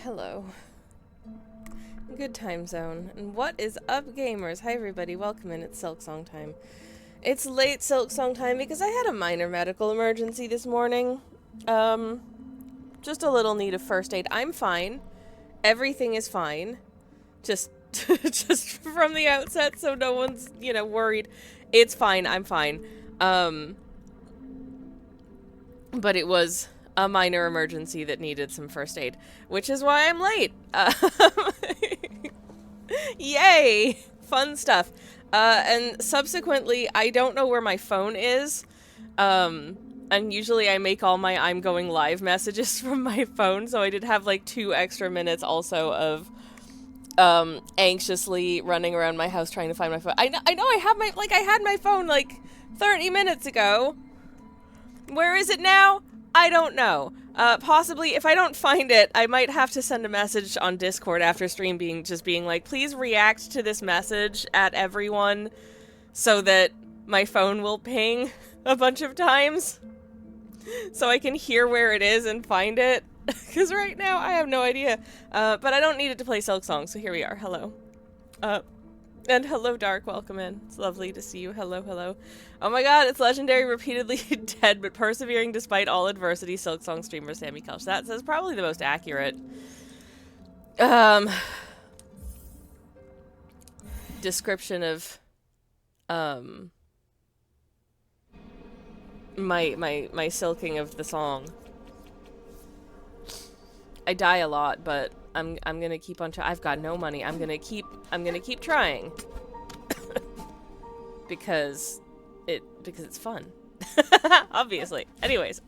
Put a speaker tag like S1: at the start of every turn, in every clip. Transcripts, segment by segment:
S1: Hello. Good time zone. And what is up, gamers? Hi, everybody. Welcome in. It's Silksong time. It's late Silksong time because I had a minor medical emergency this morning. Just a little need of first aid. I'm fine. Everything is fine. Just from the outset, so no one's, worried. It's fine. I'm fine. But it was a minor emergency that needed some first aid, which is why I'm late. Yay! Fun stuff. And subsequently, I don't know where my phone is. And usually I make all my I'm going live messages from my phone, so I did have like 2 extra minutes also of anxiously running around my house trying to find my phone. I know I have I had my phone like 30 minutes ago. Where is it now? I don't know. Possibly, if I don't find it, I might have to send a message on Discord after stream being like, please react to this message at everyone so that my phone will ping a bunch of times so I can hear where it is and find it. Because right now, I have no idea. But I don't need it to play Silksong, so here we are. Hello. And hello, Dark. Welcome in. It's lovely to see you. Hello, hello. Oh my god, it's legendary, repeatedly dead, but persevering despite all adversity, Silksong streamer Sammy Kelch. That's probably the most accurate description of my silking of the song. I die a lot, but I'm gonna keep on I've got no money. I'm gonna keep trying. because it's fun. Obviously. Anyways,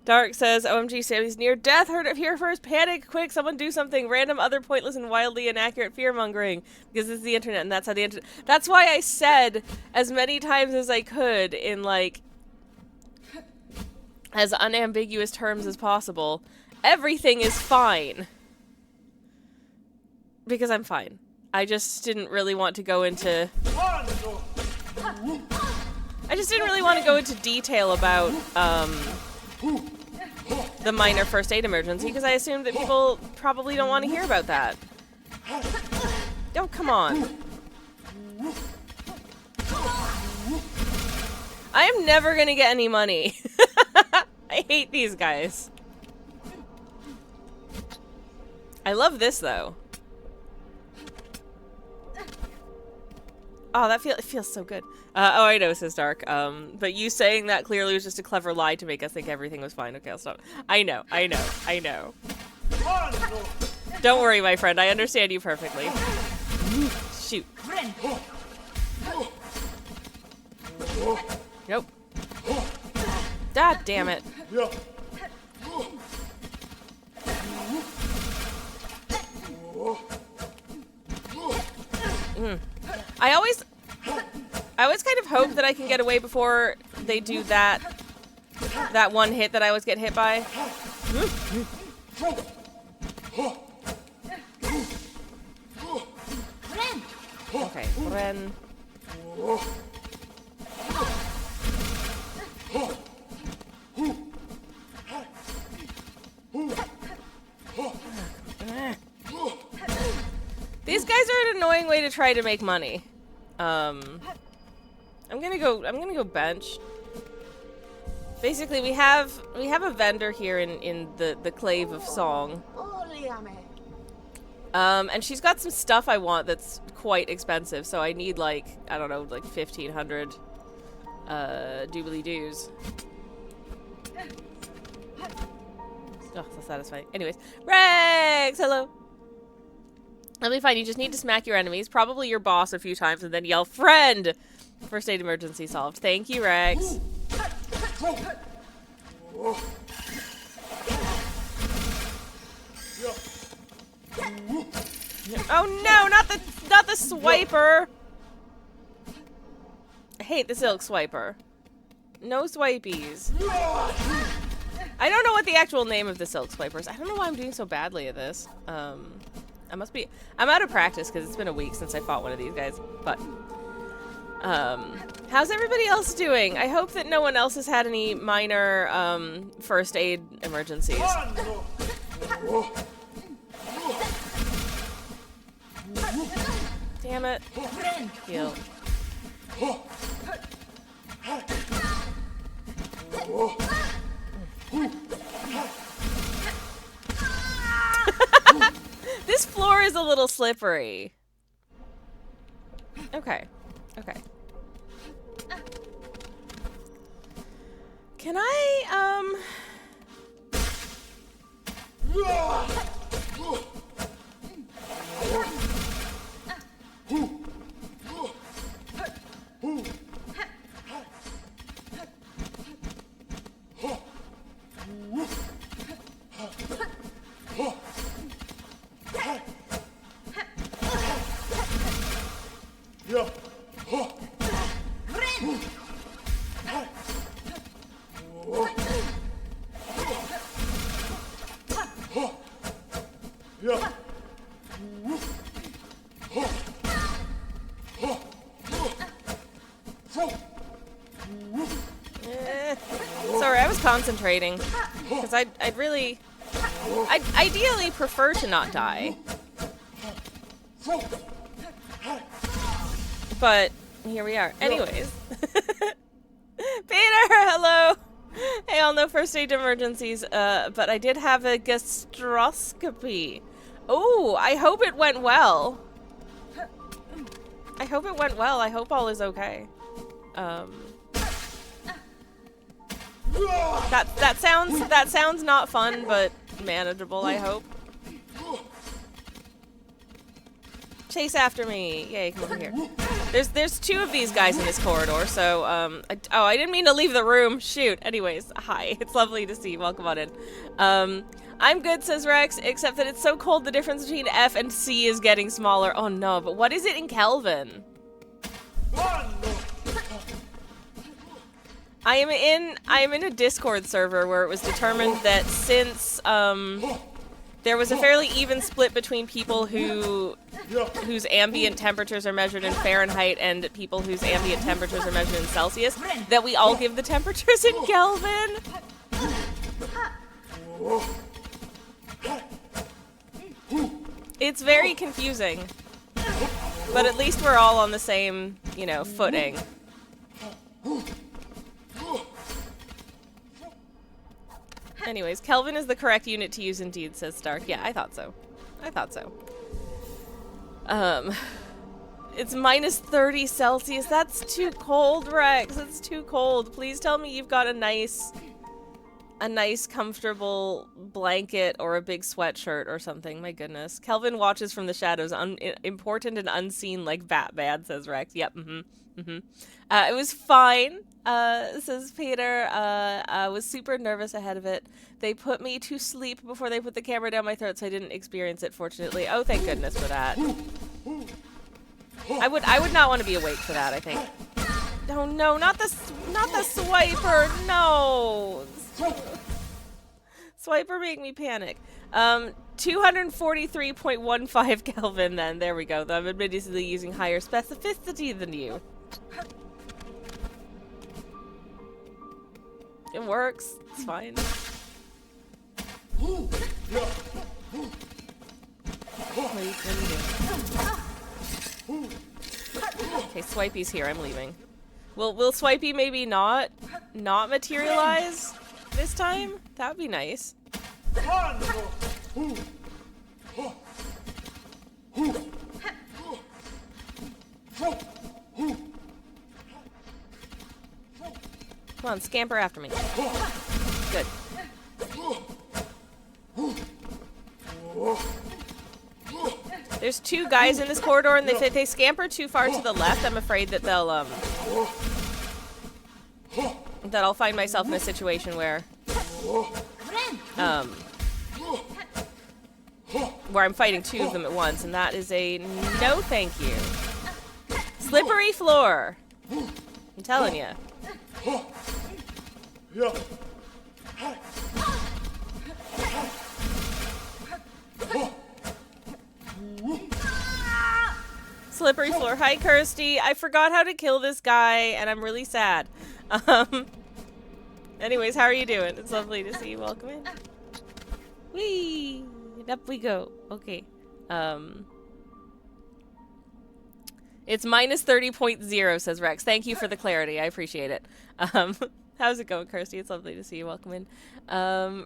S1: Dark says, OMG, Sammy's near death. Heard it here first. Panic. Quick, someone do something. Random, other pointless and wildly inaccurate fear-mongering. Because it's the internet, and that's how the internet... That's why I said as many times as I could in, like, as unambiguous terms as possible, everything is fine. Because I'm fine. I just didn't really want to go into... detail about, the minor first aid emergency, because I assumed that people probably don't want to hear about that. Oh, come on. I am never gonna get any money. I hate these guys. I love this, though. Oh, it feels so good. Oh, I know, says Dark. But you saying that clearly was just a clever lie to make us think everything was fine. Okay, I'll stop. I know. Don't worry, my friend. I understand you perfectly. Shoot. Nope. God damn it. I always kind of hope that I can get away before they do that one hit that I always get hit by. Okay, Ren. These guys are an annoying way to try to make money. I'm gonna go bench. Basically, we have a vendor here in the clave of song. And she's got some stuff I want that's quite expensive, so I need like, I don't know, like 1,500 doobly doos. Oh, so satisfying. Anyways, Rex, hello. That'll be fine. You just need to smack your enemies, probably your boss a few times, and then yell, friend! First aid emergency solved. Thank you, Rex. Oh no, not the swiper! I hate the silk swiper. No swipies. I don't know what the actual name of the silk swiper is. I don't know why I'm doing so badly at this. I'm out of practice because it's been a week since I fought one of these guys, but how's everybody else doing? I hope that no one else has had any minor first aid emergencies. damn it. Heal. This floor is a little slippery. Okay. Okay. Can I, Sorry, I was concentrating. Because I'd ideally prefer to not die. But here we are. Anyways. Peter, hello! Hey, I'll know first aid emergencies, but I did have a gastroscopy. Oh, I hope it went well. I hope it went well. I hope all is okay. That sounds not fun, but manageable, I hope. Chase after me. Yay, come over here. There's two of these guys in this corridor, so, I didn't mean to leave the room. Shoot. Anyways, hi. It's lovely to see you. Welcome on in. I'm good, says Rex, except that it's so cold the difference between F and C is getting smaller. Oh no, but what is it in Kelvin? I am in a Discord server where it was determined that since, there was a fairly even split between people whose ambient temperatures are measured in Fahrenheit and people whose ambient temperatures are measured in Celsius, that we all give the temperatures in Kelvin. It's very confusing. But at least we're all on the same, you know, footing. Anyways, Kelvin is the correct unit to use indeed, says Stark. Yeah, I thought so. I thought so. It's minus 30 Celsius. That's too cold, Rex. It's too cold. Please tell me you've got a nice comfortable blanket or a big sweatshirt or something. My goodness. Kelvin watches from the shadows. Important and unseen like Batman, says Rex. Yep, it was fine, says Peter. I was super nervous ahead of it. They put me to sleep before they put the camera down my throat, so I didn't experience it, fortunately. Oh, thank goodness for that. I would not want to be awake for that, I think. Oh no, not the swiper, no! Swiper make me panic. 243.15 Kelvin then, there we go. Though I'm admittedly using higher specificity than you. It works, it's fine. What are you doing? Okay, Swipey's here, I'm leaving. Will Swipey maybe not materialize this time? That'd be nice. Come on, scamper after me. Good. There's two guys in this corridor, and if they scamper too far to the left, I'm afraid that they'll, that I'll find myself in a situation where I'm fighting two of them at once, and that is a no thank you. Slippery floor. I'm telling you. Slippery floor. Hi, Kirsty. I forgot how to kill this guy, and I'm really sad. Anyways, how are you doing? It's lovely to see you. Welcome in. Whee! Up we go. Okay. It's minus 30.0, says Rex. Thank you for the clarity. I appreciate it. How's it going, Kirsty? It's lovely to see you. Welcome in.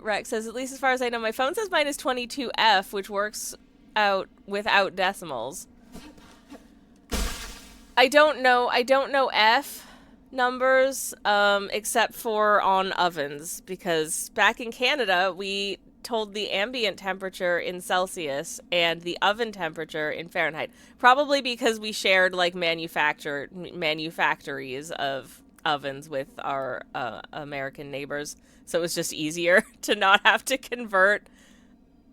S1: Rex says, at least as far as I know, my phone says minus 22F, which works out without decimals. I don't know F numbers, except for on ovens, because back in Canada, we told the ambient temperature in Celsius and the oven temperature in Fahrenheit. Probably because we shared, like, manufactories of ovens with our American neighbors, so it was just easier to not have to convert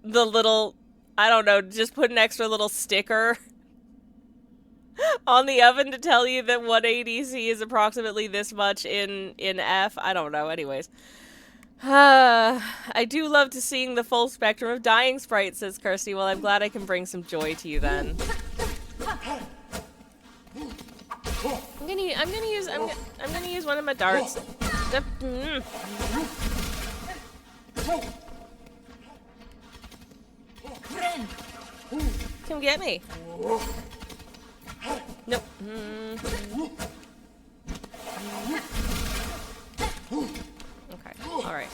S1: the little, I don't know, just put an extra little sticker on the oven to tell you that 180 C is approximately this much in F. I don't know. Anyways. I do love to seeing the full spectrum of dying sprites, says Kirsty. Well, I'm glad I can bring some joy to you then. I'm gonna use one of my darts. Come get me. Nope. Okay. All right.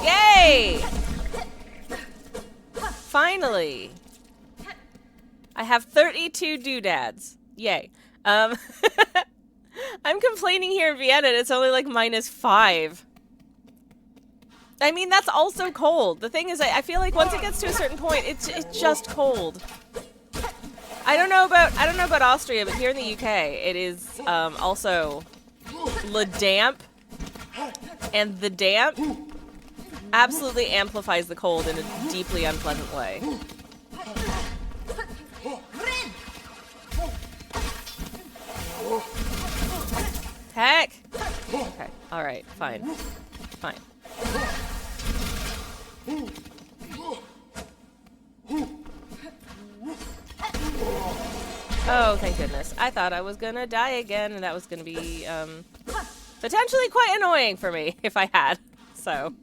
S1: Yay! Finally. I have 32 doodads. Yay. I'm complaining here in Vienna, and it's only like -5. I mean, that's also cold. The thing is, I feel like once it gets to a certain point, it's just cold. I don't know about Austria, but here in the UK, it is also le damp, and the damp absolutely amplifies the cold in a deeply unpleasant way. Heck! Okay, alright, fine. Fine. Oh, thank goodness. I thought I was gonna die again, and that was gonna be, potentially quite annoying for me if I had, so.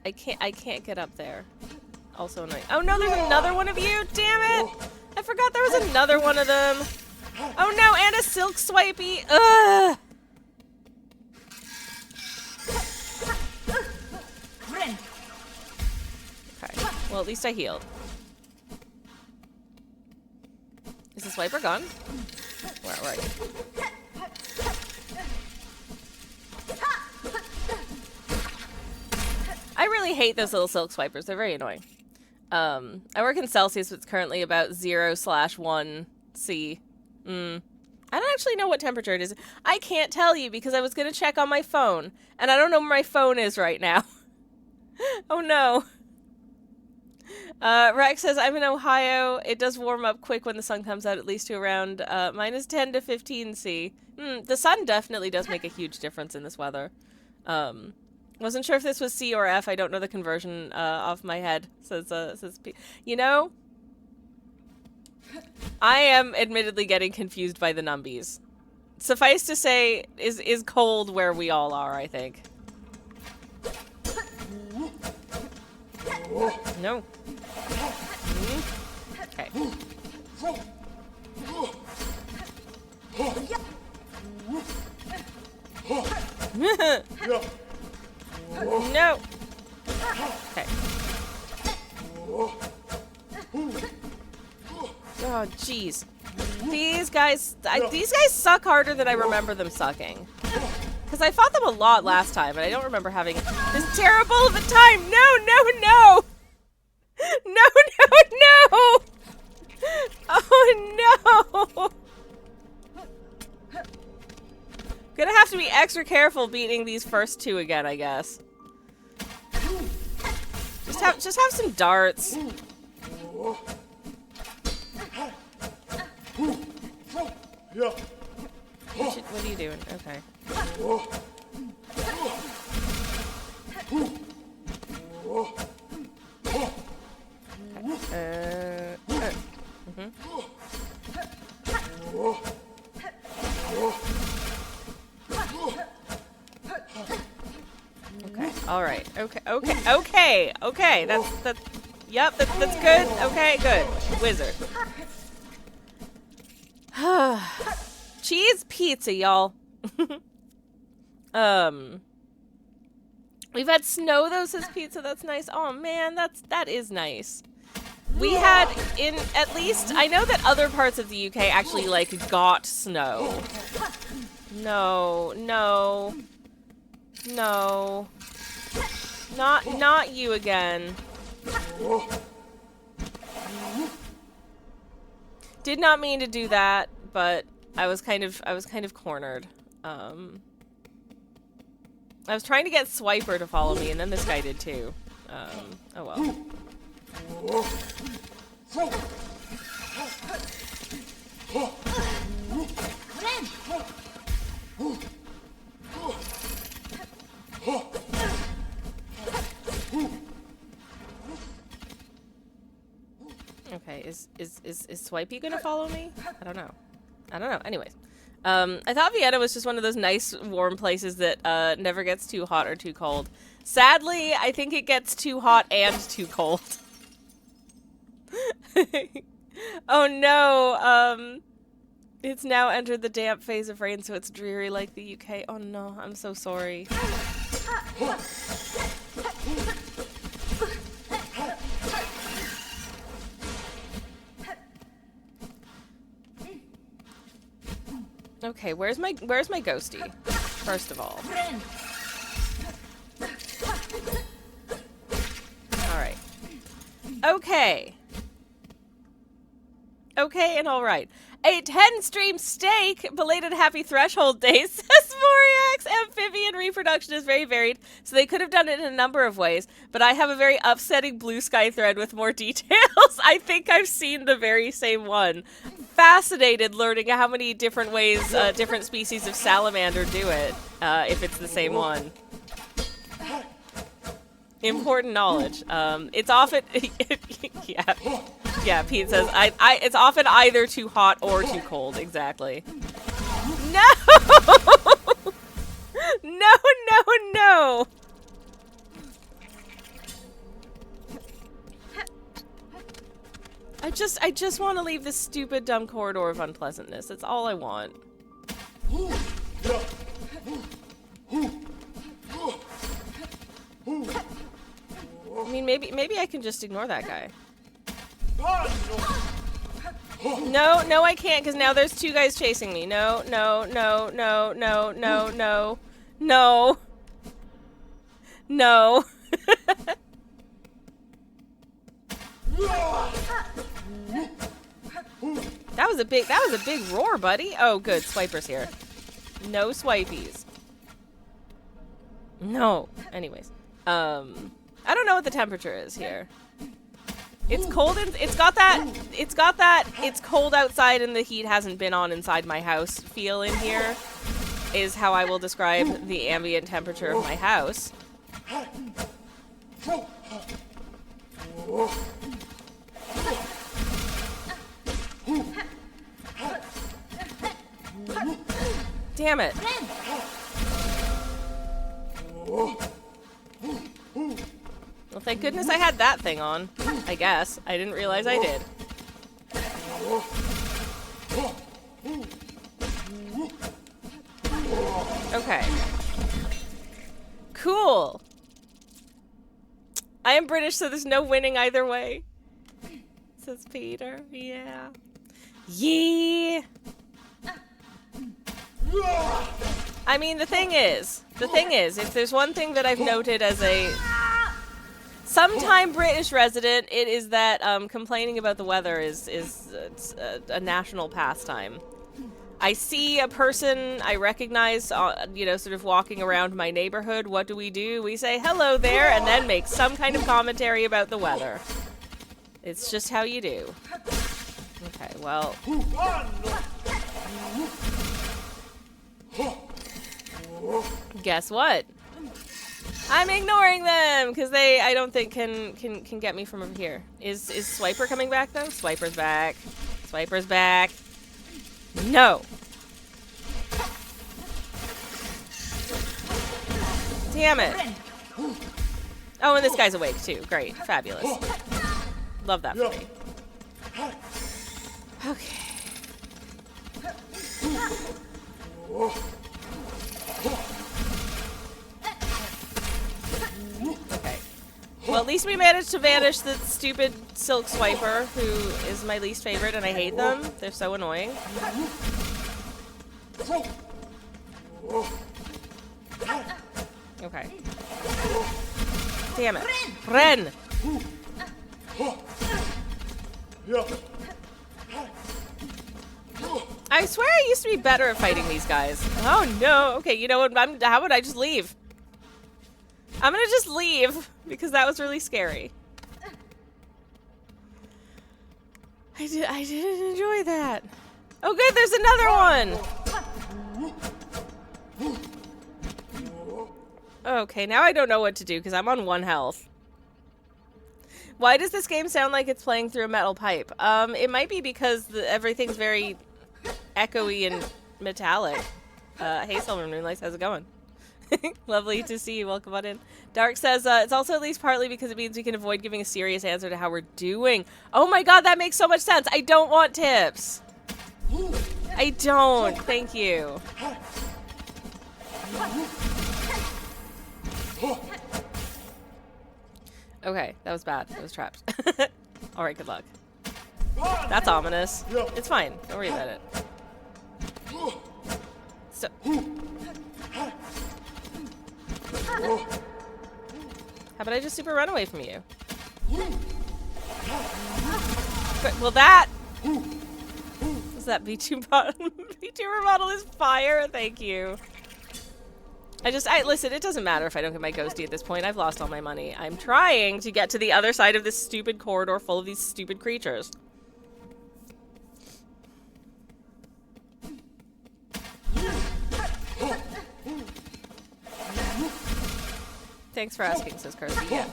S1: I can't get up there. Also annoying. Oh no, there's another one of you! Damn it! I forgot there was another one of them! Oh no, and a silk swipey! Ugh! Okay, well at least I healed. Is the swiper gone? Where are you? I really hate those little silk swipers. They're very annoying. I work in Celsius, it's currently about 0/1 C. I don't actually know what temperature it is. I can't tell you because I was going to check on my phone, and I don't know where my phone is right now. Oh no. Rex says, I'm in Ohio. It does warm up quick when the sun comes out, at least to around -10 to 15 C. The sun definitely does make a huge difference in this weather. Wasn't sure if this was C or F. I don't know the conversion off my head. Says P. You know, I am admittedly getting confused by the numbies. Suffice to say, is cold where we all are, I think. No. Okay. No. Okay. Oh, jeez. These guys suck harder than I remember them sucking. Because I fought them a lot last time, and I don't remember having this terrible of a time. No, no, no! No, no, no! Oh, no! Gonna have to be extra careful beating these first two again, I guess. Just have some darts. What are you doing? Okay. All right. Okay. Yep, that's good. Okay, good. Wizard. Cheese pizza, y'all. We've had snow though since pizza. That's nice. Oh man, that is nice. We had at least I know that other parts of the UK actually like got snow. No. Not you again. Did not mean to do that, but I was kind of cornered. I was trying to get Swiper to follow me, and then this guy did too. Oh well. Okay, is Swipey gonna follow me? I don't know. Anyways. I thought Vienna was just one of those nice, warm places that never gets too hot or too cold. Sadly, I think it gets too hot and too cold. Oh no, it's now entered the damp phase of rain, so it's dreary like the UK. Oh no, I'm so sorry. Okay, where's my ghosty? First of all. Alright. Okay. Okay and alright. A 10-stream steak! Belated happy threshold day, says Moriax. Amphibian reproduction is very varied, so they could have done it in a number of ways, but I have a very upsetting blue sky thread with more details. I think I've seen the very same one. Fascinated learning how many different ways different species of salamander do it, if it's the same one. Important knowledge. It's often... Yeah, Pete says, it's often either too hot or too cold. Exactly. No! No! I just want to leave this stupid, dumb corridor of unpleasantness. That's all I want. I mean, maybe I can just ignore that guy. No, I can't, because now there's two guys chasing me. No. That was a big roar, buddy. Oh, good. Swiper's here. No swipies. No. Anyways. I don't know what the temperature is here. It's cold and it's got that it's cold outside and the heat hasn't been on inside my house feel in here is how I will describe the ambient temperature of my house. Damn it. Well, thank goodness I had that thing on, I guess. I didn't realize I did. Okay. Cool. I am British, so there's no winning either way. Says Peter. Yeah. Yeah. I mean, the thing is, if there's one thing that I've noted as a sometime British resident, it is that complaining about the weather is a national pastime. I see a person I recognize, you know, sort of walking around my neighborhood. What do? We say hello there, and then make some kind of commentary about the weather. It's just how you do. Okay, well. Guess what? I'm ignoring them because I don't think can get me from over here. Is Swiper coming back though? Swiper's back. Swiper's back. No. Damn it. Oh, and this guy's awake too. Great. Fabulous. Love that for me. Okay. Okay. Well, at least we managed to banish the stupid silk swiper, who is my least favorite, and I hate them. They're so annoying. Okay. Damn it. Ren! I swear I used to be better at fighting these guys. Oh no. Okay, you know what? How about I just leave? I'm gonna just leave because that was really scary. I didn't enjoy that. Oh good, there's another one! Okay, now I don't know what to do because I'm on 1 health. Why does this game sound like it's playing through a metal pipe? It might be because everything's very echoey and metallic. Hey Silver Moonlight, how's it going? Lovely to see you, welcome on in. Dark says, it's also at least partly because it means we can avoid giving a serious answer to how we're doing. Oh my god, that makes so much sense! I don't want tips! I don't, thank you. Okay, that was bad. I was trapped. Alright, good luck. That's ominous. It's fine. Don't worry about it. So. How about I just super run away from you? But, well, that... Is that V2 model? V2 model is fire. Thank you. Listen, it doesn't matter if I don't get my ghosty at this point. I've lost all my money. I'm trying to get to the other side of this stupid corridor full of these stupid creatures. Thanks for asking, says Kirsty. Yeah.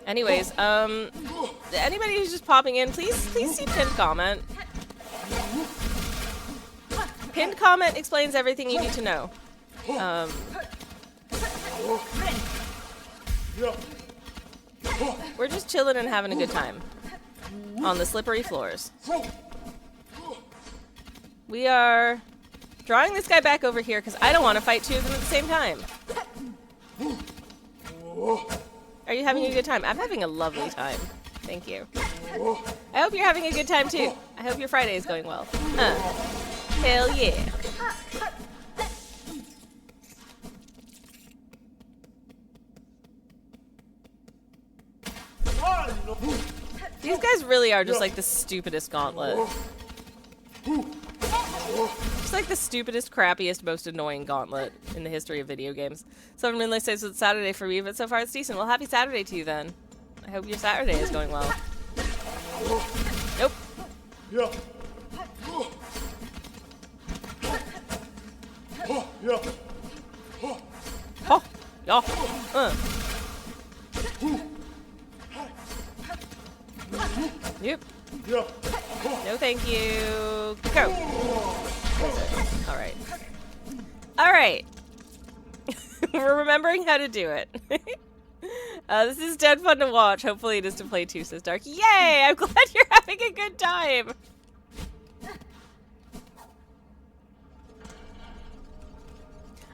S1: Anyways, anybody who's just popping in, please see pinned comment. Pinned comment explains everything you need to know. We're just chilling and having a good time on the slippery floors. We are drawing this guy back over here because I don't want to fight two of them at the same time. Are you having a good time? I'm having a lovely time. Thank you. I hope you're having a good time too. I hope your Friday is going well. Hell yeah. These guys really are just like the stupidest gauntlet. Just like the stupidest, crappiest, most annoying gauntlet in the history of video games. Someone really says it's Saturday for me, but so far it's decent. Well, happy Saturday to you then. I hope your Saturday is going well. Nope. Oh, yeah. Yep. No, thank you. Go. Alright. Alright. We're remembering how to do it. This is dead fun to watch. Hopefully it is to play too, says Dark. Yay! I'm glad you're having a good time.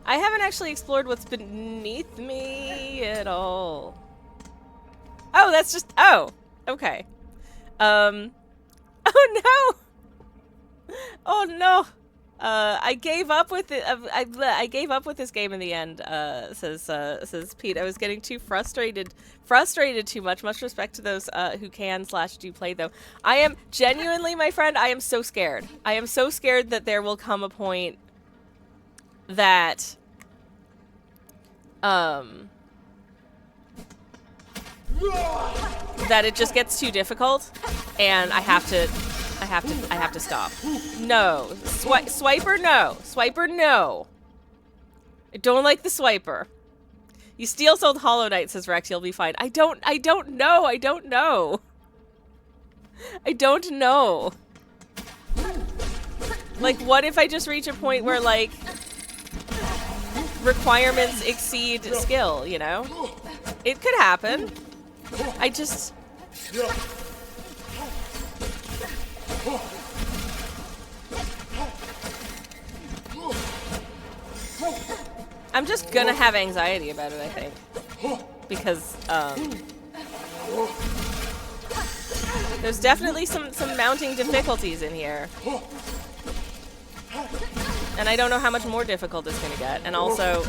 S1: I haven't actually explored what's beneath me at all. Oh, that's just... Oh! Okay. Oh no! Oh no! I gave up with it. I gave up with this game in the end. Says Pete. I was getting too frustrated too much. Much respect to those who can/do play though. I am genuinely, my friend. I am so scared. I am so scared that there will come a point that that it just gets too difficult, and I have to stop. No, swiper, no, swiper, no. I don't like the swiper. You steel sold Hollow Knight, says Rex. You'll be fine. I don't know. I don't know. Like, what if I just reach a point where like requirements exceed skill? You know, It could happen. I just... I'm just gonna have anxiety about it, I think. Because, there's definitely some mounting difficulties in here. And I don't know how much more difficult it's gonna get. And also...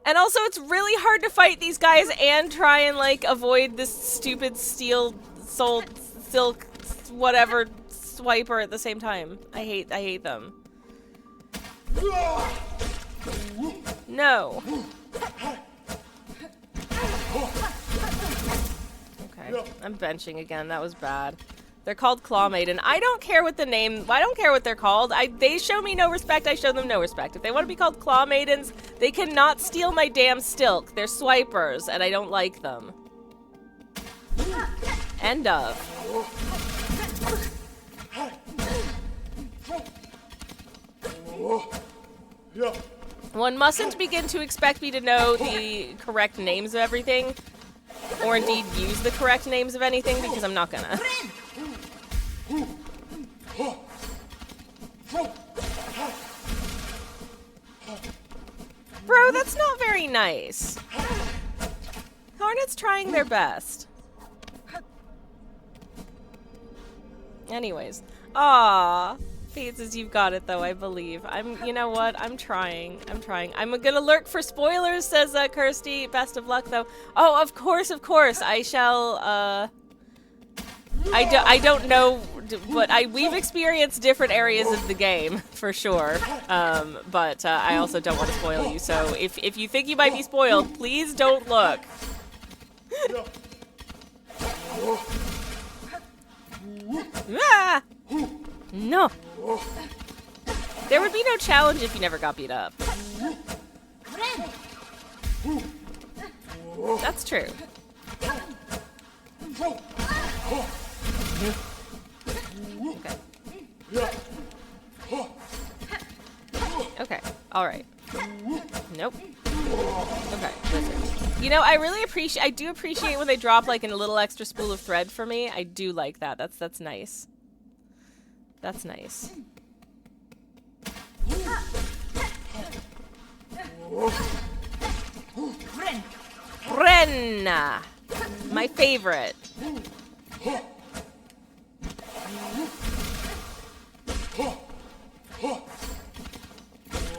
S1: And also, it's really hard to fight these guys and try and, like, avoid this stupid silk, whatever, swiper at the same time. I hate them. No. Okay, I'm benching again. That was bad. They're called Claw Maiden. I don't care what the name... I don't care what they're called. They show me no respect, I show them no respect. If they want to be called Claw Maidens, they cannot steal my damn stilk. They're swipers, and I don't like them. End of. One mustn't begin to expect me to know the correct names of everything, or indeed use the correct names of anything, because I'm not gonna. Bro, that's not very nice. Hornet's trying their best. Anyways. Aww. Pizzas, you've got it though, I believe. You know what? I'm trying. I'm gonna lurk for spoilers, says Kirsty. Best of luck though. Oh, of course. I shall, I don't know, but we've experienced different areas of the game, for sure. But I also don't want to spoil you, so if you think you might be spoiled, please don't look. Ah! No. There would be no challenge if you never got beat up. That's true. Okay. Okay. Alright. Nope. Okay. Listen. You know, I do appreciate when they drop like a little extra spool of thread for me. I do like that. That's nice. That's nice. Brenna! My favorite.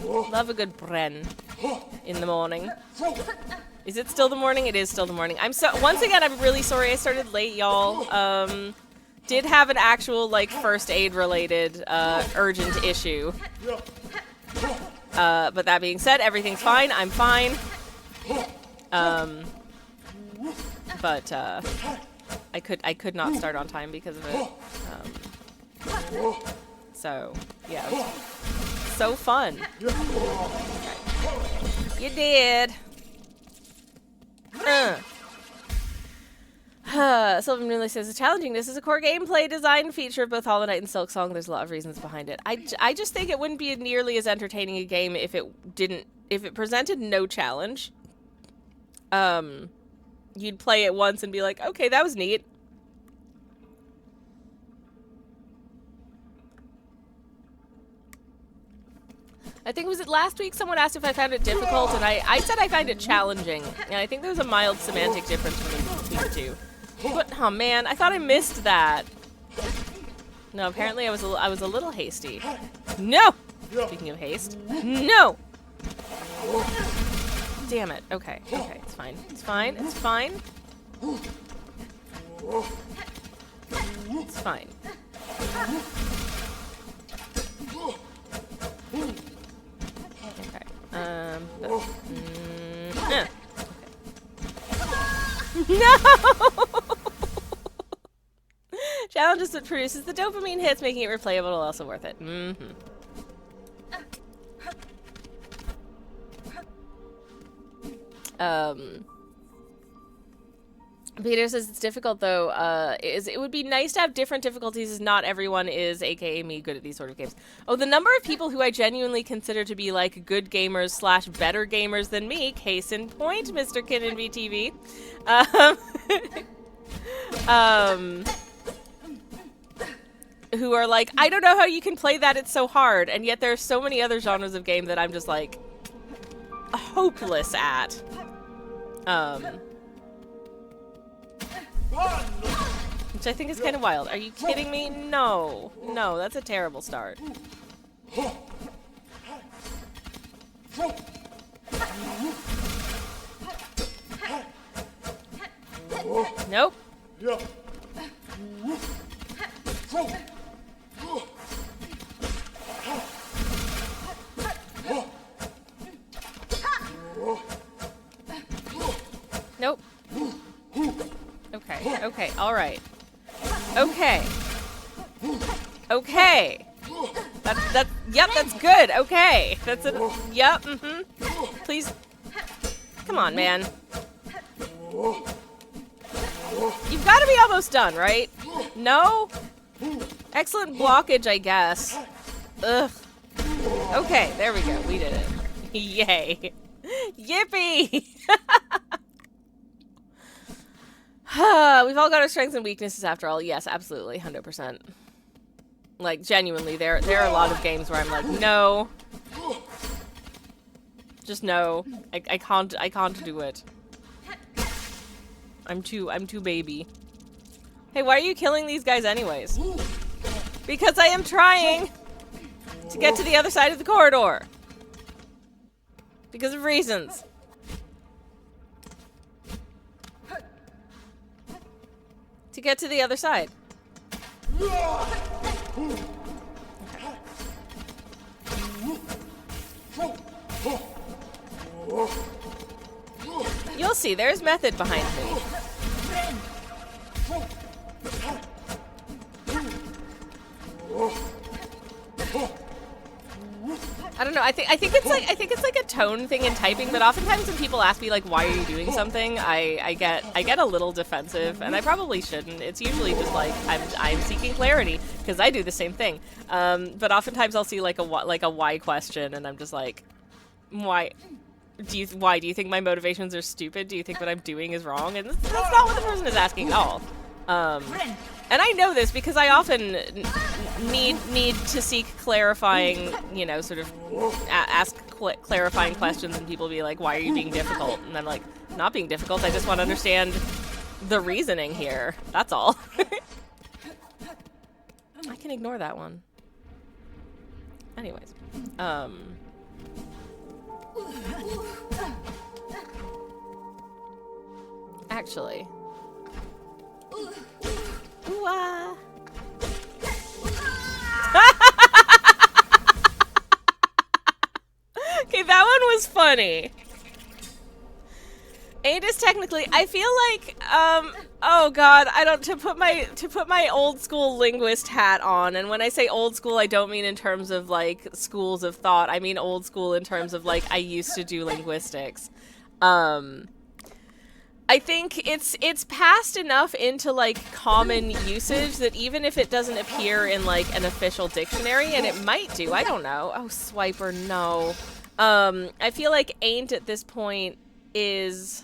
S1: Love a good Bren in the morning. Is it still the morning? It is still the morning. Once again, I'm really sorry I started late, y'all. Did have an actual, like, first aid related, urgent issue. But that being said, everything's fine. I'm fine. But, I could not start on time because of it. So, yeah. It was so fun. Okay. You did. Sylvan Moonley says, the challengingness is a core gameplay design feature of both Hollow Knight and Silksong. There's a lot of reasons behind it. I just think it wouldn't be nearly as entertaining a game if it presented no challenge. You'd play it once and be like, okay, that was neat. I think, was it last week someone asked if I found it difficult, and I said I find it challenging. And I think there's a mild semantic difference between the two. But, oh man, I thought I missed that. No, apparently I was a little hasty. No! Speaking of haste. No! Damn it. Okay, okay, it's fine. It's fine, it's fine. It's fine. Okay. Okay. No! Challenge is what produces the dopamine hits, making it replayable and also worth it. Mm-hmm. Peter says it's difficult though. It would be nice to have different difficulties as not everyone is, aka me, good at these sort of games. Oh, the number of people who I genuinely consider to be like good gamers slash better gamers than me, case in point, Mr. Kinnan VTV. Who are like, I don't know how you can play that, it's so hard, and yet there are so many other genres of game that I'm just like hopeless at. Which I think is kind of wild. Are you kidding me? No. No, that's a terrible start. Nope. Nope. Okay, okay, alright. Okay. Okay. Yep, that's good. Okay. That's it. Yep, Please. Come on, man. You've got to be almost done, right? No? Excellent blockage, I guess. Ugh. Okay, there we go. We did it. Yay. Yippee! We've all got our strengths and weaknesses after all. Yes, absolutely. 100%. Like, genuinely, there are a lot of games where I'm like, no. Just no. I can't do it. I'm too baby. Hey, why are you killing these guys anyways? Because I am trying to get to the other side of the corridor. Because of reasons. To get to the other side. You'll see, there's method behind me. I don't know. I think it's like a tone thing in typing, but oftentimes when people ask me like why are you doing something, I get a little defensive, and I probably shouldn't. It's usually just like I'm seeking clarity because I do the same thing. But oftentimes I'll see like a why question, and I'm just like, why do you think my motivations are stupid? Do you think what I'm doing is wrong? And that's not what the person is asking at all. And I know this because I often need to seek clarifying, you know, sort of ask clarifying questions, and people be like, why are you being difficult? And I'm like, not being difficult, I just want to understand the reasoning here. That's all. I can ignore that one. Anyways. Actually. Ooh-ah. Okay, that one was funny. Ain't is technically, I feel like, oh god, to put my old school linguist hat on, and when I say old school, I don't mean in terms of, like, schools of thought, I mean old school in terms of, like, I used to do linguistics. I think it's passed enough into, like, common usage that even if it doesn't appear in, like, an official dictionary, and it might do, I don't know. Oh, Swiper, no. I feel like ain't at this point is...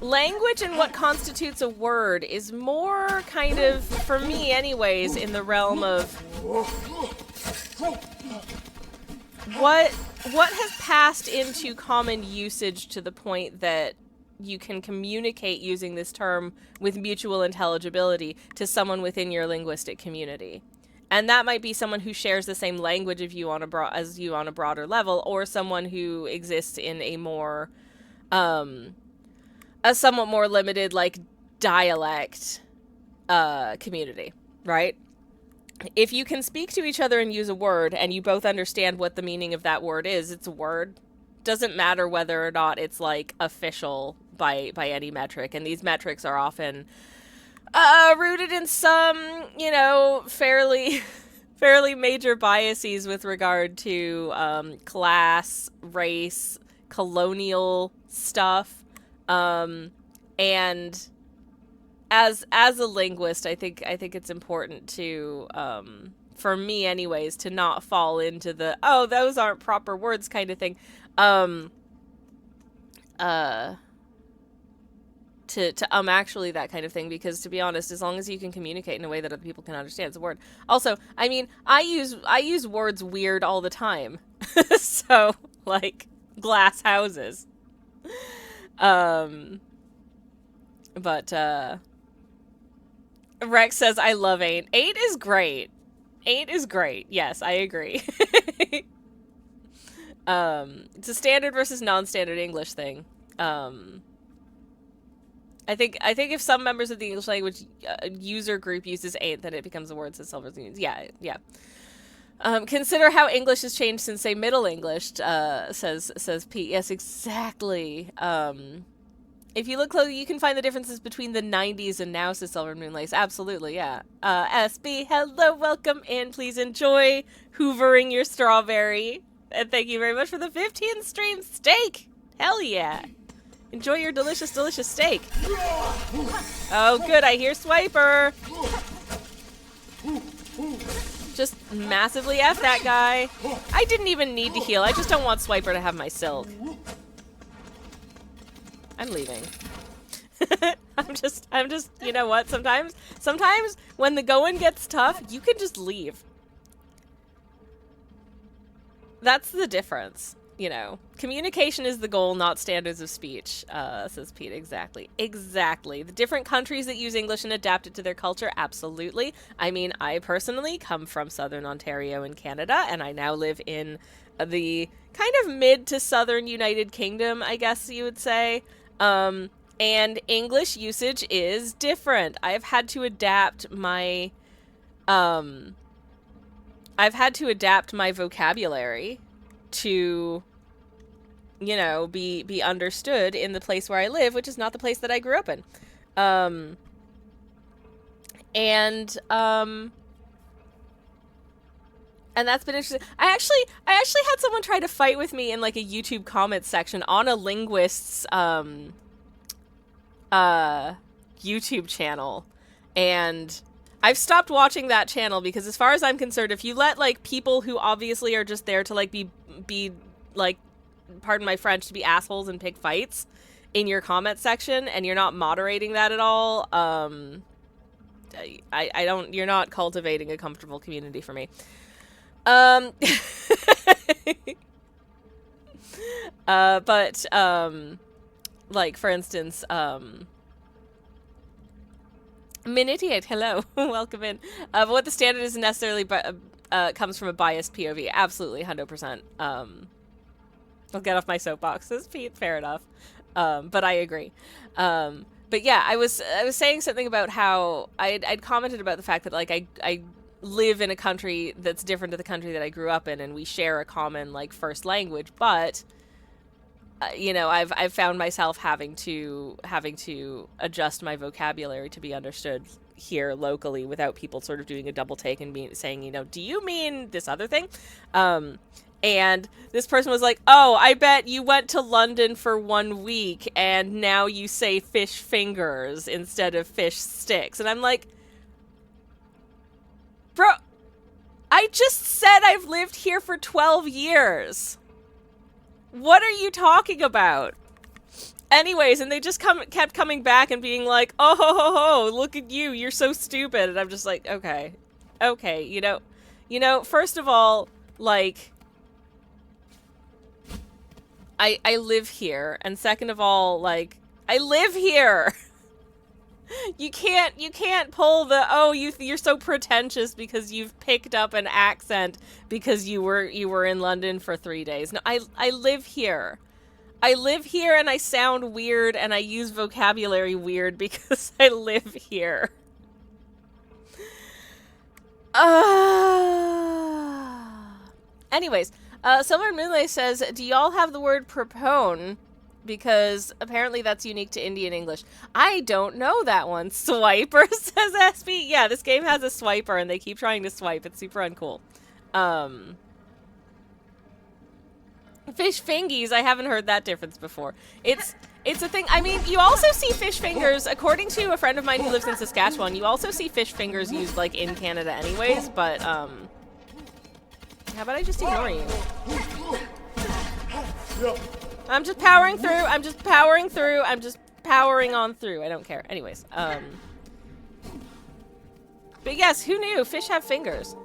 S1: language and what constitutes a word is more kind of, for me anyways, in the realm of what has passed into common usage to the point that you can communicate using this term with mutual intelligibility to someone within your linguistic community. And that might be someone who shares the same language as you on a broader level, or someone who exists in a more, a somewhat more limited, like, dialect, community, right? If you can speak to each other and use a word, and you both understand what the meaning of that word is, it's a word. Doesn't matter whether or not it's, like, official by any metric, and these metrics are often rooted in some, you know, fairly fairly major biases with regard to class, race, colonial stuff, and as a linguist, I think it's important to for me anyways to not fall into the those aren't proper words kind of thing. To actually that kind of thing, because to be honest, as long as you can communicate in a way that other people can understand, it's a word. Also, I mean, I use words weird all the time. So, like glass houses. But Rex says I love 8. 8 is great. 8 is great. Yes, I agree. It's a standard versus non-standard English thing. I think if some members of the English language user group uses 8, then it becomes a word that Silver's means. Yeah. Consider how English has changed since, say, Middle English, says Pete. Yes, exactly. If you look closely, you can find the differences between the 90s and now, says Silver Moonlace. Absolutely, yeah. SB, hello, welcome in. Please enjoy hoovering your strawberry. And thank you very much for the 15 stream steak. Hell yeah. Enjoy your delicious, delicious steak. Oh, good. I hear Swiper. Just massively F that guy. I didn't even need to heal. I just don't want Swiper to have my silk. I'm leaving. I'm just, you know what? Sometimes when the going gets tough, you can just leave. That's the difference. You know, communication is the goal, not standards of speech, says Pete. Exactly. Exactly. The different countries that use English and adapt it to their culture, absolutely. I mean, I personally come from Southern Ontario in Canada, and I now live in the kind of mid to Southern United Kingdom, I guess you would say. And English usage is different. I've had to adapt my vocabulary to, you know, be understood in the place where I live, which is not the place that I grew up in. And that's been interesting. I actually had someone try to fight with me in like a YouTube comments section on a linguist's YouTube channel, and I've stopped watching that channel because, as far as I'm concerned, if you let like people who obviously are just there to like be like, pardon my French, to be assholes and pick fights in your comment section, and you're not moderating that at all, I don't, you're not cultivating a comfortable community for me. But like, for instance, Minitiate, hello, welcome in. But what the standard isn't necessarily comes from a biased POV. Absolutely, 100%. I'll get off my soapbox, says Pete. Fair enough. But I agree. But yeah, I was saying something about how I'd commented about the fact that like I live in a country that's different to the country that I grew up in, and we share a common like first language, but you know, I've found myself having to adjust my vocabulary to be understood here locally without people sort of doing a double take and saying, you know, do you mean this other thing? And this person was like, oh, I bet you went to London for 1 week and now you say fish fingers instead of fish sticks. And I'm like, bro, I just said I've lived here for 12 years. What are you talking about? Anyways, and they just kept coming back and being like, oh, ho, ho, ho, look at you, you're so stupid. And I'm just like, okay, you know, first of all, like, I live here, and second of all, like, I live here. You can't pull the, oh, you're so pretentious because you've picked up an accent because you were in London for 3 days. No, I live here. I live here, and I sound weird, and I use vocabulary weird because I live here. Anyways, Silver Moonlight says, do y'all have the word propone because apparently that's unique to Indian English. I don't know that one. Swiper, says SB. Yeah, this game has a swiper, and they keep trying to swipe. It's super uncool. Fish fingies, I haven't heard that difference before. It's a thing. I mean, you also see fish fingers, according to a friend of mine who lives in Saskatchewan, you also see fish fingers used, like, in Canada anyways, but, how about I just ignore you? I'm just powering through, I'm just powering through, I'm just powering on through. I don't care. Anyways, but yes, who knew? Fish have fingers.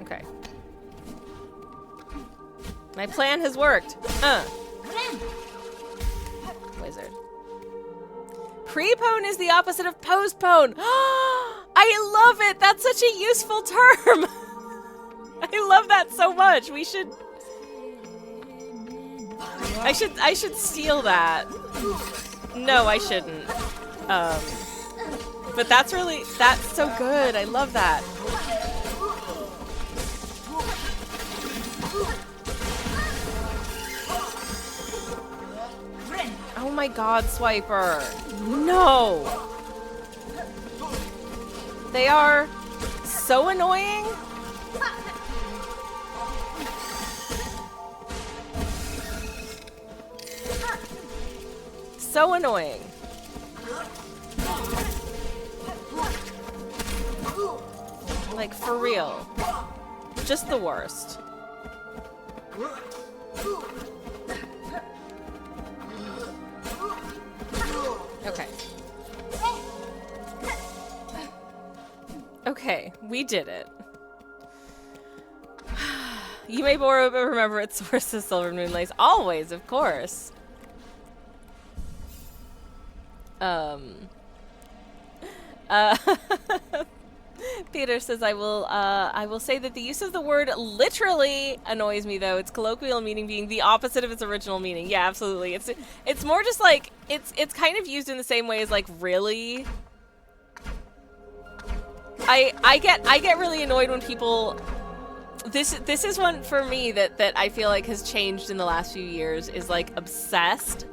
S1: Okay. My plan has worked. Wizard. Prepone is the opposite of postpone. I love it. That's such a useful term. I love that so much. We should. I should steal that. No, I shouldn't. But that's so good. I love that. Oh my god, Swiper. No. They are so annoying. So annoying. Like, for real. Just the worst. Okay. Okay, we did it. You may borrow but remember its source is Silver Moon Lace. Always, of course. Peter says, I will say that the use of the word literally annoys me, though. Its colloquial meaning being the opposite of its original meaning. Yeah, absolutely. It's more just like, it's kind of used in the same way as, like, really. I get really annoyed when people, this is one for me that I feel like has changed in the last few years, is like obsessed.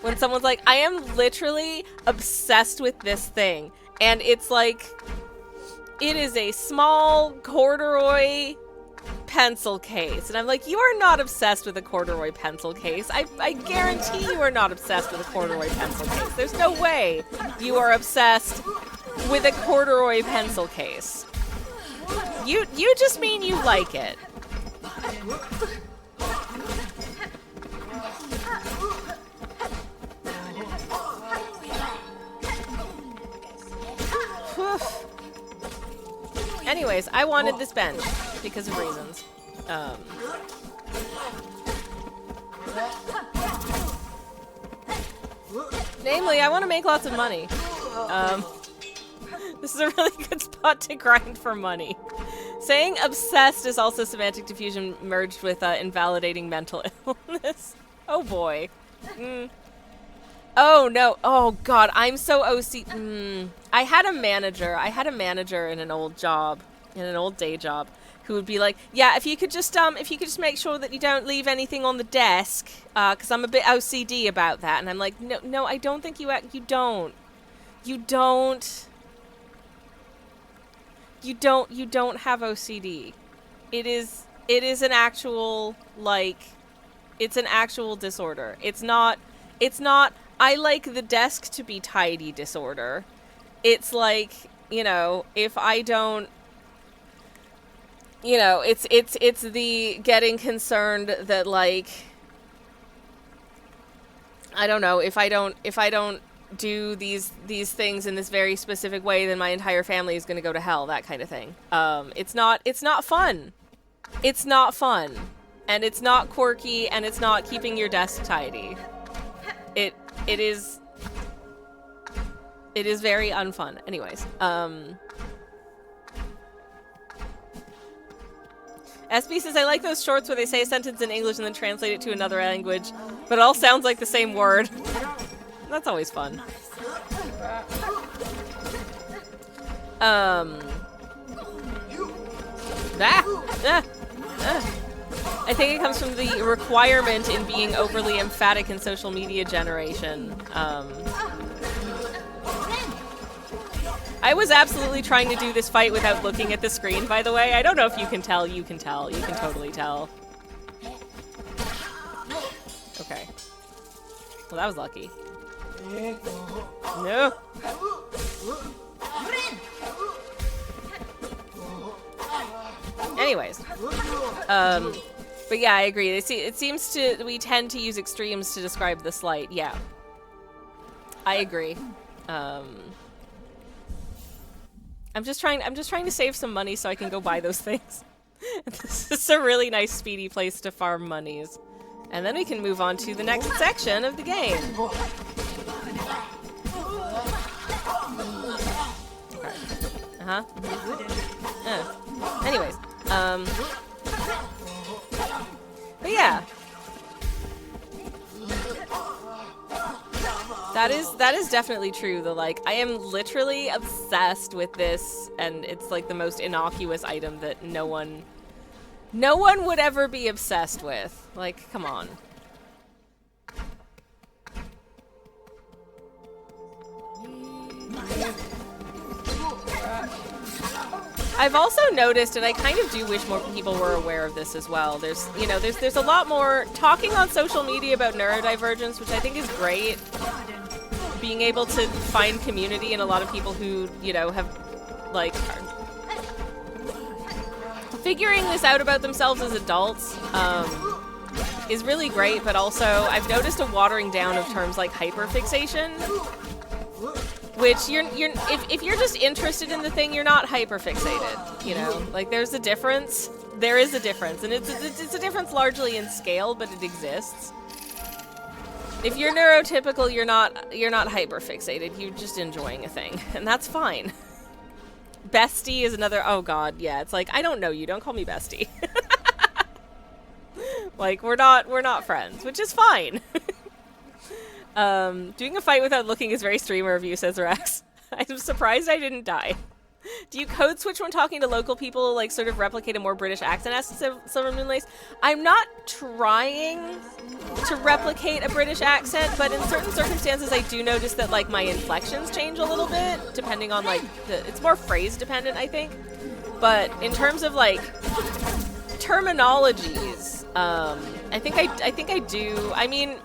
S1: When someone's like, I am literally obsessed with this thing. And it's like, it is a small corduroy pencil case. And I'm like, you are not obsessed with a corduroy pencil case. I guarantee you are not obsessed with a corduroy pencil case. There's no way you are obsessed with a corduroy pencil case. You just mean you like it. Anyways, I wanted this bench because of reasons. Namely, I want to make lots of money. This is a really good spot to grind for money. Saying obsessed is also semantic diffusion merged with invalidating mental illness. Oh boy. Oh no. Oh god, I'm so OC. I had a manager in an old day job, who would be like, yeah, if you could just make sure that you don't leave anything on the desk, cause I'm a bit OCD about that. And I'm like, no, I don't think you don't have OCD. It is an actual, like, it's an actual disorder. It's not, I like the desk to be tidy disorder. It's like, you know, if I don't, you know, it's the getting concerned that, like, I don't know, if I don't do these things in this very specific way, then my entire family is going to go to hell, that kind of thing. It's not fun. It's not fun. And it's not quirky, and it's not keeping your desk tidy. It is very unfun. Anyways, SB says, I like those shorts where they say a sentence in English and then translate it to another language. But it all sounds like the same word. That's always fun. I think it comes from the requirement in being overly emphatic in social media generation. I was absolutely trying to do this fight without looking at the screen, by the way. I don't know if you can tell. You can tell. You can totally tell. Okay. Well, that was lucky. No. Anyways. But yeah, I agree. It seems we tend to use extremes to describe the slight. Yeah. I agree. I'm just trying to save some money so I can go buy those things. This is a really nice, speedy place to farm monies. And then we can move on to the next section of the game. Okay. Anyways, but yeah. That is definitely true, though. Like, I am literally obsessed with this, and it's like the most innocuous item that no one would ever be obsessed with. Like, come on. I've also noticed, and I kind of do wish more people were aware of this as well. There's a lot more talking on social media about neurodivergence, which I think is great. Being able to find community and a lot of people who, have, like, figuring this out about themselves as adults, is really great, but also I've noticed a watering down of terms like hyperfixation, which if you're just interested in the thing, you're not hyperfixated, like there's a difference. There is a difference, and it's a difference largely in scale, but it exists. If you're neurotypical, you're not hyperfixated. You're just enjoying a thing, and that's fine. Bestie is another. Oh God, yeah. It's like, I don't know you. Don't call me bestie. Like, we're not friends, which is fine. Doing a fight without looking is very streamer of you, says Rex. I'm surprised I didn't die. Do you code switch when talking to local people, like sort of replicate a more British accent as Silver Moonlace? I'm not trying to replicate a British accent, but in certain circumstances I do notice that like my inflections change a little bit, depending on like it's more phrase dependent, I think. But in terms of like terminologies, I think I do. I mean,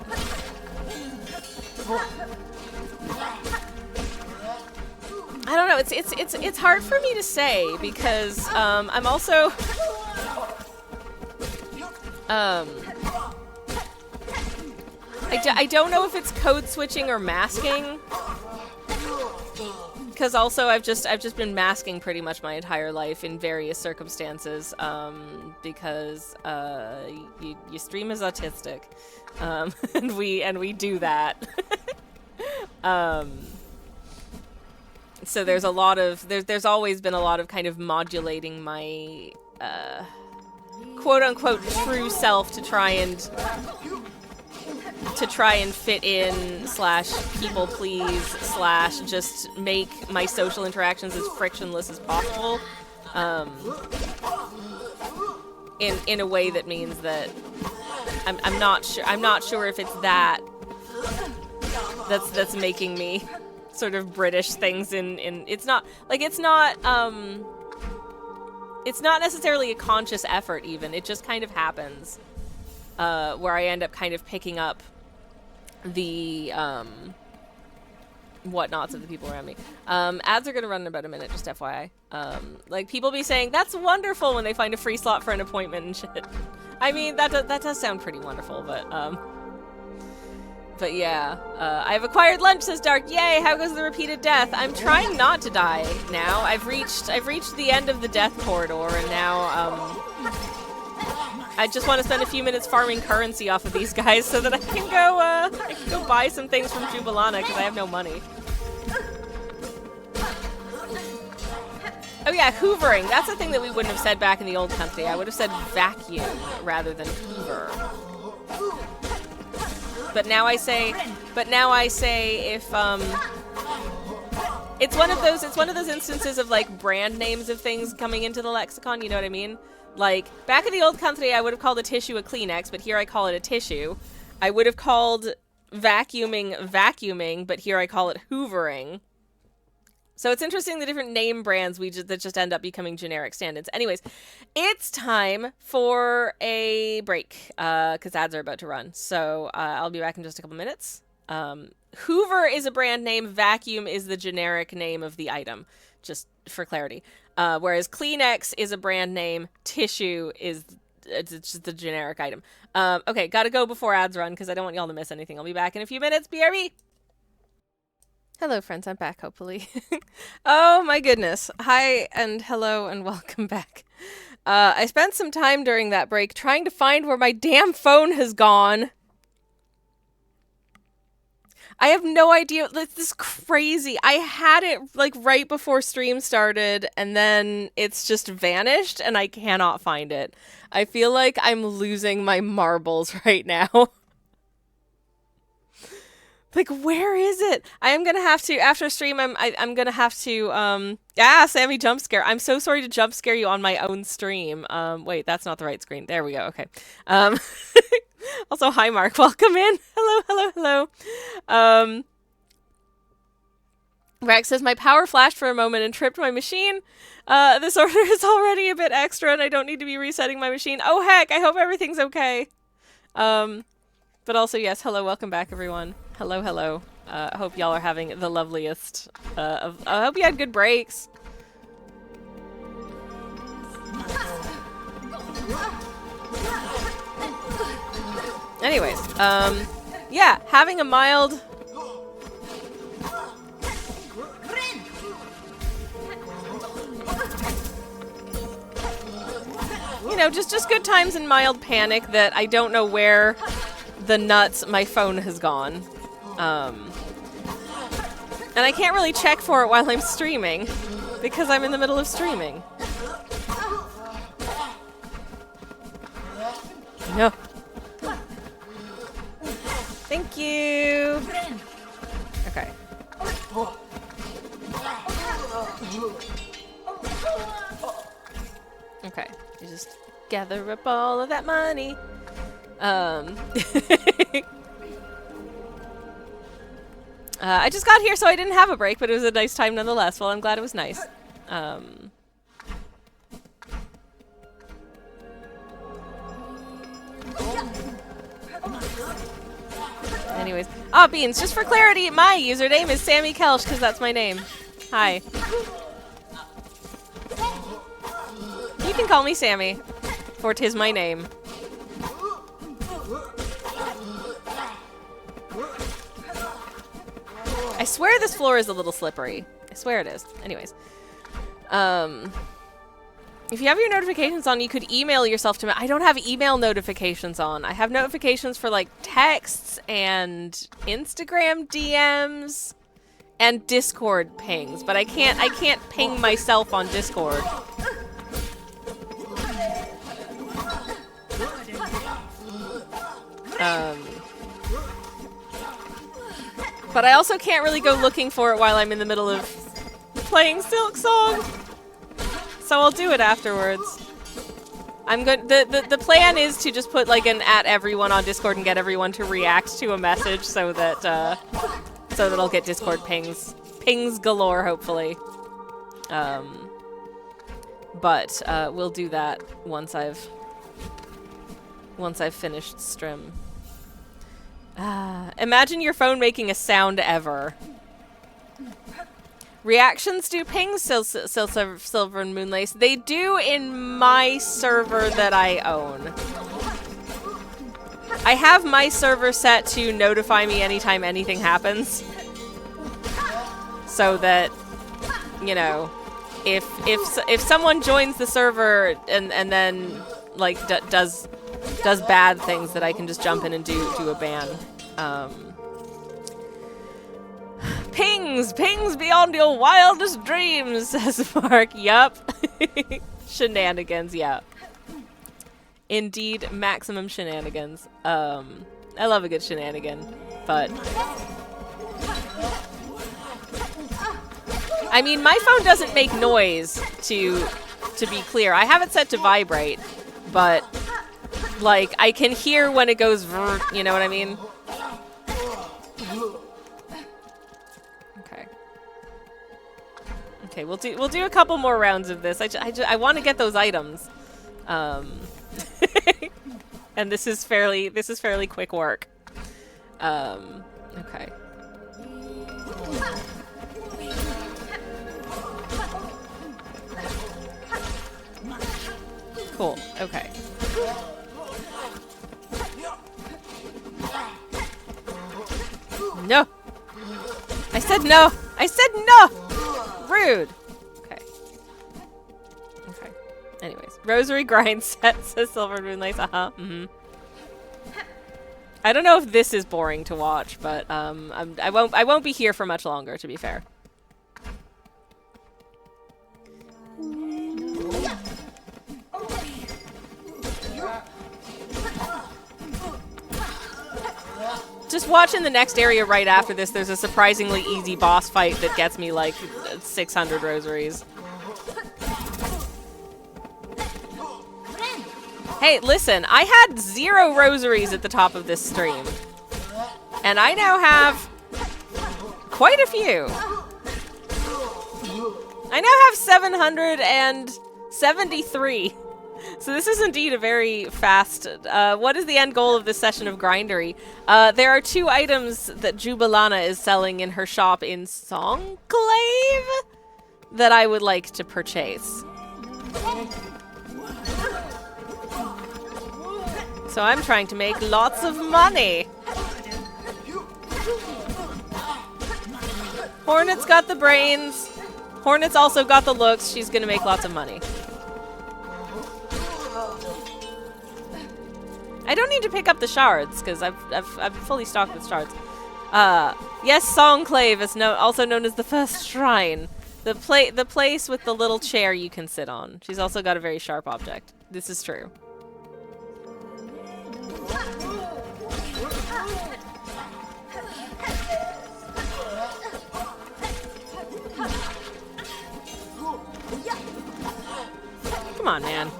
S1: I don't know. It's hard for me to say because I'm also I don't know if it's code switching or masking, because also I've just been masking pretty much my entire life in various circumstances, because you stream as autistic, and we do that. So there's a lot of there's always been a lot of kind of modulating my quote unquote true self to try and fit in / people please / just make my social interactions as frictionless as possible, in a way that means that I'm not sure if it's that's making me sort of British things in it's not necessarily a conscious effort even. It just kind of happens, where I end up kind of picking up the whatnots of the people around me. Ads are gonna run in about a minute, just FYI. Like, people be saying that's wonderful when they find a free slot for an appointment and shit. I mean, that does sound pretty wonderful, but yeah, I've acquired lunch, says Dark. Yay, how goes the repeated death? I'm trying not to die now. I've reached the end of the death corridor, and now, I just want to spend a few minutes farming currency off of these guys so that I can go buy some things from Jubilana, because I have no money. Oh yeah, hoovering. That's a thing that we wouldn't have said back in the old country. I would have said vacuum rather than hoover. but now I say if it's one of those instances of like brand names of things coming into the lexicon, you know what I mean? Like back in the old country I would have called a tissue a Kleenex, but here I call it a tissue. I would have called vacuuming, but here I call it hoovering. So it's interesting the different name brands that just end up becoming generic stand-ins. Anyways, it's time for a break because ads are about to run. So I'll be back in just a couple minutes. Hoover is a brand name. Vacuum is the generic name of the item, just for clarity. Whereas Kleenex is a brand name. Tissue is it's just the generic item. Okay, gotta go before ads run because I don't want y'all to miss anything. I'll be back in a few minutes. BRB! Hello, friends. I'm back, hopefully. Oh, my goodness. Hi, and hello, and welcome back. I spent some time during that break trying to find where my damn phone has gone. I have no idea. This is crazy. I had it, like, right before stream started, and then it's just vanished, and I cannot find it. I feel like I'm losing my marbles right now. Like, where is it? I am gonna have to, after stream, I'm gonna have to, Sammy jump scare. I'm so sorry to jump scare you on my own stream. Wait, that's not the right screen. There we go, okay. Also, hi, Mark. Welcome in. Hello. Rex says, my power flashed for a moment and tripped my machine. This order is already a bit extra and I don't need to be resetting my machine. Oh, heck, I hope everything's okay. But also, yes, hello, welcome back, everyone. Hello. I hope y'all are having the loveliest I hope you had good breaks. Anyways, yeah, having a mild... You know, just good times and mild panic that I don't know where the nuts my phone has gone. And I can't really check for it while I'm streaming because I'm in the middle of streaming. No. Thank you. Okay. Okay. You just gather up all of that money. I just got here, so I didn't have a break, but it was a nice time nonetheless. Well, I'm glad it was nice. Anyways. Oh, Beans, just for clarity, my username is Sammy Kelch, because that's my name. Hi. You can call me Sammy, for 'tis my name. I swear this floor is a little slippery. I swear it is. Anyways. If you have your notifications on, you could email yourself to me. I don't have email notifications on. I have notifications for, like, texts and Instagram DMs and Discord pings, but I can't ping myself on Discord. But I also can't really go looking for it while I'm in the middle of playing Silksong. So I'll do it afterwards. I'm good. The plan is to just put like an @everyone on Discord and get everyone to react to a message so that I'll get Discord pings galore, hopefully. But we'll do that once I've finished stream. Imagine your phone making a sound ever. Reactions do ping Silver and Moonlace. They do in my server that I own. I have my server set to notify me anytime anything happens. So that, you know, if someone joins the server and then like does bad things, that I can just jump in and do a ban. Pings beyond your wildest dreams, says Mark. Yup. Shenanigans, yeah. Indeed, maximum shenanigans. I love a good shenanigan, but I mean, my phone doesn't make noise to be clear. I have it set to vibrate, but like I can hear when it goes vrr, you know what I mean? Okay. Okay, we'll do a couple more rounds of this. I want to get those items. And this is fairly quick work. Okay. Cool. Okay. No. I said no. I said no. Rude. Okay. Okay. Anyways, rosary grind set, says Silver Moonlight. I don't know if this is boring to watch, but I won't be here for much longer, to be fair. Just watching the next area right after this, there's a surprisingly easy boss fight that gets me like 600 rosaries. Hey, listen, I had 0 rosaries at the top of this stream. And I now have quite a few. I now have 773. So this is indeed a very fast... what is the end goal of this session of Grindery? There are 2 items that Jubilana is selling in her shop in Songclave that I would like to purchase. So I'm trying to make lots of money. Hornet's got the brains. Hornet's also got the looks. She's gonna make lots of money. I don't need to pick up the shards because I'm fully stocked with shards. Yes, Songclave is also known as the first shrine. The place with the little chair you can sit on. She's also got a very sharp object. This is true. Come on, man.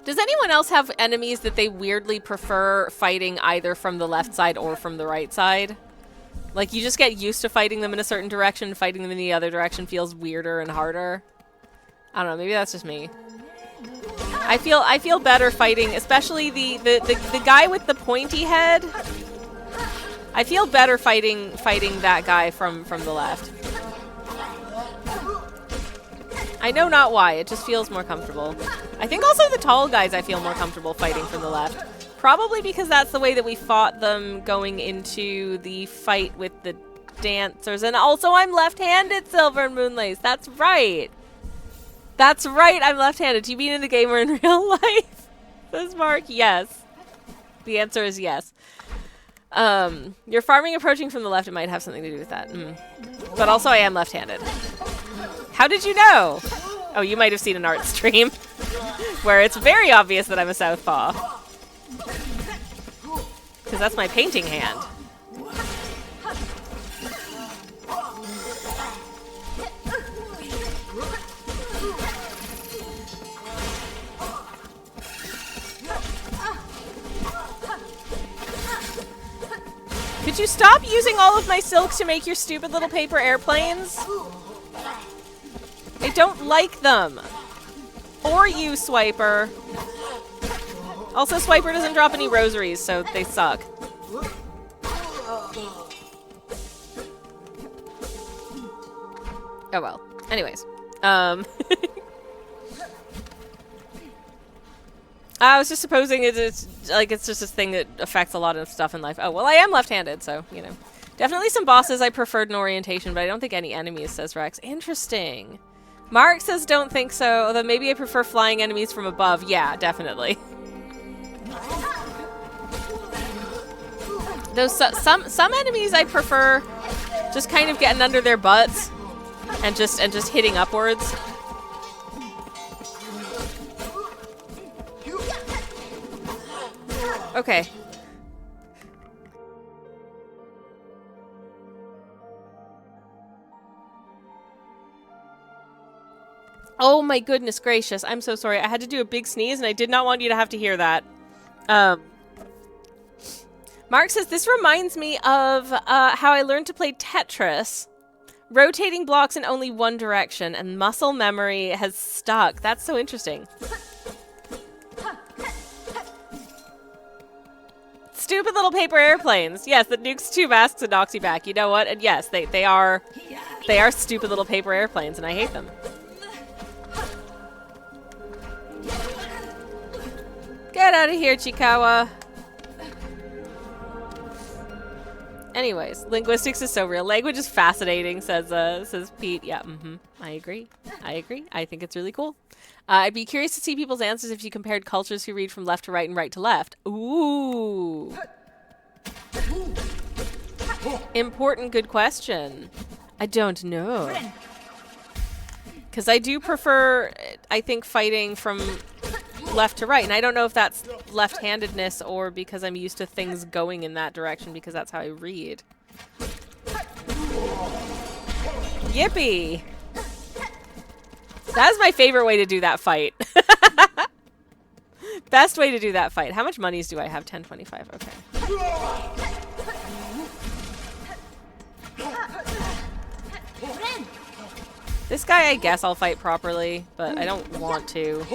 S1: Does anyone else have enemies that they weirdly prefer fighting either from the left side or from the right side? Like, you just get used to fighting them in a certain direction, fighting them in the other direction feels weirder and harder. I don't know, maybe that's just me. I feel better fighting, especially the guy with the pointy head. I feel better fighting that guy from the left. I know not why, it just feels more comfortable. I think also the tall guys I feel more comfortable fighting from the left. Probably because that's the way that we fought them going into the fight with the dancers. And also I'm left-handed, Silver and Moonlace. That's right. That's right, I'm left-handed. Do you mean in the game or in real life? Says Mark, yes. The answer is yes. Your farming approaching from the left, it might have something to do with that. But also I am left-handed. How did you know? Oh, you might have seen an art stream where it's very obvious that I'm a southpaw. Because that's my painting hand. Could you stop using all of my silk to make your stupid little paper airplanes? I don't like them. Or you, Swiper. Also, Swiper doesn't drop any rosaries, so they suck. Oh well. Anyways. I was just supposing it's just a thing that affects a lot of stuff in life. Oh, well, I am left-handed, so, you know. Definitely some bosses I preferred in orientation, but I don't think any enemies, says Rex. Interesting. Mark says don't think so, although maybe I prefer flying enemies from above. Yeah, definitely. Though some enemies I prefer just kind of getting under their butts and just hitting upwards. Okay. Oh my goodness gracious. I'm so sorry. I had to do a big sneeze and I did not want you to have to hear that. Mark says, this reminds me of how I learned to play Tetris. Rotating blocks in only one direction and muscle memory has stuck. That's so interesting. Stupid little paper airplanes. Yes, the nukes 2 masks and knocks you back. You know what? And yes, they are stupid little paper airplanes and I hate them. Get out of here, Chikawa. Anyways, linguistics is so real. Language is fascinating, says Pete. Yeah, I agree. I think it's really cool. I'd be curious to see people's answers if you compared cultures who read from left to right and right to left. Ooh. Important good question. I don't know. Because I do prefer, I think, fighting from left to right. And I don't know if that's left-handedness or because I'm used to things going in that direction because that's how I read. Yippee! That's my favorite way to do that fight. Best way to do that fight. How much monies do I have? 1025. Okay. This guy, I guess I'll fight properly, but I don't want to.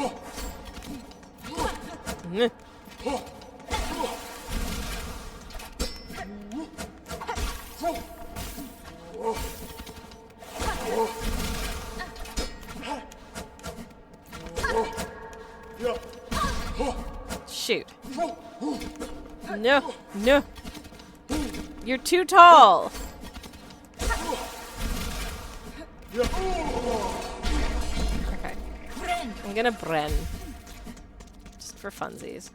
S1: Shoot. No, no. You're too tall. Okay. I'm gonna Bren. Just for funsies.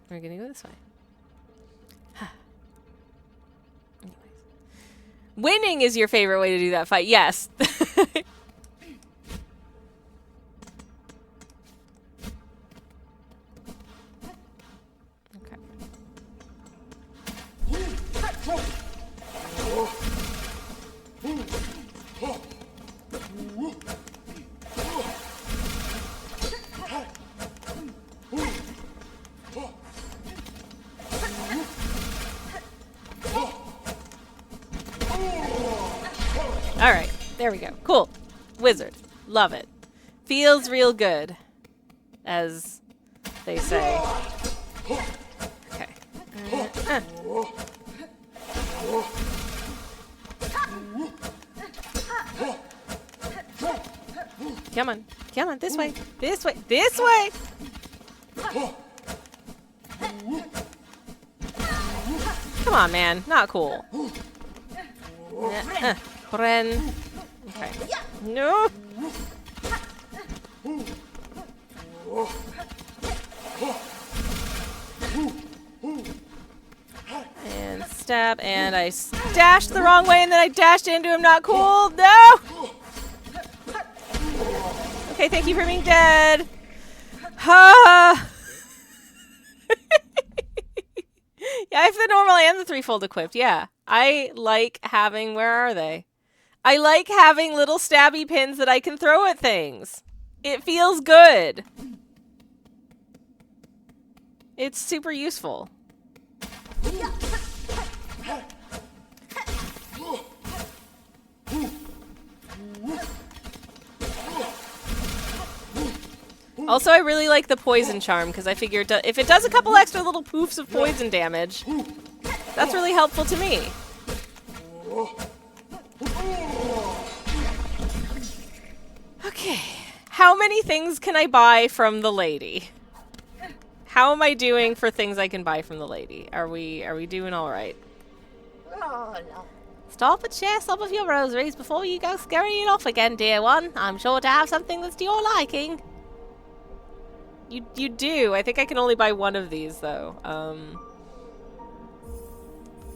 S1: We're gonna go this way. Anyways. Winning is your favorite way to do that fight. Yes. Alright, there we go. Cool. Wizard. Love it. Feels real good, as they say. Okay. Come on. Come on, this way. This way. This way! Come on, man. Not cool. Bren. Okay. No! And stab, and I dashed the wrong way, and then I dashed into him. Not cool. No! Okay, thank you for being dead. Ha! Yeah, I have the normal and the threefold equipped. Yeah. I like having... Where are they? I like having little stabby pins that I can throw at things. It feels good. It's super useful. Also, I really like the poison charm because I figure if it does a couple extra little poofs of poison damage, that's really helpful to me. Okay. How many things can I buy from the lady? How am I doing for things I can buy from the lady? Are we doing all right? Stop and share some of your rosaries before you go scurrying off again, dear one. I'm sure to have something that's to your liking. You do. I think I can only buy one of these, though.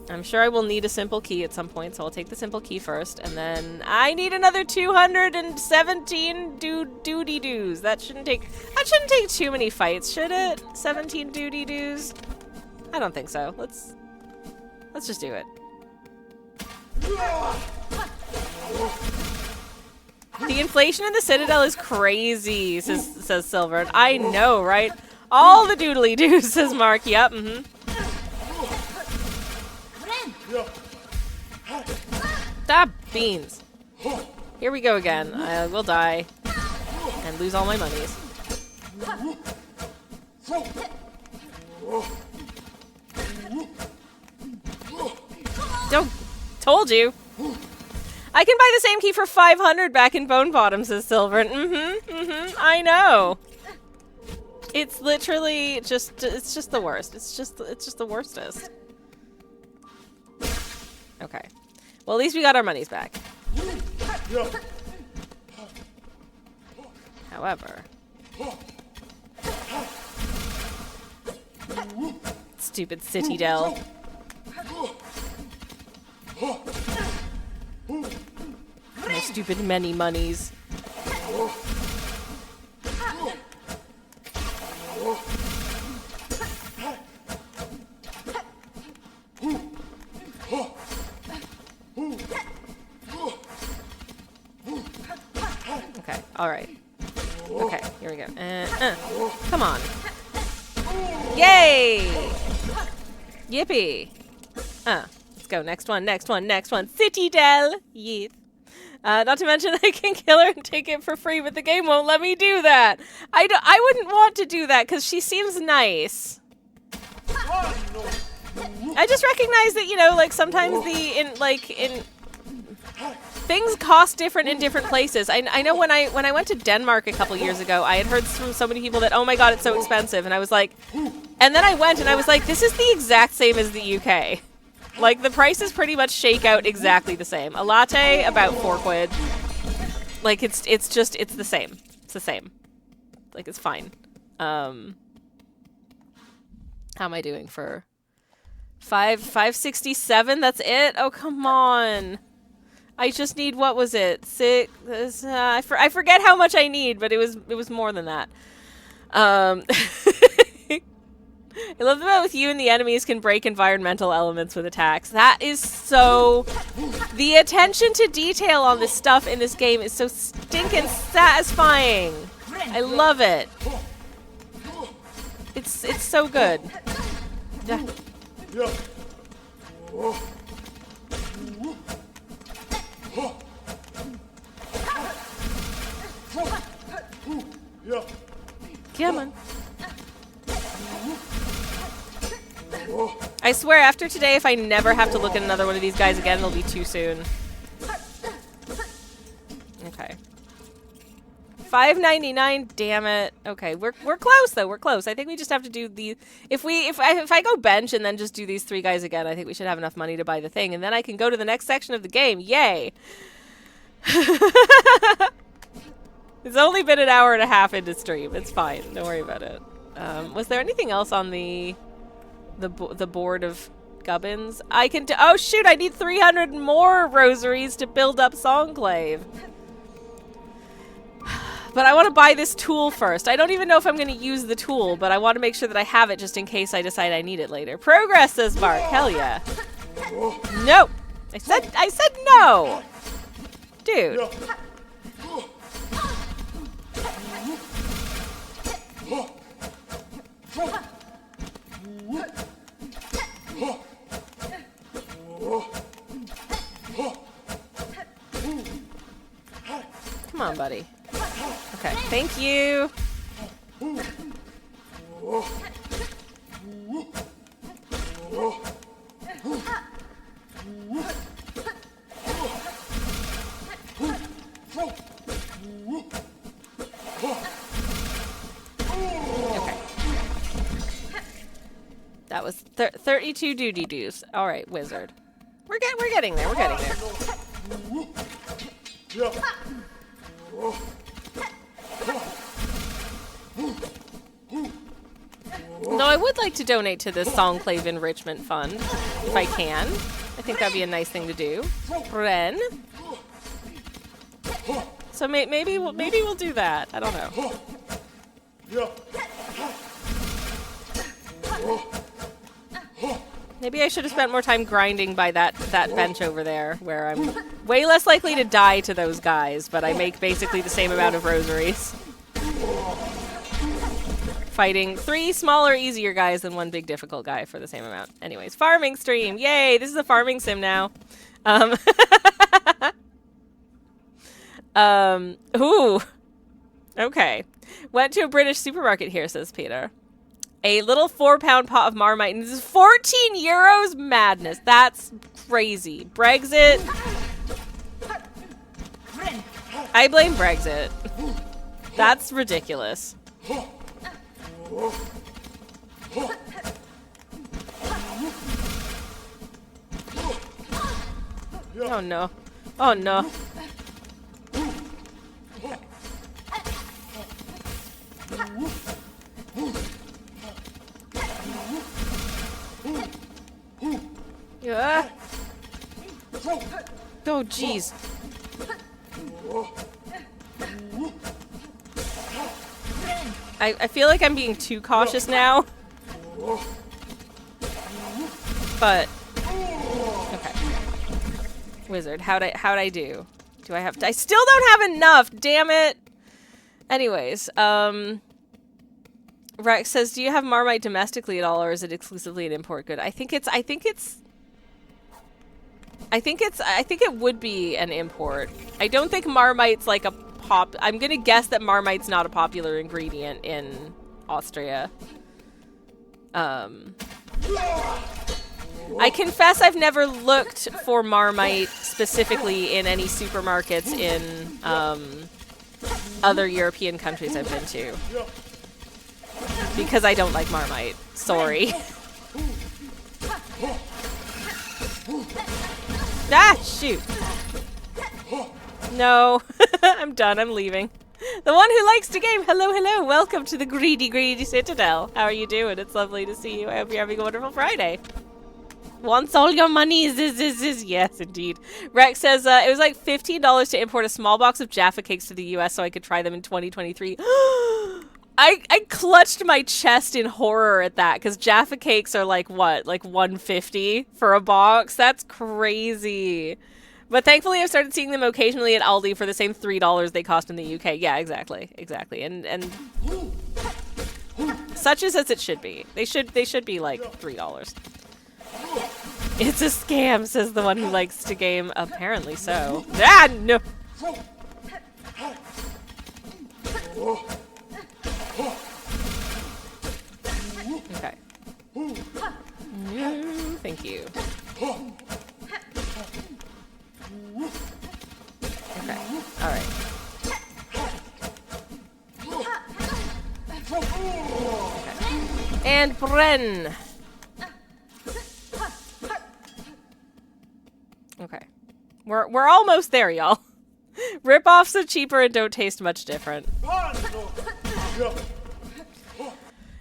S1: I'm sure I will need a simple key at some point, so I'll take the simple key first, and then I need another 217 doody-doos. That shouldn't take too many fights, should it? 17 doody-doos? I don't think so. Let's just do it. The inflation in the Citadel is crazy, says Silver. And I know, right? All the doodly-doos, says Mark. Yep, Stop, beans. Here we go again. I will die and lose all my monies. Don't. Told you. I can buy the same key for 500 back in Bone Bottom, says Silver. I know. It's literally just, it's just the worst. It's just the worstest. Okay. Well, at least we got our monies back. However. Stupid Citadel. My stupid many monies. Okay, alright. Okay, here we go. Come on. Yay! Yippee! Let's go. Next one, next one, next one. Citadel! Yes. Not to mention I can kill her and take it for free, but the game won't let me do that. I wouldn't want to do that because she seems nice. I just recognize that, you know, like sometimes things cost different in different places. I know when I went to Denmark a couple years ago, I had heard from so many people that, oh my god, it's so expensive, and I was like, and then I went and I was like, this is the exact same as the UK. Like, the prices pretty much shake out exactly the same. A latte, about 4 quid. Like, it's the same. It's the same. Like, it's fine. How am I doing for 567? That's it? Oh, come on. I just need, what was it? 6, I forget how much I need, but it was more than that. I love that with you and the enemies can break environmental elements with attacks. That is so... The attention to detail on this stuff in this game is so stinking satisfying. I love it. It's so good. Yeah. Come on. I swear, after today, if I never have to look at another one of these guys again, it'll be too soon. Okay. $5.99, damn it. Okay, we're close though. We're close. I think we just have to do the. If I go bench and then just do these 3 guys again, I think we should have enough money to buy the thing, and then I can go to the next section of the game. Yay! It's only been an hour and a half into stream. It's fine. Don't worry about it. Was there anything else on the board of gubbins? I can oh shoot, I need 300 more rosaries to build up Songclave. But I want to buy this tool first. I don't even know if I'm going to use the tool, but I want to make sure that I have it just in case I decide I need it later. Progress, says Mark. Hell yeah. No. I said no. Dude. Come on, buddy. Okay, thank you. Okay. That was 32 doody-doos. All right, wizard. We're getting there. We're getting there. Though I would like to donate to this Songclave Enrichment Fund, if I can. I think that'd be a nice thing to do. Ren. So maybe we'll do that. I don't know. Maybe I should have spent more time grinding by that bench over there, where I'm way less likely to die to those guys, but I make basically the same amount of rosaries. Fighting 3 smaller, easier guys than 1 big, difficult guy for the same amount. Anyways, farming stream. Yay, this is a farming sim now. Ooh. Okay. Went to a British supermarket here, says Peter. A little 4-pound pot of Marmite, and this is 14 euros? Madness. That's crazy. Brexit. I blame Brexit. That's ridiculous. Oh no. Oh no. Yeah. Oh jeez. I feel like I'm being too cautious now. But okay. Wizard, how'd I do? Do I have to? I still don't have enough, damn it. Anyways, Rex says, do you have Marmite domestically at all, or is it exclusively an import good? I think it would be an import. I don't think Marmite's like a I'm gonna guess that Marmite's not a popular ingredient in Austria. I confess I've never looked for Marmite specifically in any supermarkets in other European countries I've been to. Because I don't like Marmite. Sorry. Ah, shoot. No. I'm done. I'm leaving. The one who likes to game. Hello, hello. Welcome to the Greedy Citadel. How are you doing? It's lovely to see you. I hope you're having a wonderful Friday. Wants all your money. Yes, indeed. Rex says, it was like $15 to import a small box of Jaffa cakes to the US so I could try them in 2023. I clutched my chest in horror at that, because Jaffa cakes are like, what? Like $1.50 for a box? That's crazy. But thankfully I've started seeing them occasionally at Aldi for the same $3 they cost in the UK. Yeah, exactly. Exactly. And such is as it should be. They should be like $3. It's a scam, says the one who likes to game. Apparently so. Ah, no! Okay. No, thank you. Okay, alright. Okay. And Bren! Okay. We're almost there, y'all. Rip-offs are cheaper and don't taste much different.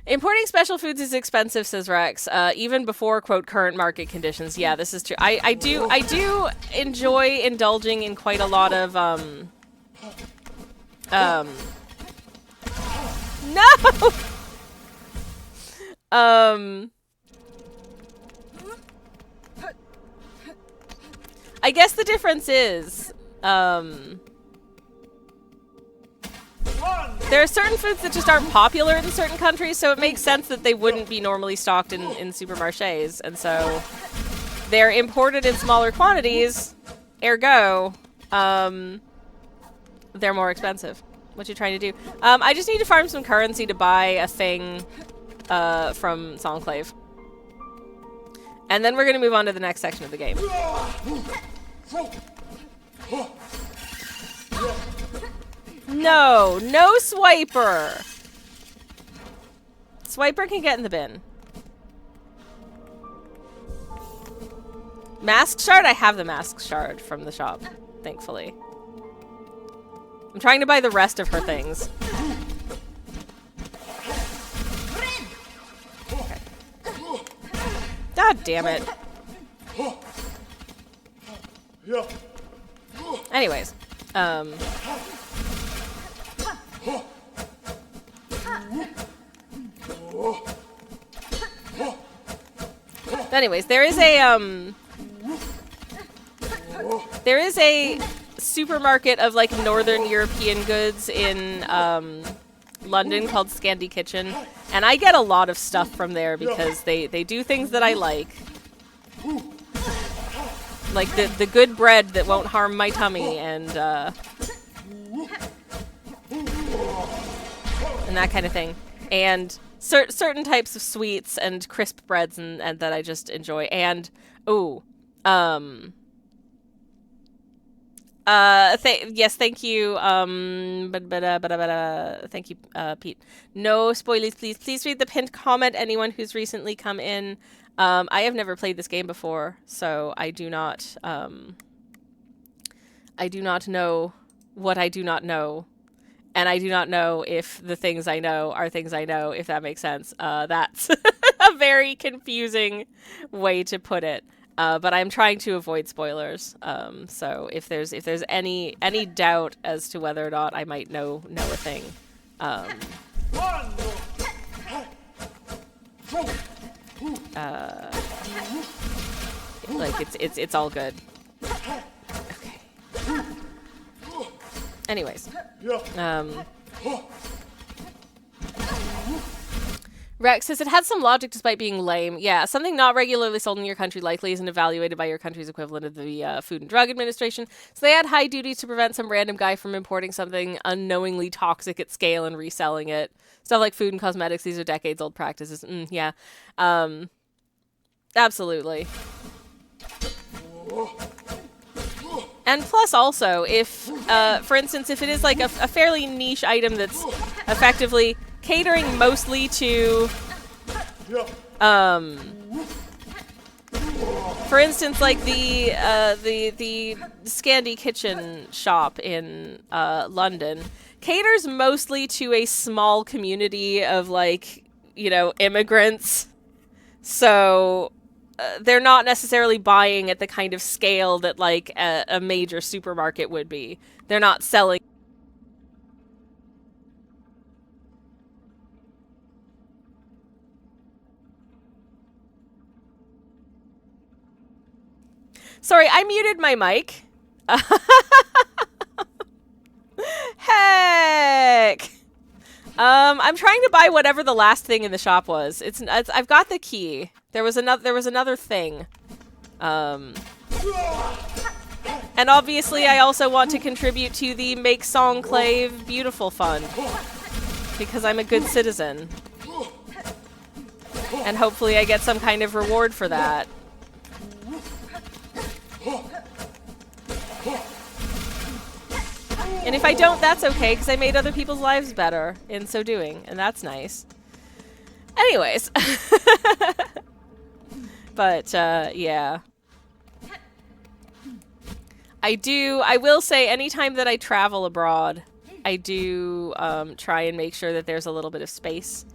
S1: Importing special foods is expensive, says Rex, even before, quote, current market conditions. Yeah, this is true. I do enjoy indulging in quite a lot of, no! I guess the difference is, there are certain foods that just aren't popular in certain countries, so it makes sense that they wouldn't be normally stocked in supermarchés, and so they're imported in smaller quantities, ergo, they're more expensive. What you trying to do? I just need to farm some currency to buy a thing from Songclave. And then we're going to move on to the next section of the game. No, no Swiper. Swiper can get in the bin. Mask shard? I have the mask shard from the shop, thankfully. I'm trying to buy the rest of her things. God damn it. Anyways, there is a supermarket of like Northern European goods in London called Scandi Kitchen, and I get a lot of stuff from there because they do things that I like the good bread that won't harm my tummy and that kind of thing, and certain types of sweets and crisp breads and that I just enjoy. And yes, thank you. Thank you, Pete. No spoilies, please. Please read the pinned comment. Anyone who's recently come in. I have never played this game before, so I do not know what I do not know, and I do not know if the things I know are things I know. If that makes sense. That's a very confusing way to put it. But I'm trying to avoid spoilers. So if there's any doubt as to whether or not I might know a thing, like it's all good. Okay. Anyways, Rex says it had some logic despite being lame. Yeah, something not regularly sold in your country likely isn't evaluated by your country's equivalent of the Food and Drug Administration. So they had high duty to prevent some random guy from importing something unknowingly toxic at scale and reselling it. Stuff like food and cosmetics, these are decades-old practices. Yeah. Absolutely. And plus also, if, for instance, if it is like a fairly niche item that's effectively catering mostly to, for instance, like the Scandi Kitchen shop in London caters mostly to a small community of, like, you know, immigrants. So they're not necessarily buying at the kind of scale that, like, a major supermarket would be. They're not selling. Sorry, I muted my mic. Heck. I'm trying to buy whatever the last thing in the shop was. I've got the key. There was another thing. And obviously I also want to contribute to the Make Songclave Beautiful Fund. Because I'm a good citizen. And hopefully I get some kind of reward for that. And if I don't, that's okay, because I made other people's lives better in so doing, and that's nice. Anyways. But, yeah. I will say, anytime that I travel abroad, I do try and make sure that there's a little bit of space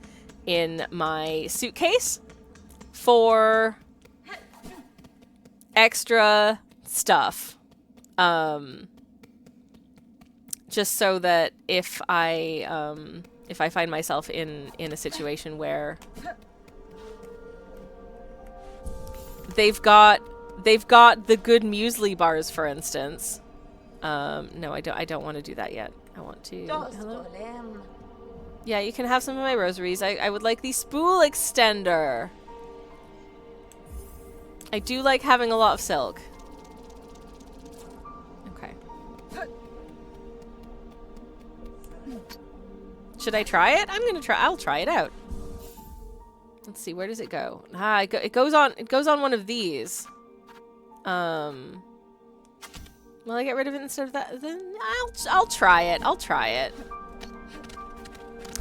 S1: in my suitcase for extra stuff. Just so that if I find myself in a situation where they've got the good muesli bars, for instance. No, I don't want to do that yet. I want to. Hello? Yeah, you can have some of my rosaries. I would like the spool extender. I do like having a lot of silk. Okay. Should I try it? I'll try it out. Let's see, where does it go? It goes on one of these. Will I get rid of it instead of that? Then I'll try it. I'll try it.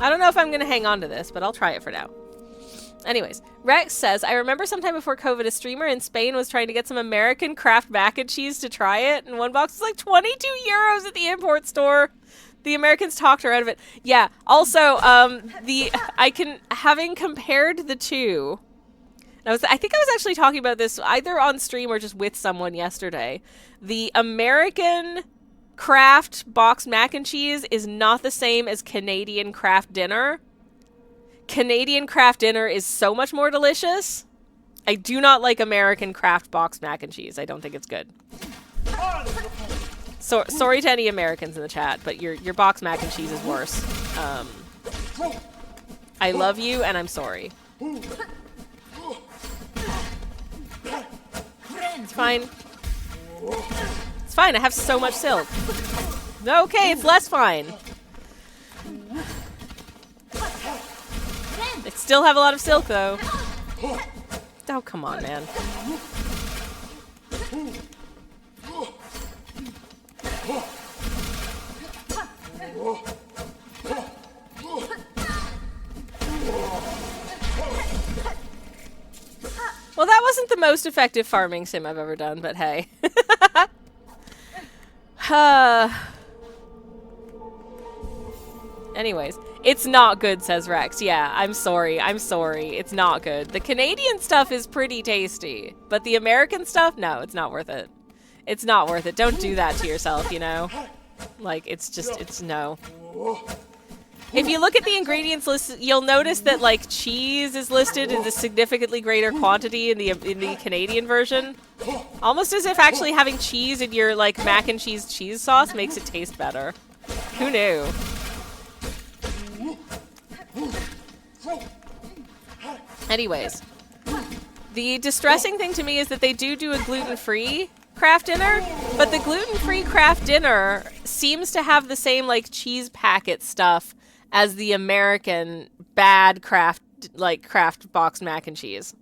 S1: I don't know if I'm gonna hang on to this, but I'll try it for now. Anyways, Rex says, I remember sometime before COVID, a streamer in Spain was trying to get some American Kraft mac and cheese to try it, and one box was like 22 euros at the import store. The Americans talked her out of it. Yeah, also, having compared the two, I think I was actually talking about this either on stream or just with someone yesterday. The American Kraft boxed mac and cheese is not the same as Canadian Kraft dinner. Canadian Kraft dinner is so much more delicious. I do not like American Kraft boxed mac and cheese. I don't think it's good. So sorry to any Americans in the chat, but your boxed mac and cheese is worse. I love you, and I'm sorry. It's fine. It's fine, I have so much silk. Okay, it's less fine. I still have a lot of silk, though. Oh, come on, man. Well, that wasn't the most effective farming sim I've ever done, but hey. Anyways, it's not good, says Rex. Yeah, I'm sorry. I'm sorry. It's not good. The Canadian stuff is pretty tasty, but the American stuff, no, it's not worth it. It's not worth it. Don't do that to yourself, you know? Like, it's just, it's no. If you look at the ingredients list, you'll notice that, like, cheese is listed in a significantly greater quantity in the Canadian version. Almost as if actually having cheese in your, like, mac and cheese sauce makes it taste better. Who knew? Anyways. The distressing thing to me is that they do a gluten-free Kraft dinner, but the gluten-free Kraft dinner seems to have the same, like, cheese packet stuff as the American bad Kraft boxed mac and cheese.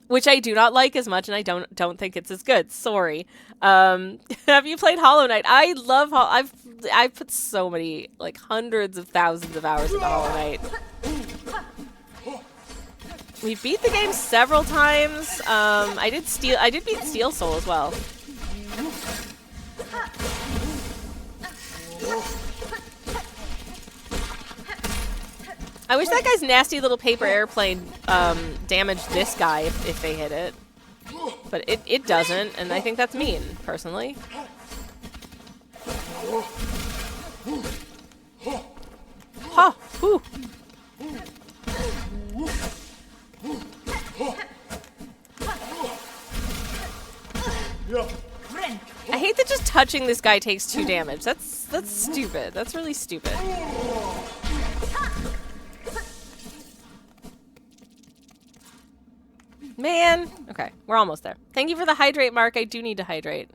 S1: Which I do not like as much, and I don't think it's as good. Sorry. Have you played Hollow Knight? I love I've put so many, like, hundreds of thousands of hours into Hollow Knight. We beat the game several times. I did beat Steel Soul as well. I wish that guy's nasty little paper airplane damaged this guy if they hit it. But it doesn't, and I think that's mean, personally. Ha! Whew! I hate that just touching this guy takes 2 damage. That's stupid. That's really stupid. Man. Okay, we're almost there. Thank you for the hydrate, Mark. I do need to hydrate.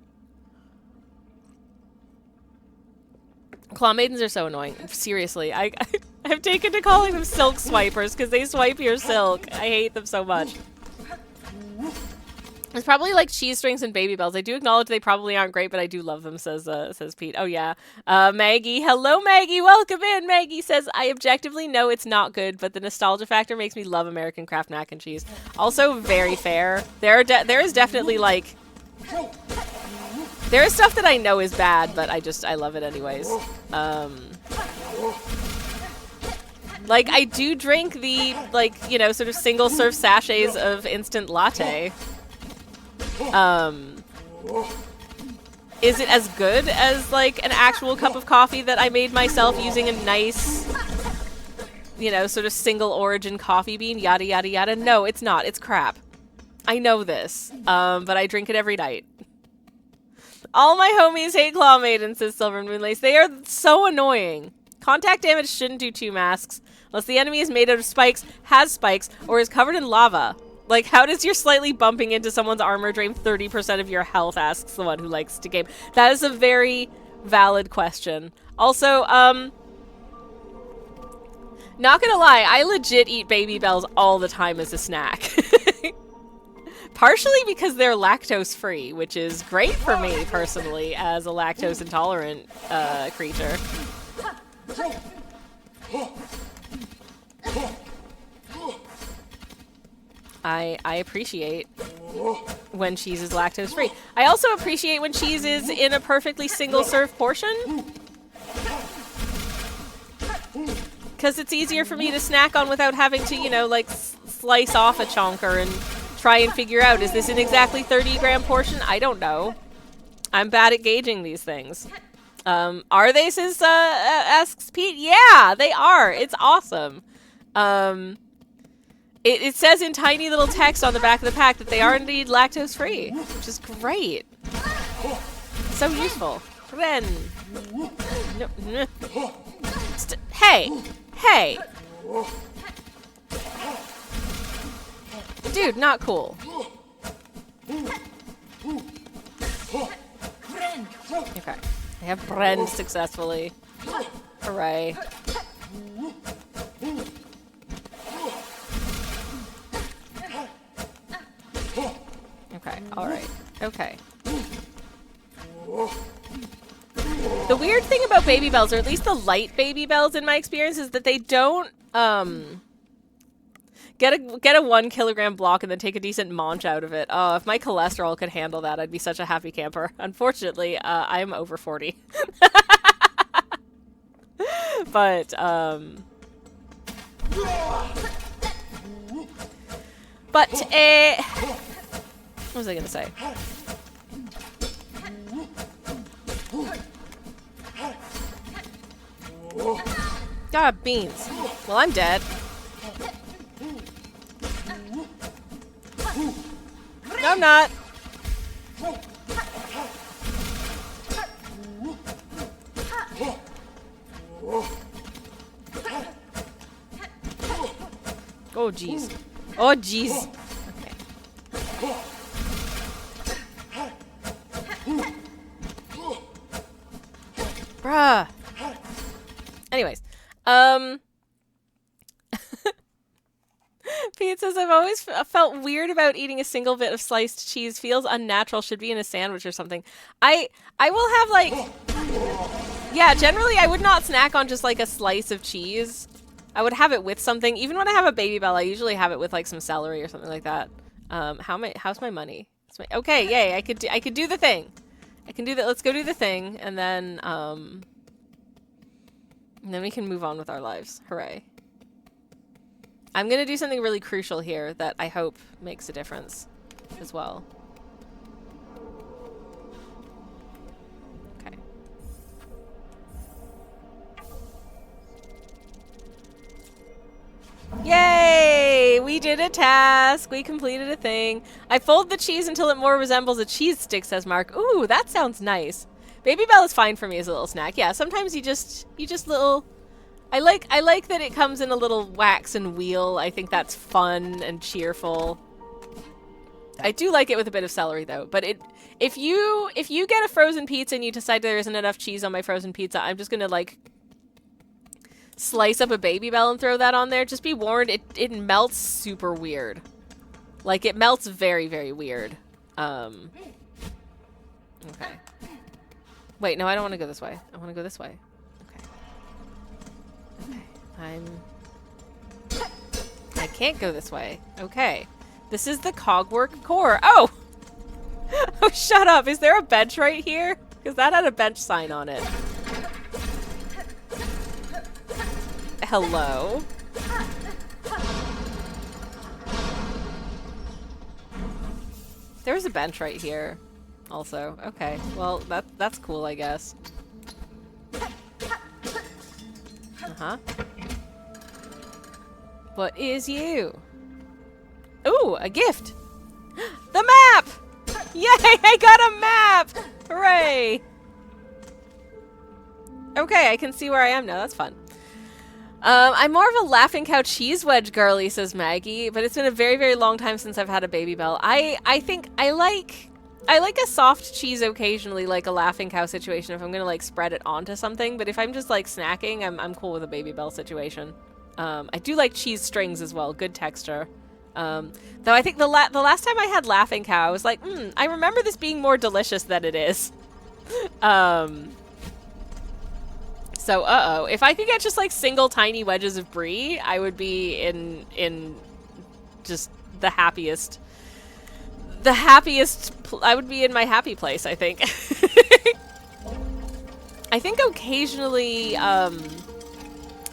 S1: Claw maidens are so annoying. Seriously, I've taken to calling them silk swipers because they swipe your silk. I hate them so much. It's probably like cheese strings and baby bells. I do acknowledge they probably aren't great, but I do love them, says Pete. Oh, yeah. Maggie. Hello, Maggie. Welcome in. Maggie says, I objectively know it's not good, but the nostalgia factor makes me love American Kraft mac and cheese. Also, very fair. There is definitely, like... There is stuff that I know is bad, but I love it anyways. Like, I do drink the, like, you know, sort of single-serve sachets of instant latte. Is it as good as, like, an actual cup of coffee that I made myself using a nice, you know, sort of single-origin coffee bean? Yada, yada, yada. No, it's not. It's crap. I know this. But I drink it every night. All my homies hate Claw Maiden, says Silver and Moonlace. They are so annoying. Contact damage shouldn't do 2 masks, unless the enemy is made out of spikes, has spikes, or is covered in lava. Like, how does your slightly bumping into someone's armor drain 30% of your health, asks the one who likes to game. That is a very valid question. Also, not gonna lie, I legit eat Baby Bells all the time as a snack. Partially because they're lactose-free, which is great for me, personally, as a lactose-intolerant creature. I appreciate when cheese is lactose-free. I also appreciate when cheese is in a perfectly single-serve portion. Because it's easier for me to snack on without having to, you know, like, slice off a chonker and try and figure out, is this an exactly 30-gram portion? I don't know. I'm bad at gauging these things. Are they, asks Pete? Yeah, they are. It's awesome. It says in tiny little text on the back of the pack that they are indeed lactose-free, which is great. So useful. Ren. No. Hey! Hey! Dude, not cool. Okay. I have Bren successfully. Hooray. Okay, alright. Okay. The weird thing about baby bells, or at least the light baby bells in my experience, is that they don't, get a 1 kilogram block and then take a decent munch out of it. Oh, if my cholesterol could handle that, I'd be such a happy camper. Unfortunately, I'm over 40. But, what was I gonna say? God, beans. Well, I'm dead. No, I'm not. Oh, jeez. Oh, jeez. Okay. Bruh. Anyways, Pete says, I've always felt weird about eating a single bit of sliced cheese. Feels unnatural. Should be in a sandwich or something. I will have, like... Yeah, generally I would not snack on just, like, a slice of cheese. I would have it with something. Even when I have a Baby Bell, I usually have it with, like, some celery or something like that. How's my money? Okay, yay, I could do the thing. I can do that. Let's go do the thing, and then we can move on with our lives. Hooray. I'm gonna do something really crucial here that I hope makes a difference as well. Okay. Yay! We did a task. We completed a thing. I fold the cheese until it more resembles a cheese stick, says Mark. Ooh, that sounds nice. Baby Bell is fine for me as a little snack. Yeah, sometimes you just little... I like that it comes in a little wax and wheel. I think that's fun and cheerful. I do like it with a bit of celery though. But if you get a frozen pizza and you decide there isn't enough cheese on my frozen pizza, I'm just gonna like slice up a Baby Bell and throw that on there. Just be warned, it melts super weird. Like it melts very, very weird. Okay. Wait, no, I don't want to go this way. I want to go this way. I can't go this way. Okay. This is the Cogwork core. Oh! Oh, shut up. Is there a bench right here? Because that had a bench sign on it. Hello? There's a bench right here. Also. Okay. Well, that's cool, I guess. Uh-huh. What is you? Ooh, a gift! The map! Yay, I got a map! Hooray! Okay, I can see where I am now. That's fun. I'm more of a Laughing Cow cheese wedge girly, says Maggie, but it's been a very, very long time since I've had a Baby Bell. I think I like a soft cheese occasionally, like a Laughing Cow situation, if I'm gonna like spread it onto something, but if I'm just like snacking, I'm cool with a Baby Bell situation. I do like cheese strings as well, good texture. Though I think the last time I had Laughing Cow, I was like, I remember this being more delicious than it is. So, if I could get just like single tiny wedges of brie, I would be in just the happiest. I would be in my happy place, I think. I think occasionally,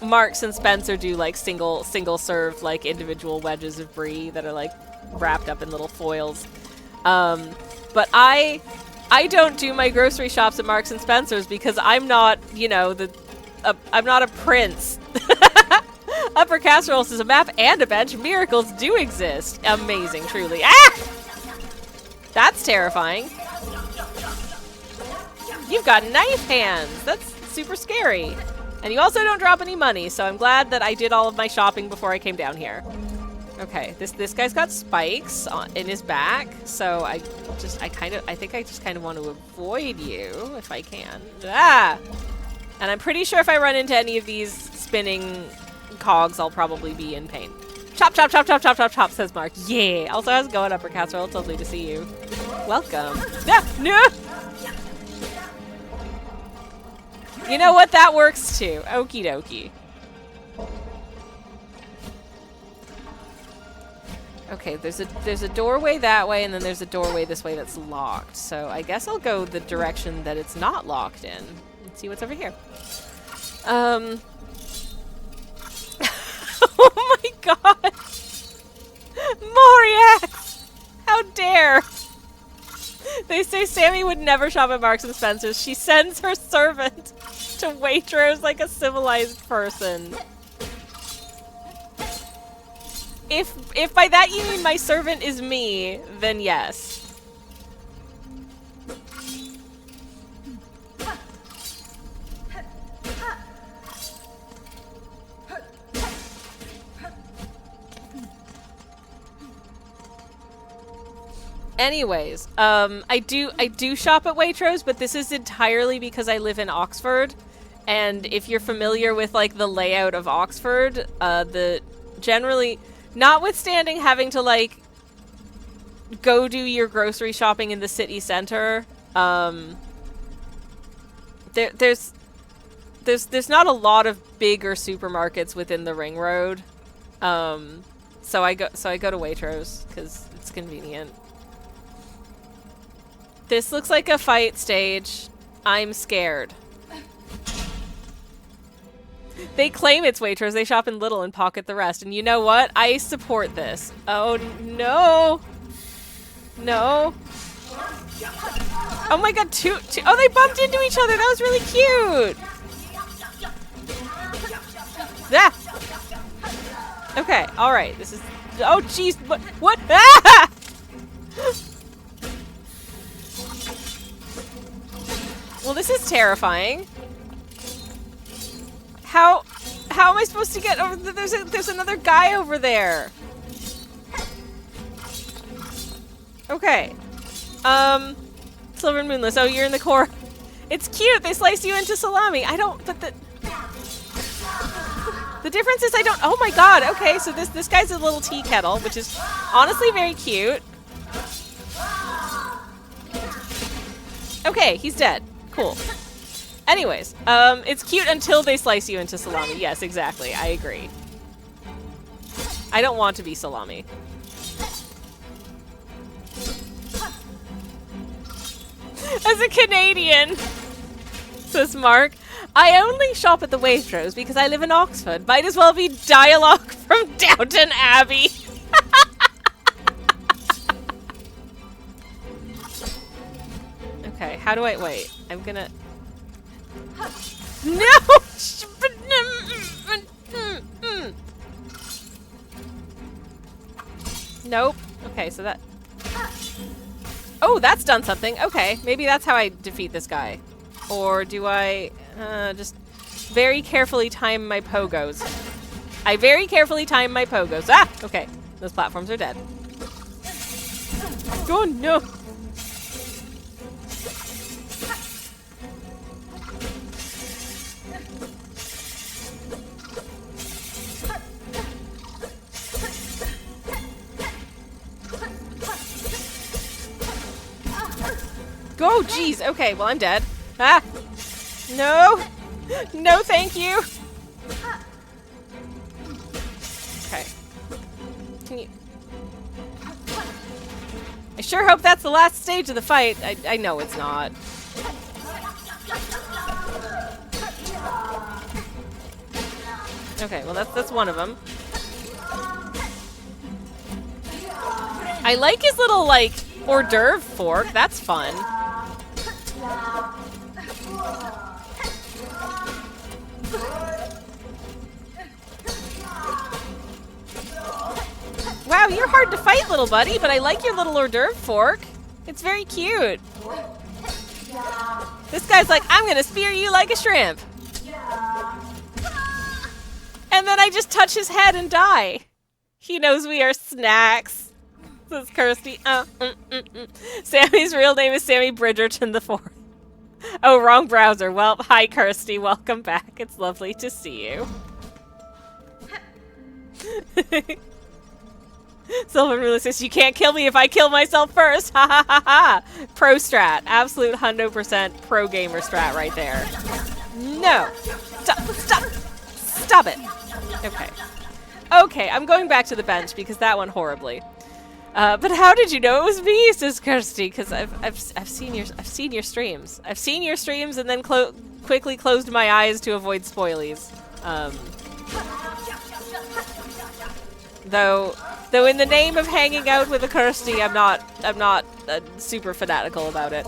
S1: Marks and Spencer do like single serve like individual wedges of brie that are like wrapped up in little foils. But I don't do my grocery shops at Marks and Spencer's because I'm not, you know, I'm not a prince. Upper Casseroles is a map and a bench. Miracles do exist. Amazing, truly. Ah! That's terrifying. You've got knife hands. That's super scary. And you also don't drop any money, so I'm glad that I did all of my shopping before I came down here. Okay, this guy's got spikes in his back, so I think I just kind of want to avoid you if I can. Ah! And I'm pretty sure if I run into any of these spinning cogs, I'll probably be in pain. Chop, chop, chop, chop, chop, chop, chop, says Mark. Yeah! Also, how's it going, Upper Casserole? It's lovely to see you. Welcome. Ah! No! You know what? That works too. Okie dokie. Okay, there's a doorway that way, and then there's a doorway this way that's locked. So I guess I'll go the direction that it's not locked in. Let's see what's over here. Oh my god! Moriax! How dare! They say Sammy would never shop at Marks and Spencer's. She sends her servant to Waitrose like a civilized person. If by that you mean my servant is me, then yes. Anyways, I do shop at Waitrose, but this is entirely because I live in Oxford, and if you're familiar with like the layout of Oxford, generally, notwithstanding having to like go do your grocery shopping in the city center, there's not a lot of bigger supermarkets within the ring road, so I go to Waitrose because it's convenient. This looks like a fight stage. I'm scared. They claim it's Waitrose. They shop in little and pocket the rest. And you know what? I support this. Oh, no. No. Oh my god, two. Oh, they bumped into each other. That was really cute. Ah. Okay, all right. This is... Oh, jeez. What? Ah! Well, this is terrifying. How am I supposed to get over? There's another guy over there. Okay. Silver and Moonless. Oh, you're in the core. It's cute. They slice you into salami. I don't. But the difference is I don't. Oh my god. Okay, so this guy's a little tea kettle, which is honestly very cute. Okay, he's dead. Cool. Anyways, it's cute until they slice you into salami. Yes, exactly. I agree. I don't want to be salami. As a Canadian, says Mark, I only shop at the Waitrose because I live in Oxford. Might as well be dialogue from Downton Abbey. Okay, how do I wait? I'm gonna... No! Nope. Okay, so that... Oh, that's done something. Okay, maybe that's how I defeat this guy. Or do I just very carefully time my pogos? I very carefully time my pogos. Ah! Okay, those platforms are dead. Oh, no! Oh, jeez. Okay, well, I'm dead. Ah! No! No, thank you! Okay. Can you... I sure hope that's the last stage of the fight. I know it's not. Okay, well that's one of them. I like his little, like, hors d'oeuvre fork. That's fun. Wow, you're hard to fight, little buddy, but I like your little hors d'oeuvre fork. It's very cute. This guy's like, I'm gonna spear you like a shrimp. And then I just touch his head and die. He knows we are snacks. Says Kirsty. Sammy's real name is Sammy Bridgerton the Fourth. Oh, wrong browser. Well, hi Kirsty. Welcome back. It's lovely to see you. Silver Rula says, you can't kill me if I kill myself first. Ha ha ha ha. Pro strat. Absolute 100% pro gamer strat right there. No. Stop. Stop. Stop it. Okay. Okay, I'm going back to the bench because that went horribly. But how did you know it was me, says Kirsty? Because I've seen your streams. I've seen your streams and then quickly closed my eyes to avoid spoilies. Though in the name of hanging out with a Kirsty, I'm not super fanatical about it.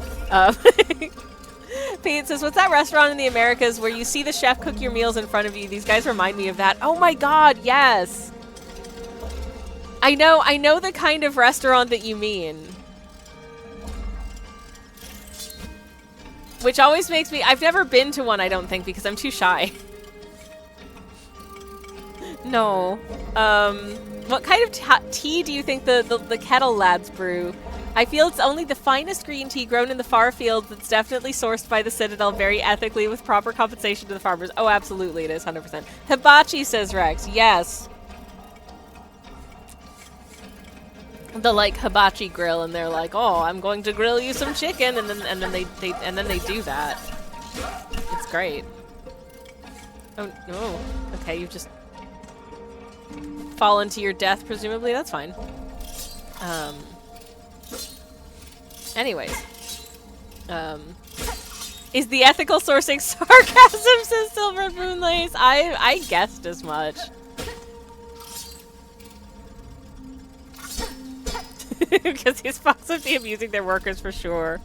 S1: Pete says, what's that restaurant in the Americas where you see the chef cook your meals in front of you? These guys remind me of that. Oh my god, yes! I know the kind of restaurant that you mean. Which always makes me... I've never been to one, I don't think, because I'm too shy. No. What kind of tea do you think the kettle lads brew? I feel it's only the finest green tea grown in the far fields that's definitely sourced by the Citadel very ethically with proper compensation to the farmers. Oh, absolutely, it is 100%. Hibachi, says Rex. Yes. The like hibachi grill, and they're like, "Oh, I'm going to grill you some chicken," and then they do that. It's great. Oh no. Okay, you've just fallen to your death, presumably. That's fine. Anyways. Is the ethical sourcing sarcasm, says Silver Moonlace? I guessed as much. Because he's possibly abusing their workers for sure.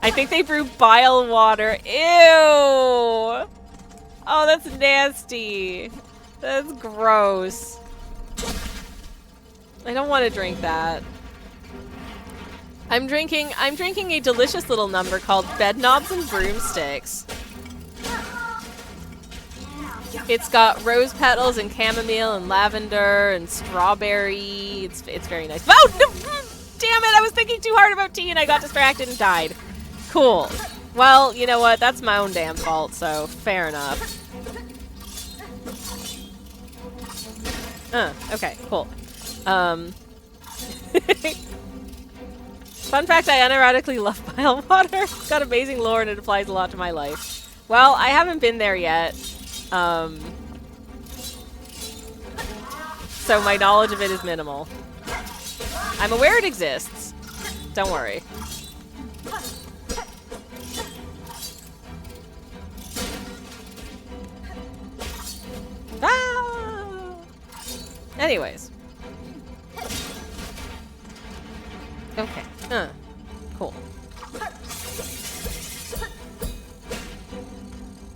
S1: I think they brew bile water. Ew! Oh, that's nasty. That's gross. I don't want to drink that. I'm drinking a delicious little number called Bed Knobs and Broomsticks. It's got rose petals and chamomile and lavender and strawberry. It's very nice. Oh, no, damn it! I was thinking too hard about tea and I got distracted and died. Cool. Well, you know what? That's my own damn fault, so fair enough. Okay, cool. Fun fact, I unironically love bile water. It's got amazing lore and it applies a lot to my life. Well, I haven't been there yet. So my knowledge of it is minimal. I'm aware it exists. Don't worry. Ah! Anyways. Okay. Cool.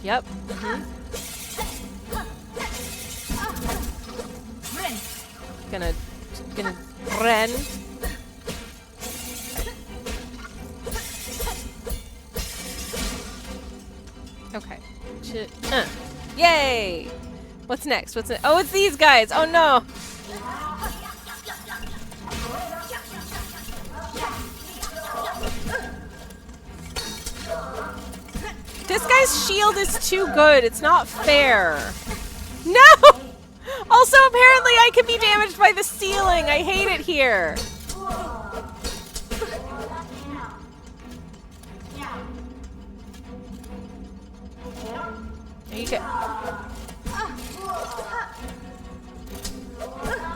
S1: Yep. Gonna run. Okay. Yay! What's next? What's it? Oh, it's these guys. Oh no. This guy's shield is too good. It's not fair. No! Also, apparently I can be damaged by the ceiling. I hate it here. You go.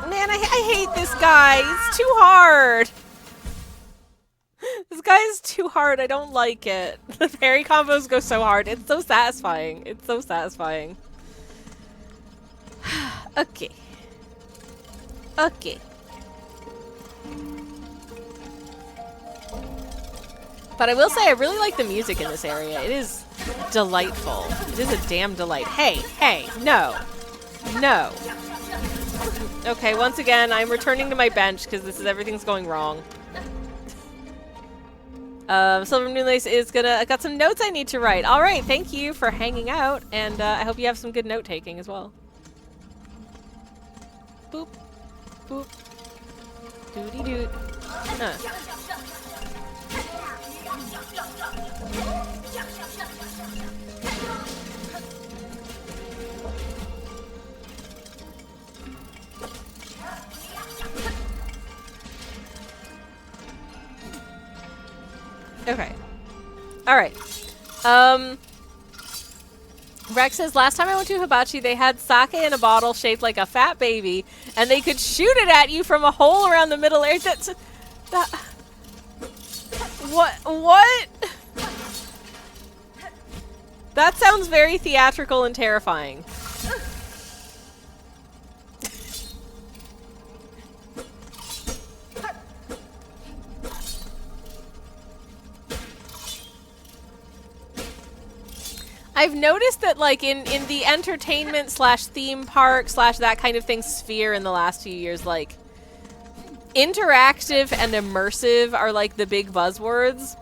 S1: Man, I hate this guy. He's too hard. This guy is too hard. I don't like it. The parry combos go so hard. It's so satisfying. It's so satisfying. Okay. Okay. But I will say I really like the music in this area. It is delightful. It is a damn delight. Hey, hey, no. No. Okay, once again, I'm returning to my bench because everything's going wrong. Silver Moonlace is gonna... I got some notes I need to write. Alright, thank you for hanging out, and I hope you have some good note-taking as well. Boop. Boop. Doody-doot. Huh. Okay. Alright. Rex says, last time I went to Hibachi, they had sake in a bottle shaped like a fat baby, and they could shoot it at you from a hole around the middle area. What? That sounds very theatrical and terrifying. I've noticed that, like, in the entertainment slash theme park slash that kind of thing sphere in the last few years, like, interactive and immersive are, like, the big buzzwords.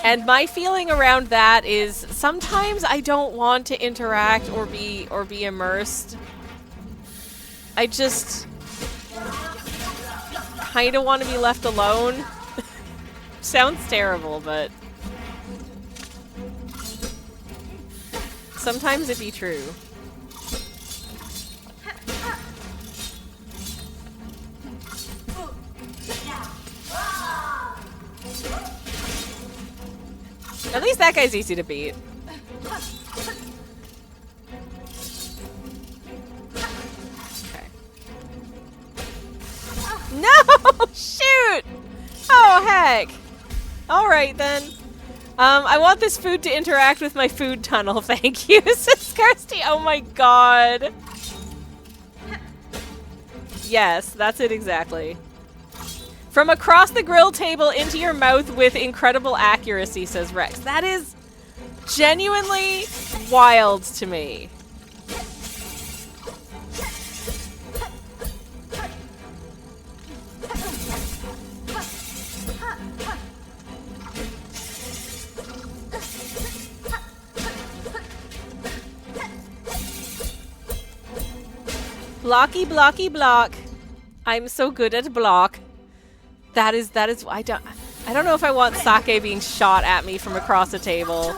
S1: And my feeling around that is sometimes I don't want to interact or be immersed. I just kind of want to be left alone. Sounds terrible, but sometimes it be true. At least that guy's easy to beat. Okay. No! Shoot! Oh, heck! Alright, then. I want this food to interact with my food tunnel, thank you, says Kirsty. Oh my god. Yes, that's it exactly. From across the grill table into your mouth with incredible accuracy, says Rex. That is genuinely wild to me. Blocky, blocky, block. I'm so good at block. That is, I don't know if I want sake being shot at me from across a table.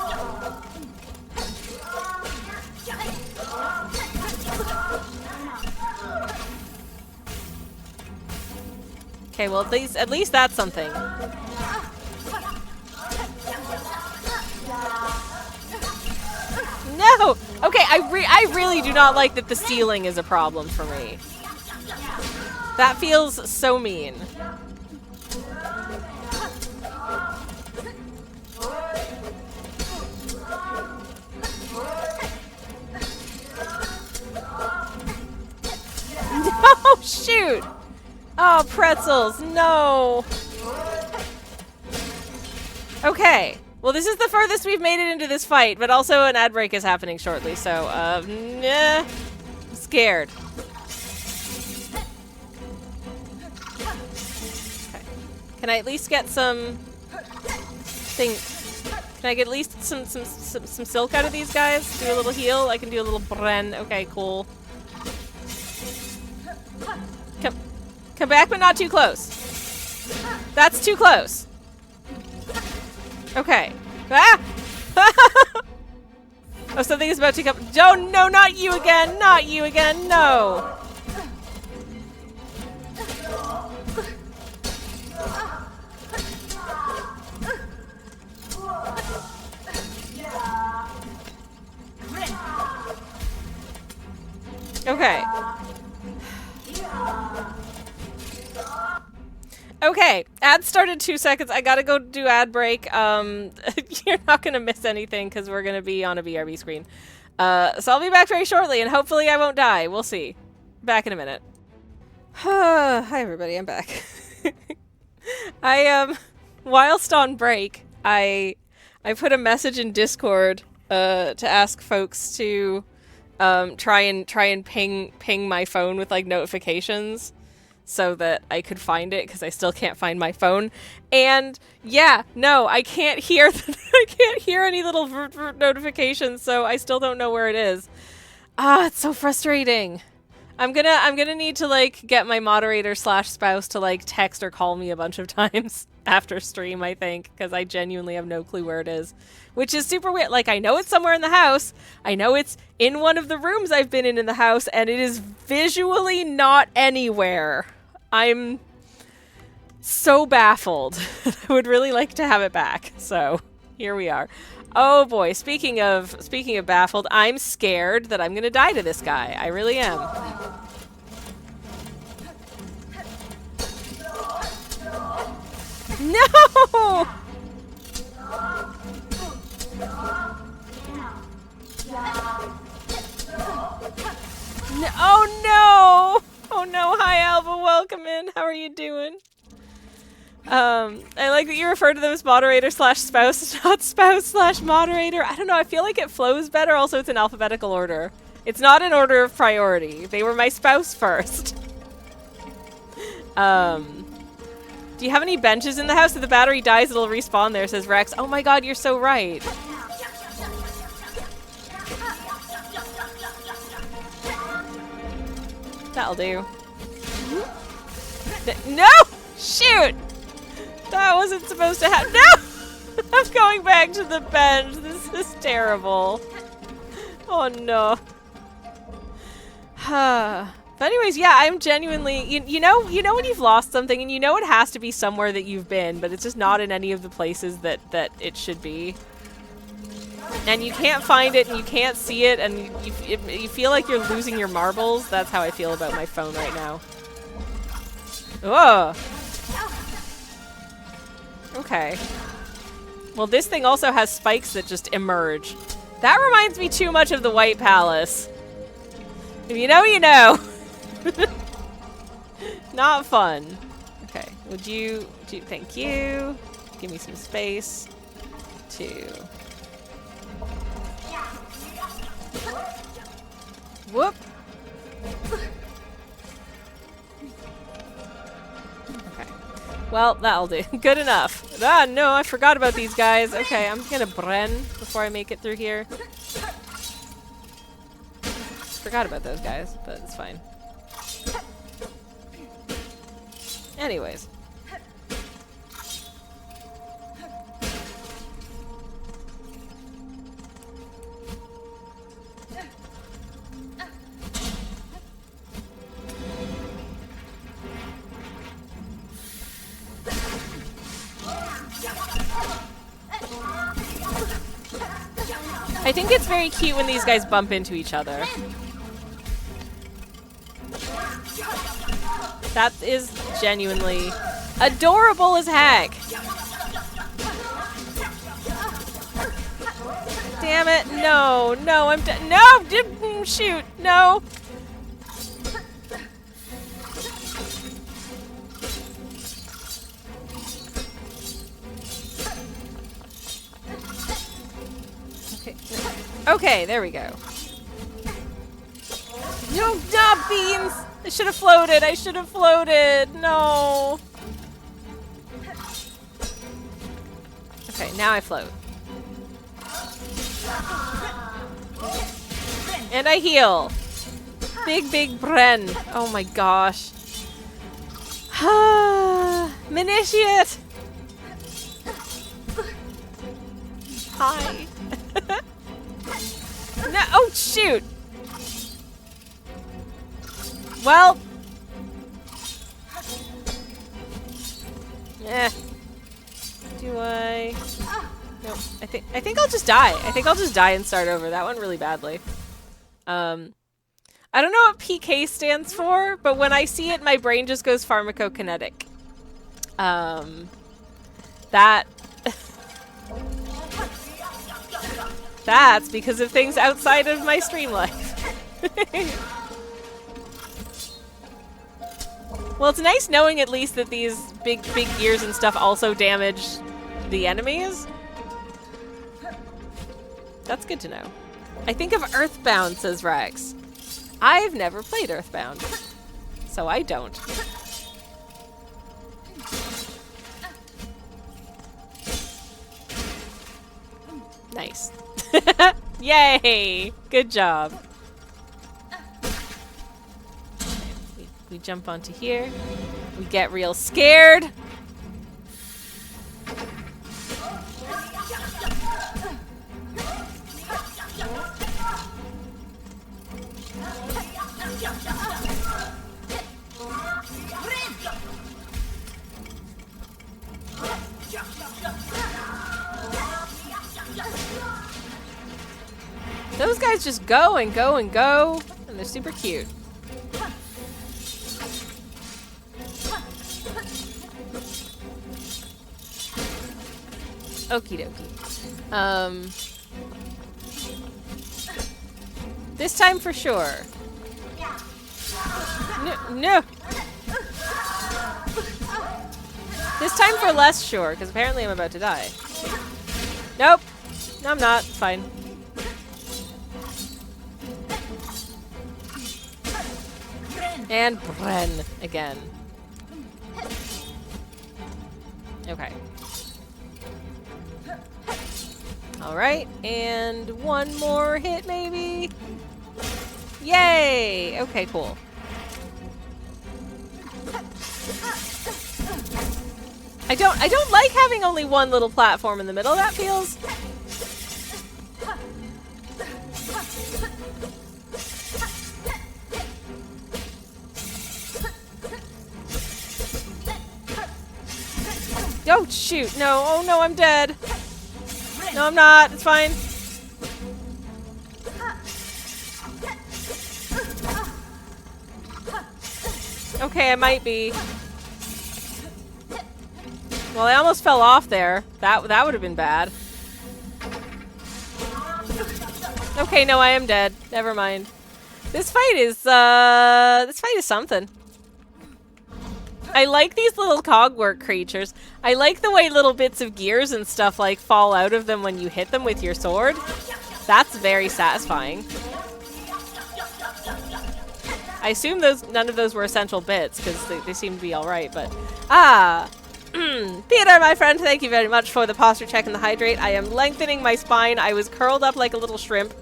S1: Okay, well, at least that's something. No! Okay, I really do not like that the ceiling is a problem for me. That feels so mean. No, shoot! Oh, pretzels, no! Okay. Well, this is the furthest we've made it into this fight, but also an ad break is happening shortly, so, nah. I'm scared. Okay. Can I at least get some thing? Can I get at least some silk out of these guys? Do a little heal? I can do a little bren. Okay, cool. Come back, but not too close. That's too close. Okay. Ah! Oh, something is about to come. Oh, no, not you again. Not you again. No. Okay. Okay, ad started 2 seconds. I gotta go do ad break. You're not gonna miss anything because we're gonna be on a BRB screen. So I'll be back very shortly, and hopefully I won't die. We'll see. Back in a minute. Hi everybody, I'm back. Whilst on break, I put a message in Discord to ask folks to try and ping my phone with like notifications so that I could find it, because I still can't find my phone. And yeah, no, I can't hear I can't hear any little notifications, so I still don't know where it is. Ah, it's so frustrating. I'm gonna need to like get my moderator / spouse to like text or call me a bunch of times after stream, I think, because I genuinely have no clue where it is, which is super weird. Like, I know it's somewhere in the house. I know it's in one of the rooms I've been in the house, and it is visually not anywhere. I'm so baffled. I would really like to have it back. So here we are. Oh boy, speaking of baffled, I'm scared that I'm gonna die to this guy. I really am. No! No, oh no! Oh no, hi Alva, welcome in. How are you doing? I like that you refer to them as moderator / spouse, not spouse / moderator. I don't know, I feel like it flows better. Also, it's in alphabetical order. It's not in order of priority. They were my spouse first. Do you have any benches in the house? If the battery dies, it'll respawn there, says Rex. Oh my god, you're so right. That'll do. No! Shoot! That wasn't supposed to happen. No! I'm going back to the bench. This is terrible. Oh no. But anyways, yeah, I'm genuinely, you know when you've lost something and you know it has to be somewhere that you've been, but it's just not in any of the places that it should be. And you can't find it and you can't see it and you feel like you're losing your marbles. That's how I feel about my phone right now. Ugh. Okay. Well, this thing also has spikes that just emerge. That reminds me too much of the White Palace. If you know, you know. Not fun. Okay. Would you thank you. Give me some space to... Whoop. Okay. Well, that'll do. Good enough. Ah, no, I forgot about these guys. Okay, I'm gonna bren before I make it through here. Forgot about those guys, but it's fine. Anyways. I think it's very cute when these guys bump into each other. That is genuinely adorable as heck. Damn it. No, no, I'm dead. No, shoot, no. Okay, okay, there we go. No, stop, beans! I should have floated. I should have floated. No. Okay, now I float. And I heal. Big, big Bren. Oh my gosh. Minitiate. Hi. No. Oh, shoot. Well. Eh. Do I? Nope. I think I'll just die. I think I'll just die and start over. That went really badly. I don't know what PK stands for, but when I see it, my brain just goes pharmacokinetic. That... That's because of things outside of my stream life. Well, it's nice knowing at least that these big gears and stuff also damage the enemies. That's good to know. I think of Earthbound, says Rex. I've never played Earthbound, so I don't. Nice. Yay! Good job. We jump onto here. We get real scared. Those guys just go and go and go, and they're super cute. Okie dokie. This time for sure. No. This time for less sure, because apparently I'm about to die. Nope. No, I'm not. It's fine. And Bren again. Okay. Alright, and one more hit maybe? Yay! Okay, cool. I don't like having only one little platform in the middle. That feels... Oh, shoot. No. Oh, no, I'm dead. No, I'm not. It's fine. Okay, I might be. Well, I almost fell off there. That would have been bad. Okay, no, I am dead. Never mind. This fight is something. I like these little cogwork creatures. I like the way little bits of gears and stuff like fall out of them when you hit them with your sword. That's very satisfying. I assume none of those were essential bits because they seem to be all right, but Theodore, my friend, thank you very much for the posture check and the hydrate. I am lengthening my spine. I was curled up like a little shrimp.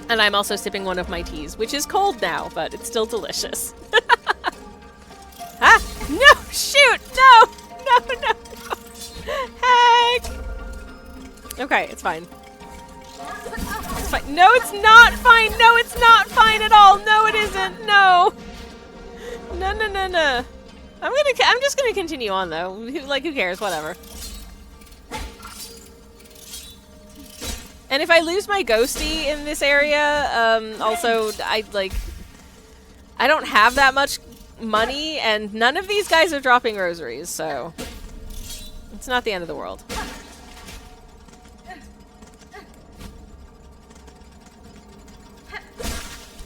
S1: And I'm also sipping one of my teas, which is cold now, but it's still delicious. Ah! No! Shoot! No! No, no, no! Heck! Okay, it's fine. It's fine. No, it's not fine! No, it's not fine at all! No, it isn't! No! No, no, no, no. I'm just gonna continue on, though. Like, who cares? Whatever. And if I lose my ghosty in this area, also, I don't have that much money, and none of these guys are dropping rosaries, so it's not the end of the world.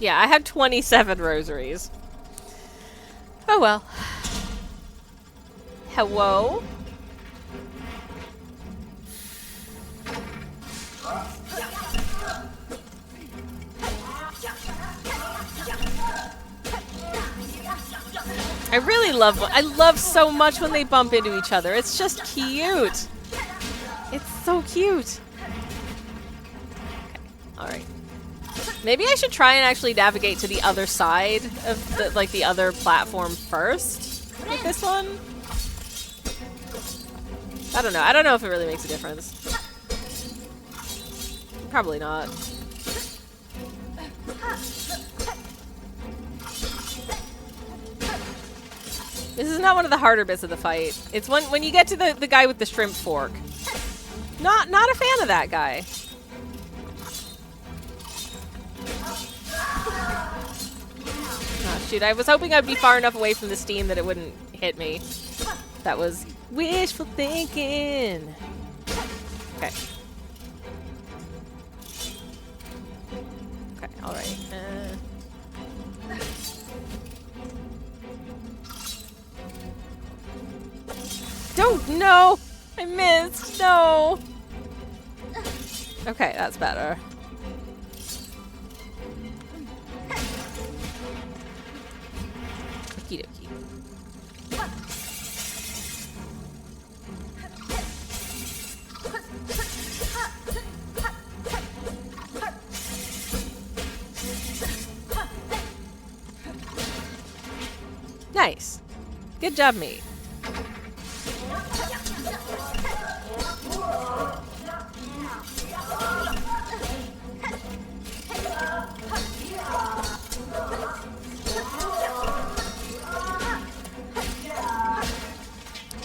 S1: Yeah, I have 27 rosaries. Oh well. Hello? I love so much when they bump into each other. It's just cute. It's so cute. Okay, alright. Maybe I should try and actually navigate to the other side of the other platform first with this one. I don't know. I don't know if it really makes a difference. Probably not. This is not one of the harder bits of the fight. It's when you get to the guy with the shrimp fork. Not a fan of that guy. Oh shoot, I was hoping I'd be far enough away from the steam that it wouldn't hit me. That was wishful thinking. Okay. Okay, alright. No, no! I missed! No! Okay, that's better. Okie dokie. Nice. Good job, mate.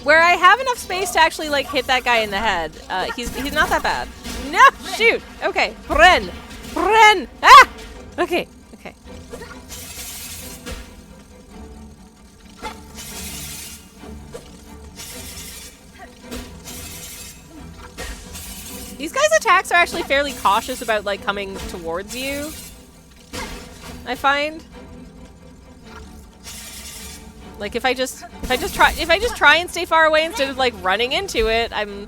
S1: Where I have enough space to actually like hit that guy in the head. He's not that bad. No, shoot. Okay, Bren. Ah. Okay. Okay. These guys' attacks are actually fairly cautious about like coming towards you. I find. Like if I just try and stay far away instead of like running into it, I'm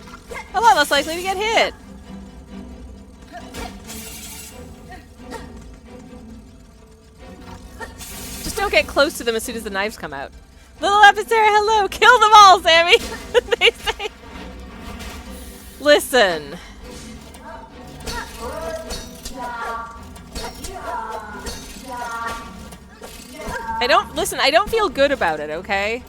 S1: a lot less likely to get hit. Just don't get close to them as soon as the knives come out. Little Epicera, hello! Kill them all, Sammy! They say. Listen. I don't feel good about it, okay?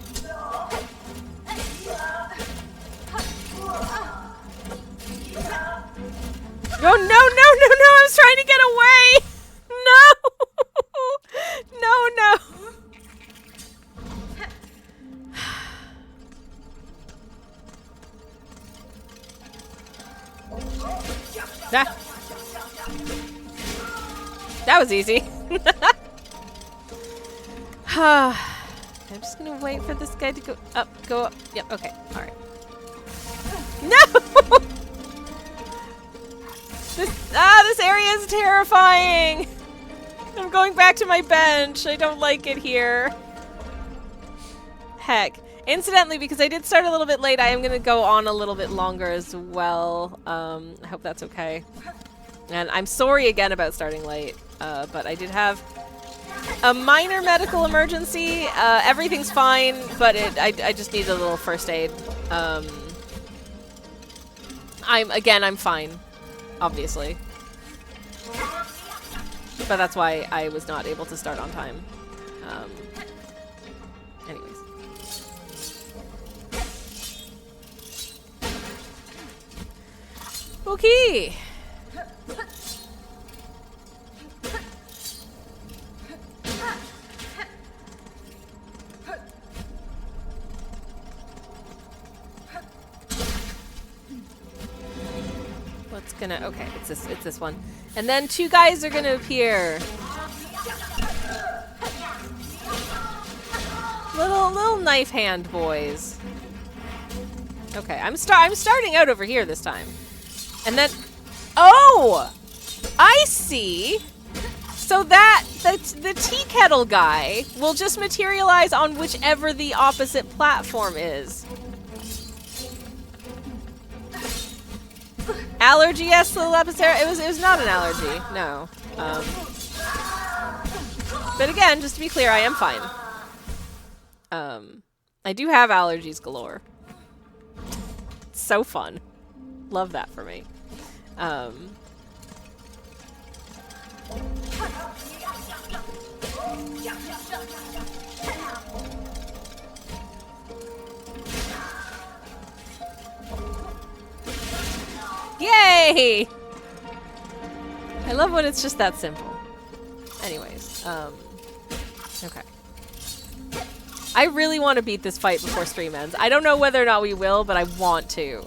S1: No, I was trying to get away! No! No. That was easy. I'm just gonna wait for this guy to go up. Yep, okay, alright. No! This area is terrifying! I'm going back to my bench. I don't like it here. Heck. Incidentally, because I did start a little bit late, I am gonna go on a little bit longer as well. I hope that's okay. And I'm sorry again about starting late, but I did have a minor medical emergency. Everything's fine, but I just need a little first aid. I'm fine, obviously. But that's why I was not able to start on time. Anyways. Okay. Okay, it's this one. And then two guys are gonna appear. Little knife hand boys. Okay, I'm starting out over here this time. And then oh! I see. So the tea kettle guy will just materialize on whichever the opposite platform is. Allergy, yes, little Epicera. It was not an allergy, no. But again, just to be clear, I am fine. I do have allergies galore. It's so fun. Love that for me. Yay! I love when it's just that simple. Anyways, okay. I really want to beat this fight before stream ends. I don't know whether or not we will, but I want to.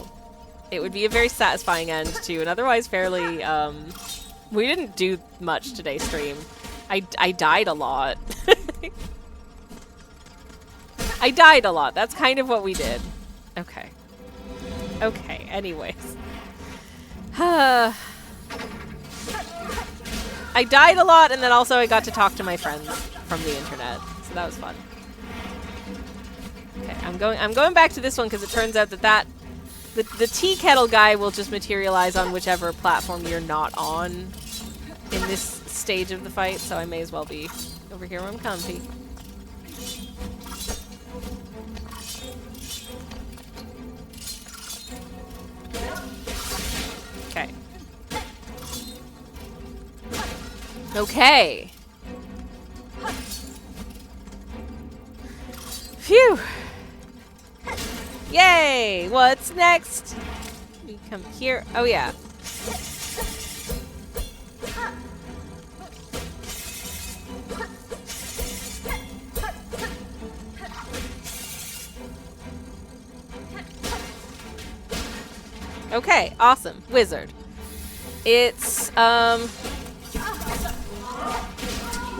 S1: It would be a very satisfying end to an otherwise fairly, we didn't do much today stream. I died a lot. I died a lot. That's kind of what we did. Okay. Okay, anyways. I died a lot, and then also I got to talk to my friends from the internet, so that was fun. Okay, I'm going back to this one because it turns out that the tea kettle guy will just materialize on whichever platform you're not on in this stage of the fight, so I may as well be over here where I'm comfy. Okay. Okay. Phew. Yay! What's next? We come here. Oh yeah. Okay, awesome. Wizard. It's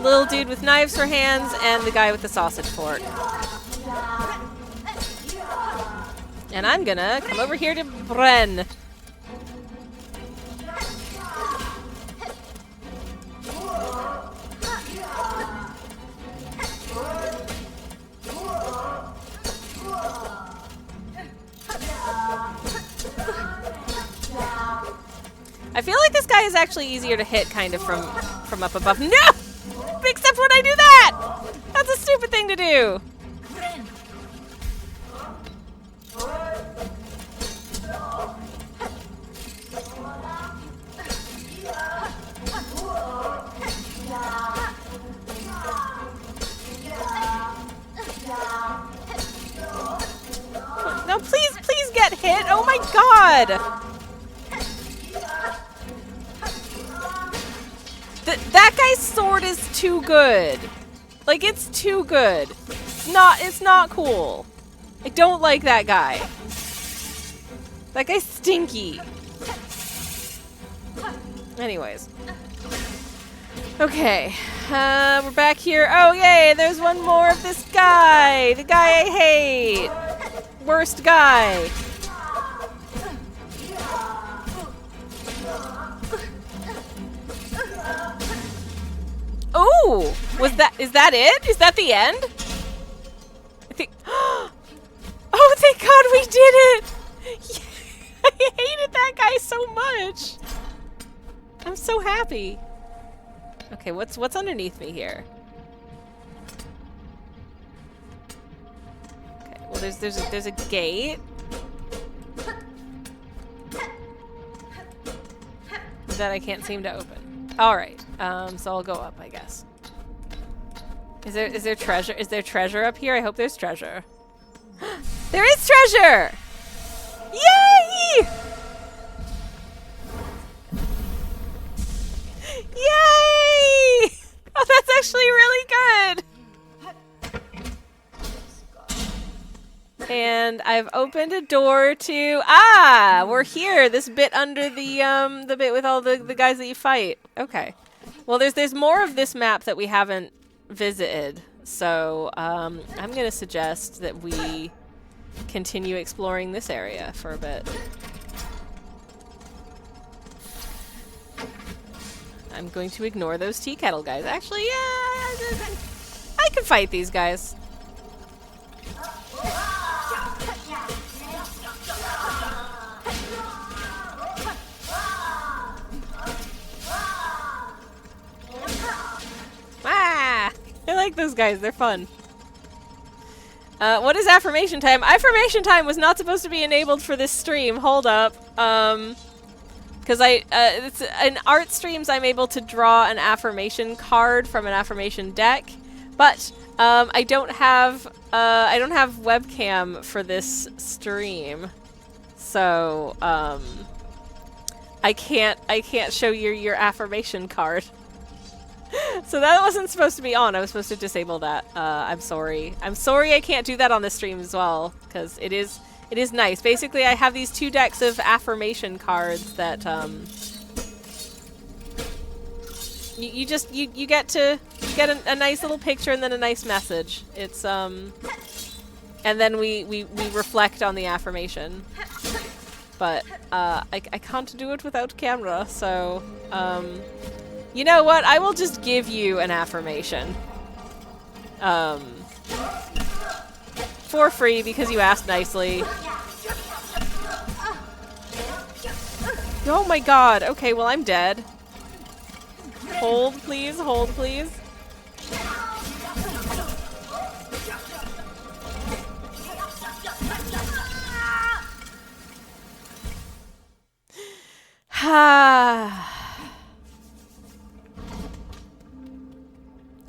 S1: little dude with knives for hands and the guy with the sausage fork. And I'm gonna come over here to Bren. I feel like this guy is actually easier to hit kind of from up above. No! Except when I do that! That's a stupid thing to do. No, please get hit. Oh my god. That guy's sword is too good. Like, it's too good. It's not cool. I don't like that guy. That guy's stinky. Anyways. Okay. We're back here. Oh, yay, there's one more of this guy. The guy I hate. Worst guy. Oh, is that it? Is that the end? I think. Oh, thank God we did it! I hated that guy so much. I'm so happy. Okay, what's underneath me here? Okay, well there's a gate. That I can't seem to open. All right, so I'll go up, I guess. Is there treasure? Is there treasure up here? I hope there's treasure. There is treasure! Yay! Yay! Oh, that's actually really good. And I've opened a door to we're here. This bit under the bit with all the guys that you fight. Okay. Well, there's more of this map that we haven't visited. So, I'm going to suggest that we continue exploring this area for a bit. I'm going to ignore those tea kettle guys. Actually, yeah, I can fight these guys. I like those guys. They're fun. What is affirmation time? Affirmation time was not supposed to be enabled for this stream. Hold up. Because it's in art streams, I'm able to draw an affirmation card from an affirmation deck, but I don't have webcam for this stream, so I can't show you your affirmation card. So that wasn't supposed to be on. I was supposed to disable that. I'm sorry. I'm sorry I can't do that on this stream as well, because it is nice. Basically, I have these 2 decks of affirmation cards that you get to get a nice little picture and then a nice message. It's and then we reflect on the affirmation. But I can't do it without camera, so you know what? I will just give you an affirmation. For free because you asked nicely. Oh my god. Okay, well, I'm dead. Hold, please. Hold, please.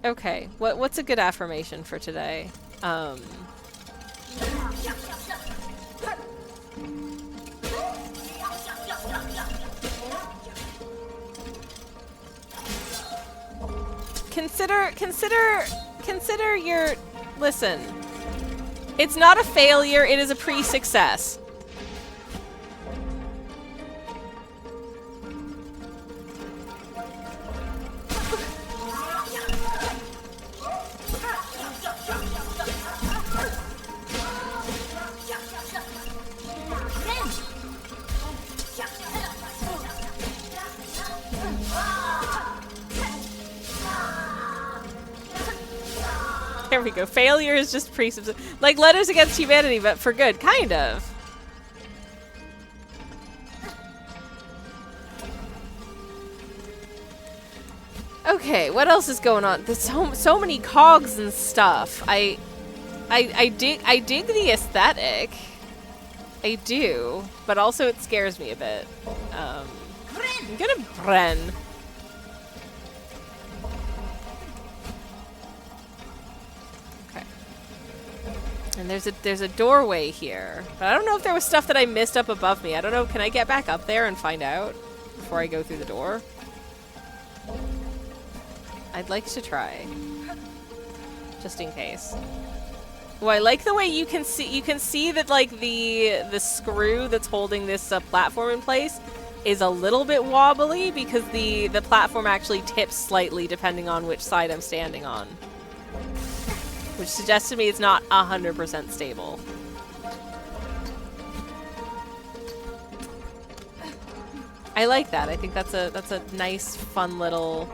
S1: Okay, what's a good affirmation for today? Consider your... Listen. It's not a failure, it is a pre-success. There we go. Failure is just like Letters Against Humanity, but for good, kind of. Okay, what else is going on? There's so many cogs and stuff. I dig the aesthetic. I do, but also it scares me a bit. I'm gonna Bren. And there's a doorway here. But I don't know if there was stuff that I missed up above me. I don't know. Can I get back up there and find out before I go through the door? I'd like to try. Just in case. Oh, I like the way you can see that like the screw that's holding this platform in place is a little bit wobbly because the platform actually tips slightly depending on which side I'm standing on. Which suggests to me it's not 100% stable. I like that. I think that's a nice fun little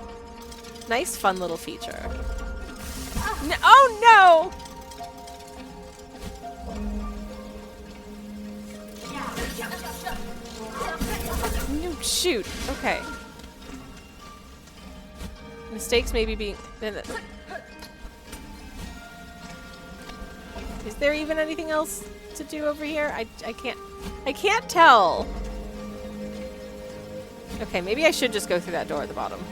S1: feature. No, oh no! No, shoot. Okay. Mistakes maybe being... Is there even anything else to do over here? I can't tell. Okay, maybe I should just go through that door at the bottom.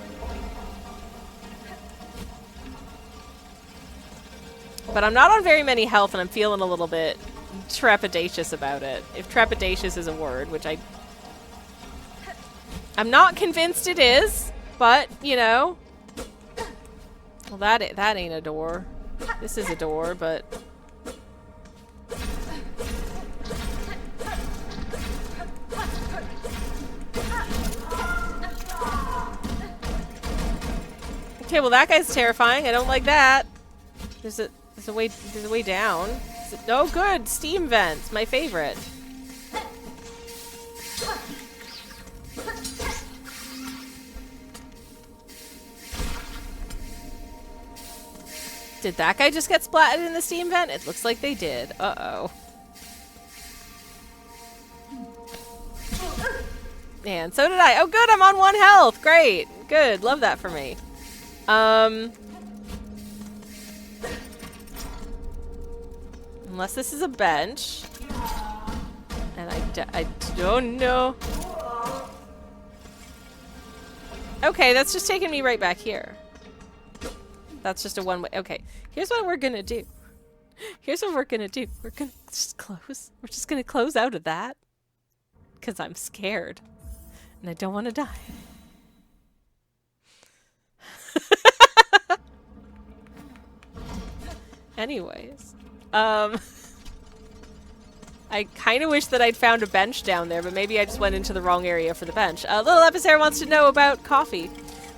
S1: But I'm not on very many health and I'm feeling a little bit trepidatious about it. If trepidatious is a word, which I'm not convinced it is, but, you know. Well, that ain't a door. This is a door, but... Okay, well that guy's terrifying. I don't like that. There's a way down. Oh, good, steam vents, my favorite. Did that guy just get splatted in the steam vent? It looks like they did. Uh-oh. And so did I. Oh, good, I'm on 1 health. Great. Good. Love that for me. Unless this is a bench. And I don't know. Okay, that's just taking me right back here. That's just a one-way. Okay, here's what we're gonna do. Here's what we're gonna do. We're gonna just close. We're just gonna close out of that. Because I'm scared. And I don't want to die. Anyways. I kind of wish that I'd found a bench down there, but maybe I just went into the wrong area for the bench. Little Episair wants to know about coffee.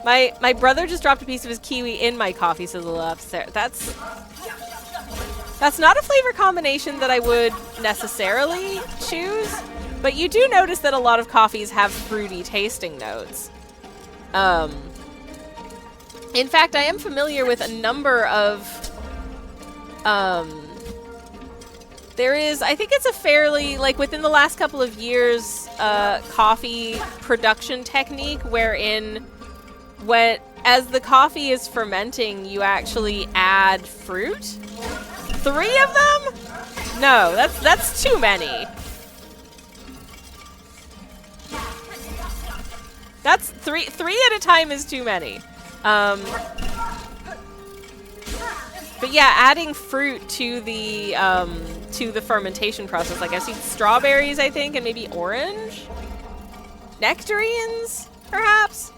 S1: My brother just dropped a piece of his kiwi in my coffee, says Little Episair. That's not a flavor combination that I would necessarily choose, but you do notice that a lot of coffees have fruity tasting notes. In fact, I am familiar with a number of There is, I think it's a fairly, like within the last couple of years, coffee production technique wherein as the coffee is fermenting, you actually add fruit. 3 of them? No, that's too many. That's three at a time is too many. But yeah, adding fruit to the fermentation process. Like I've seen strawberries, I think, and maybe orange, nectarines, perhaps,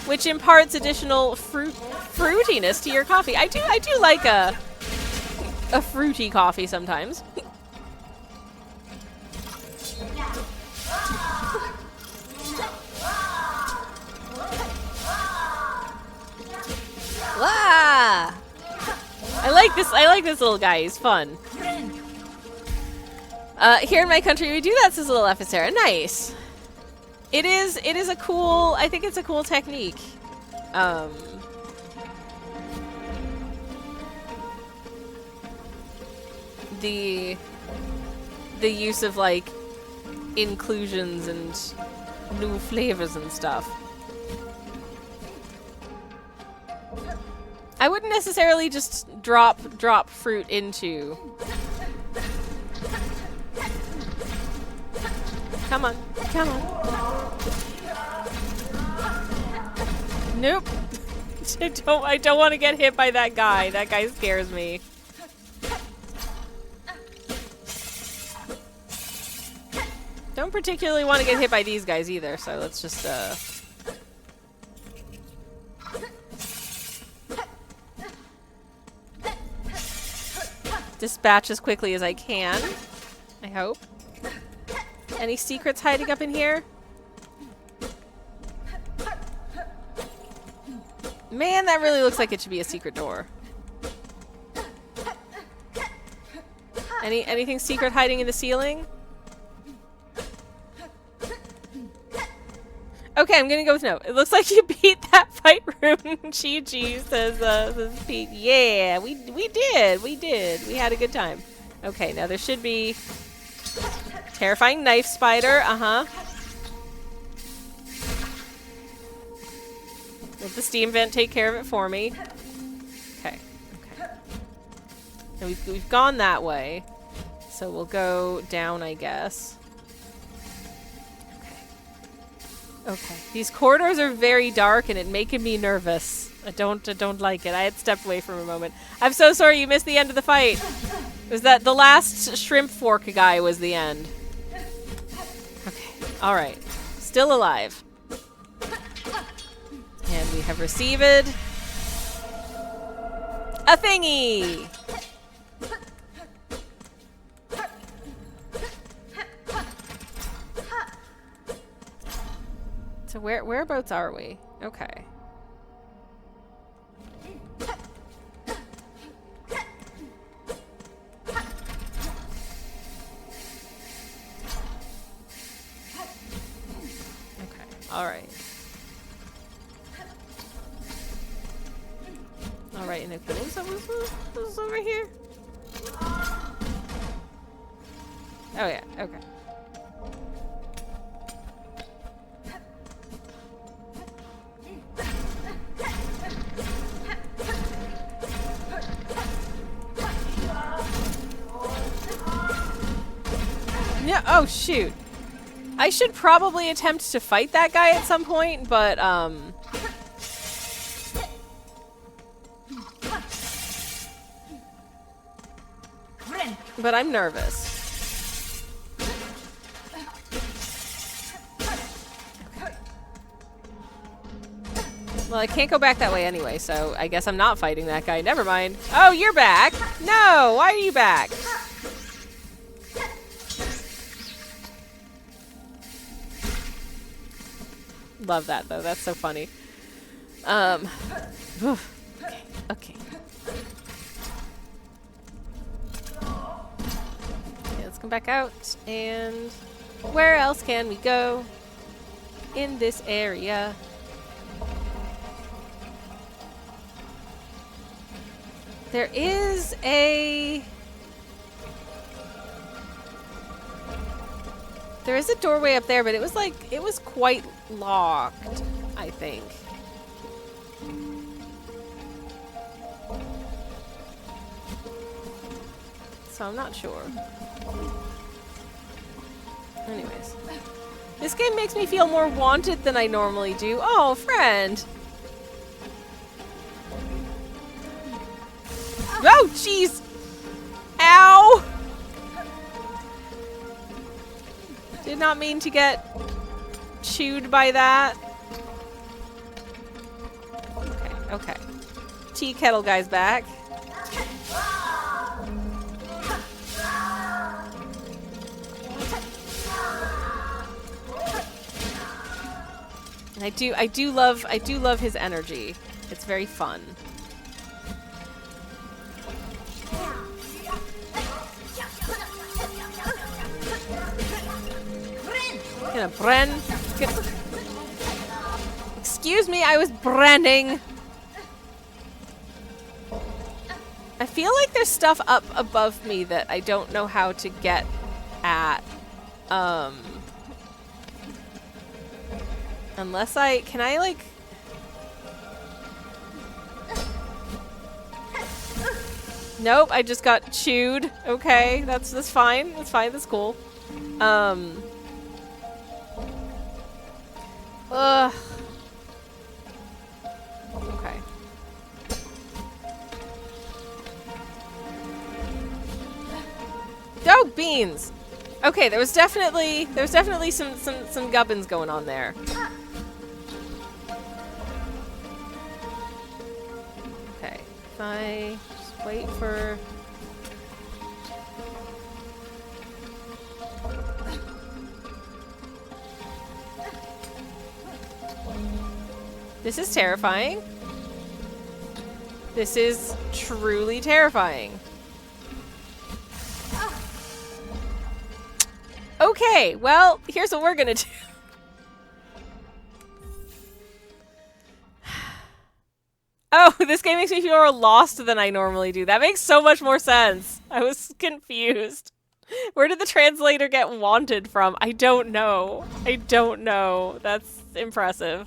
S1: which imparts additional fruitiness to your coffee. I do like a fruity coffee sometimes. Ah! I like this little guy. He's fun. Here in my country, we do that, says little Ephesera. Nice. It is a cool. I think it's a cool technique. The use of like inclusions and new flavors and stuff. I wouldn't necessarily just drop fruit into. Come on, come on. Nope. I don't want to get hit by that guy. That guy scares me. Don't particularly want to get hit by these guys either, so let's just dispatch as quickly as I can, I hope. Any secrets hiding up in here? Man, that really looks like it should be a secret door. Anything secret hiding in the ceiling? Okay, I'm gonna go with no. It looks like you beat that fight room. GG, says Pete. Yeah, we did. We had a good time. Okay, now there should be terrifying knife spider. Let the steam vent take care of it for me. Okay. And we've gone that way, so we'll go down, I guess. Okay. These corridors are very dark and it's making me nervous. I don't like it. I had stepped away for a moment. I'm so sorry you missed the end of the fight. It was that the last shrimp fork guy was the end. Okay. Alright. Still alive. And we have received a thingy! So whereabouts are we? Okay. Okay. All right. All right. And okay, what's over here? Oh yeah. Okay. Yeah, oh shoot. I should probably attempt to fight that guy at some point, but I'm nervous. Well, I can't go back that way anyway, so I guess I'm not fighting that guy. Never mind. Oh, you're back? No, why are you back? Love that though. That's so funny. Okay. Okay, let's come back out. And where else can we go in this area? There is a There is a doorway up there, but it was like, it was quite locked, I think. So I'm not sure. Anyways. This game makes me feel more wanted than I normally do. Oh, friend! Oh, jeez! Ow! Did not mean to get chewed by that. Okay, okay. Tea kettle guy's back. And I do love his energy. It's very fun. Gonna bren. Excuse me, I was branding. I feel like there's stuff up above me that I don't know how to get at. Unless can I like... Nope, I just got chewed. Okay, that's fine. That's fine, that's cool. Ugh. Okay. Oh, beans! Okay, there was definitely some gubbins going on there. Okay, if I just wait for... This is terrifying. This is truly terrifying. Okay, well, here's what we're gonna do. Oh, this game makes me feel more lost than I normally do. That makes so much more sense. I was confused. Where did the translator get wanted from? I don't know. I don't know. That's impressive.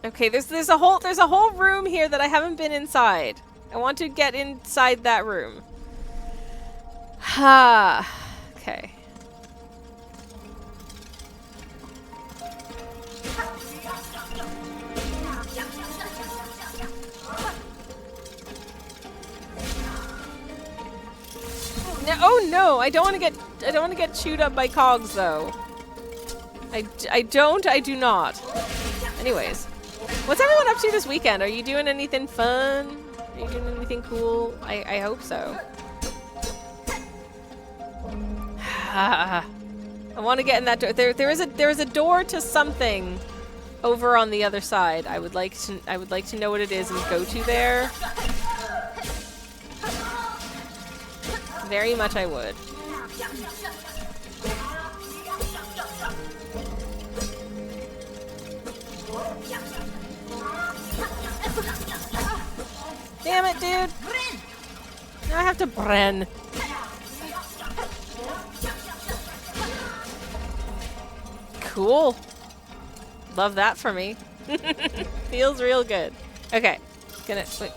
S1: Okay, there's a whole room here that I haven't been inside. I want to get inside that room. Ha. Okay. No, oh no! I don't want to get chewed up by cogs though. I do not. Anyways, what's everyone up to this weekend? Are you doing anything fun? Are you doing anything cool? I hope so. I want to get in that door. There is a door to something over on the other side. I would like to know what it is and go to there. Very much I would. Damn it, dude! Now I have to bren. Cool. Love that for me. Feels real good. Okay. Gonna wait,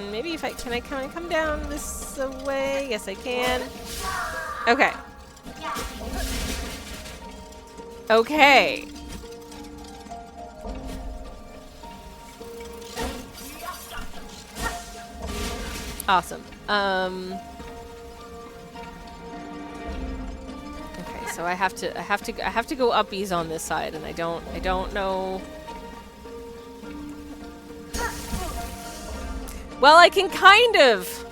S1: maybe if can I come down this way? Yes, I can. Okay. Okay. Awesome. Okay, so I have to go uppies on this side, and I don't know. Well, I can kind of.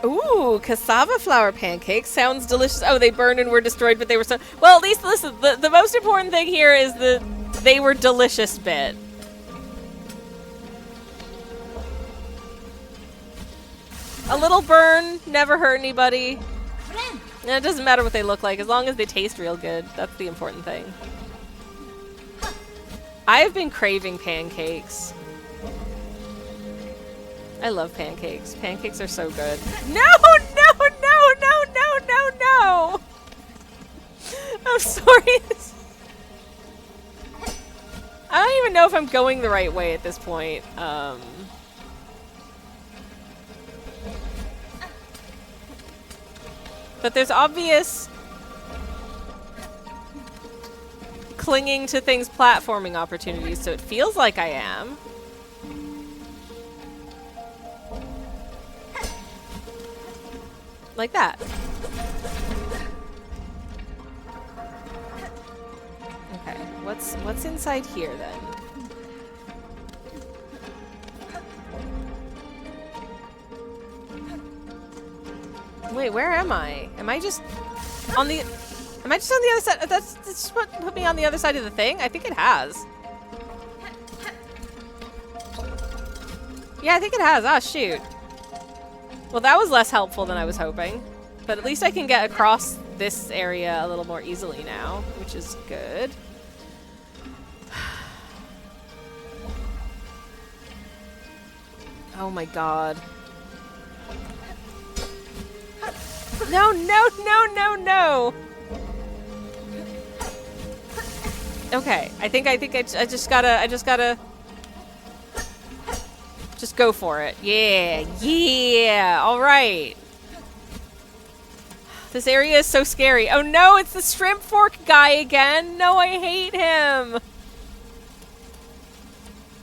S1: Ooh, cassava flour pancakes sounds delicious. Oh, they burned and were destroyed, but they were so. Well, at least listen. The most important thing here is the they were delicious bit. A little burn never hurt anybody. And it doesn't matter what they look like as long as they taste real good. That's the important thing. I've been craving pancakes. I love pancakes. Pancakes are so good. No, no, no, no, no, no, no! I'm sorry. I don't even know if I'm going the right way at this point. But there's obvious clinging to things platforming opportunities, so it feels like I am. Like that. Okay, what's inside here then? Wait, where am I? Am I just on the other side? That's just what put me on the other side of the thing? I think it has. Yeah, I think it has. Ah, shoot. Well, that was less helpful than I was hoping. But at least I can get across this area a little more easily now, which is good. Oh my god. No, no, no, no, no! Okay, I think I just gotta just go for it. Yeah, yeah, alright. This area is so scary. Oh no, it's the shrimp fork guy again! No, I hate him!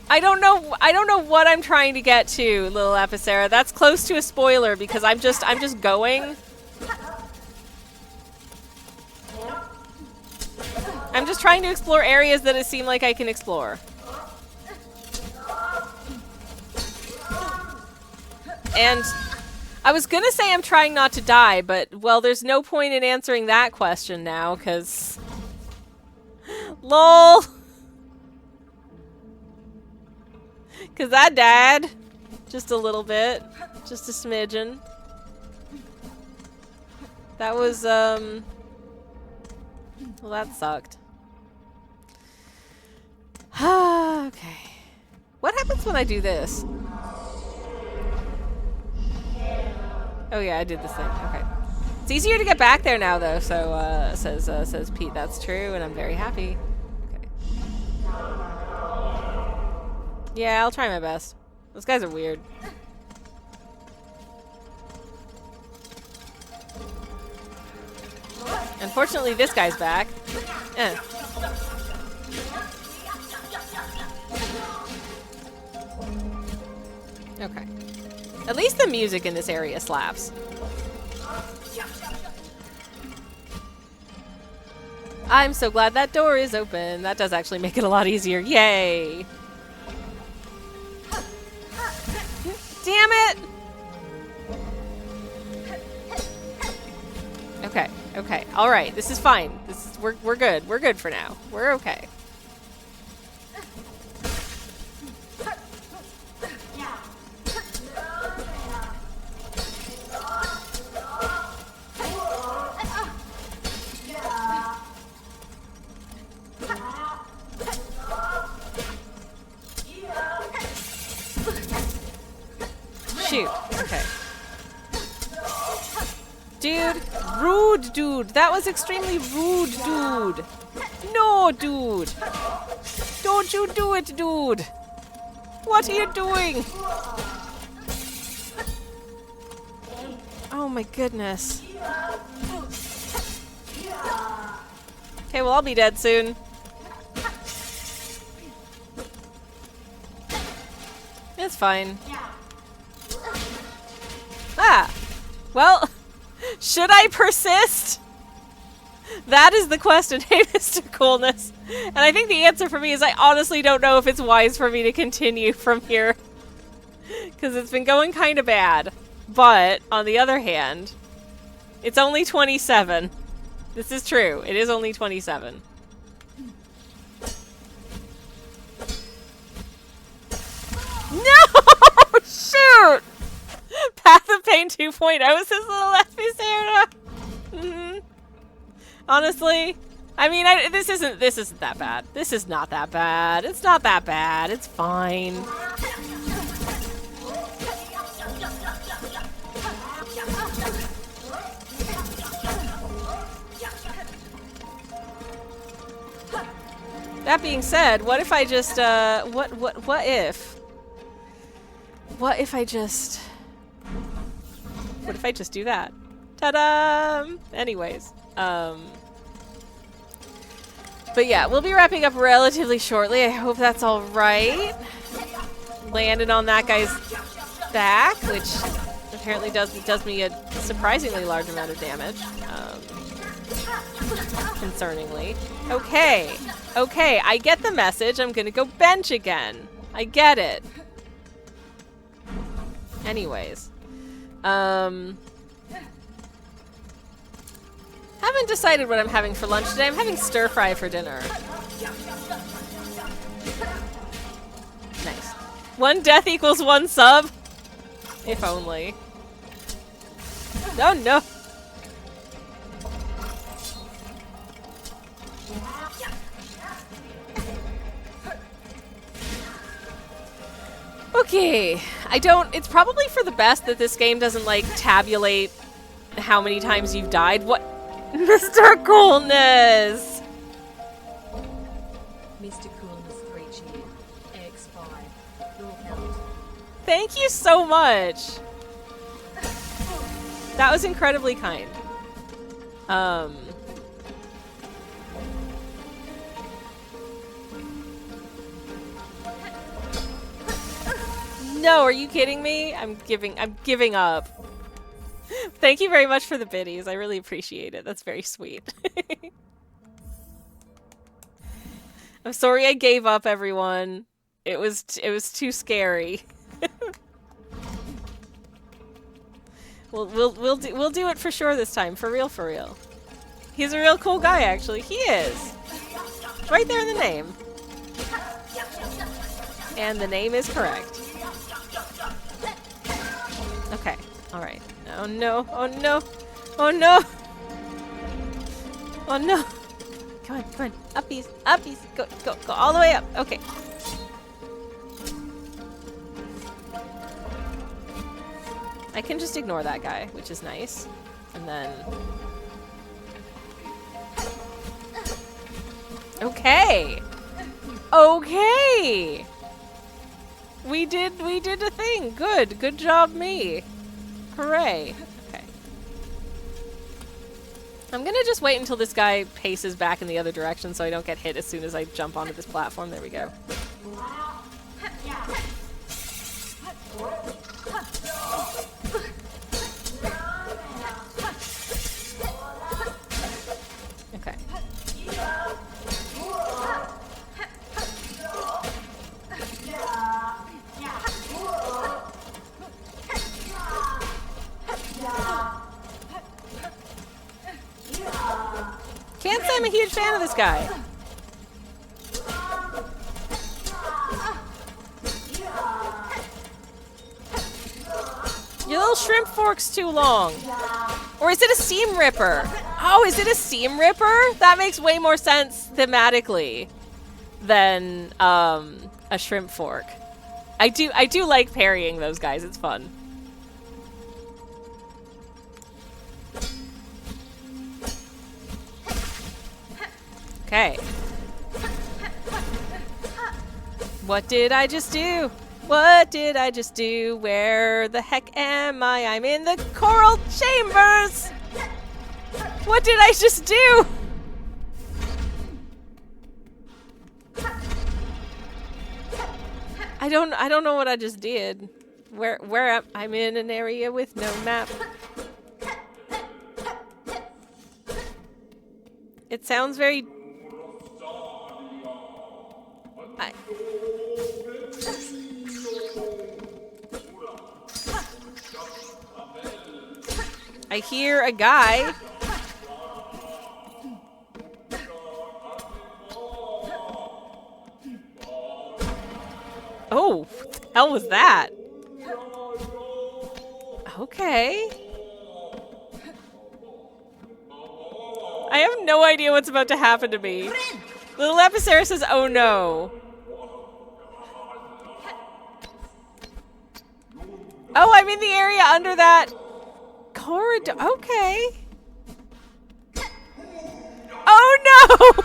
S1: I don't know what I'm trying to get to, little Epicera. That's close to a spoiler because I'm just going. I'm just trying to explore areas that it seem like I can explore. And I was gonna say I'm trying not to die, but, well, there's no point in answering that question now, because... LOL! Because I died. Just a little bit. Just a smidgen. That was, well, that sucked. Okay. What happens when I do this? Oh yeah, I did this thing. Okay. It's easier to get back there now, though. So says Pete. That's true, and I'm very happy. Okay. Yeah, I'll try my best. Those guys are weird. Unfortunately, this guy's back. Okay. At least the music in this area slaps. I'm so glad that door is open. That does actually make it a lot easier. Yay! Damn it! Okay, okay. Alright, this is fine. We're good. We're good for now. We're okay. Shoot. Okay. Dude. Rude, dude. That was extremely rude, dude. No, dude. Don't you do it, dude. What are you doing? Oh my goodness. Okay, well, I'll be dead soon. It's fine. Ah! Well, should I persist? That is the question. Hey, Mr. Coolness. And I think the answer for me is I honestly don't know if it's wise for me to continue from here. Because it's been going kind of bad. But, on the other hand, it's only 27. This is true. It is only 27. No! Shoot! Path of Pain 2.0 is his little Epicera. Honestly, I mean, this isn't that bad. This is not that bad. It's not that bad. It's fine. That being said, what if I just, what if I just do that? Ta-da! Anyways, but yeah, we'll be wrapping up relatively shortly. I hope that's all right. Landed on that guy's back, which apparently does me a surprisingly large amount of damage. Concerningly. Okay. Okay, I get the message. I'm gonna go bench again. I get it. Anyways. Haven't decided what I'm having for lunch today. I'm having stir fry for dinner. Nice. 1 death equals 1 sub? If only. Oh no! Okay, it's probably for the best that this game doesn't, like, tabulate how many times you've died. What? Mr. Coolness!
S2: Mr. Coolness 3 X5. Your count.
S1: Thank you so much! That was incredibly kind. No, are you kidding me? I'm giving up. Thank you very much for the biddies. I really appreciate it. That's very sweet. I'm sorry I gave up, everyone. It was too scary. We'll do it for sure this time. For real, for real. He's a real cool guy, actually. He is. Right there in the name. And the name is correct. Okay. All right. Oh no. Oh no. Oh no. Oh no. Come on. Come on. Uppies. Uppies. Go. Go. Go all the way up. Okay. I can just ignore that guy, which is nice. And then... Okay! Okay! We did a thing! Good! Good job, me! Hooray! Okay. I'm gonna just wait until this guy paces back in the other direction so I don't get hit as soon as I jump onto this platform. There we go. Okay. Can't say I'm a huge fan of this guy. Your little shrimp fork's too long. Or is it a seam ripper? Oh, is it a seam ripper? That makes way more sense thematically than a shrimp fork. I do like parrying those guys. It's fun. Okay. What did I just do? What did I just do? Where the heck am I? I'm in the coral chambers! What did I just do? I don't know what I just did. Where I'm in an area with no map. It sounds very... I hear a guy. Oh, what the hell was that? Okay. I have no idea what's about to happen to me. Little Epicera says, oh no. Oh, I'm in the area under that corridor. Okay. Oh no!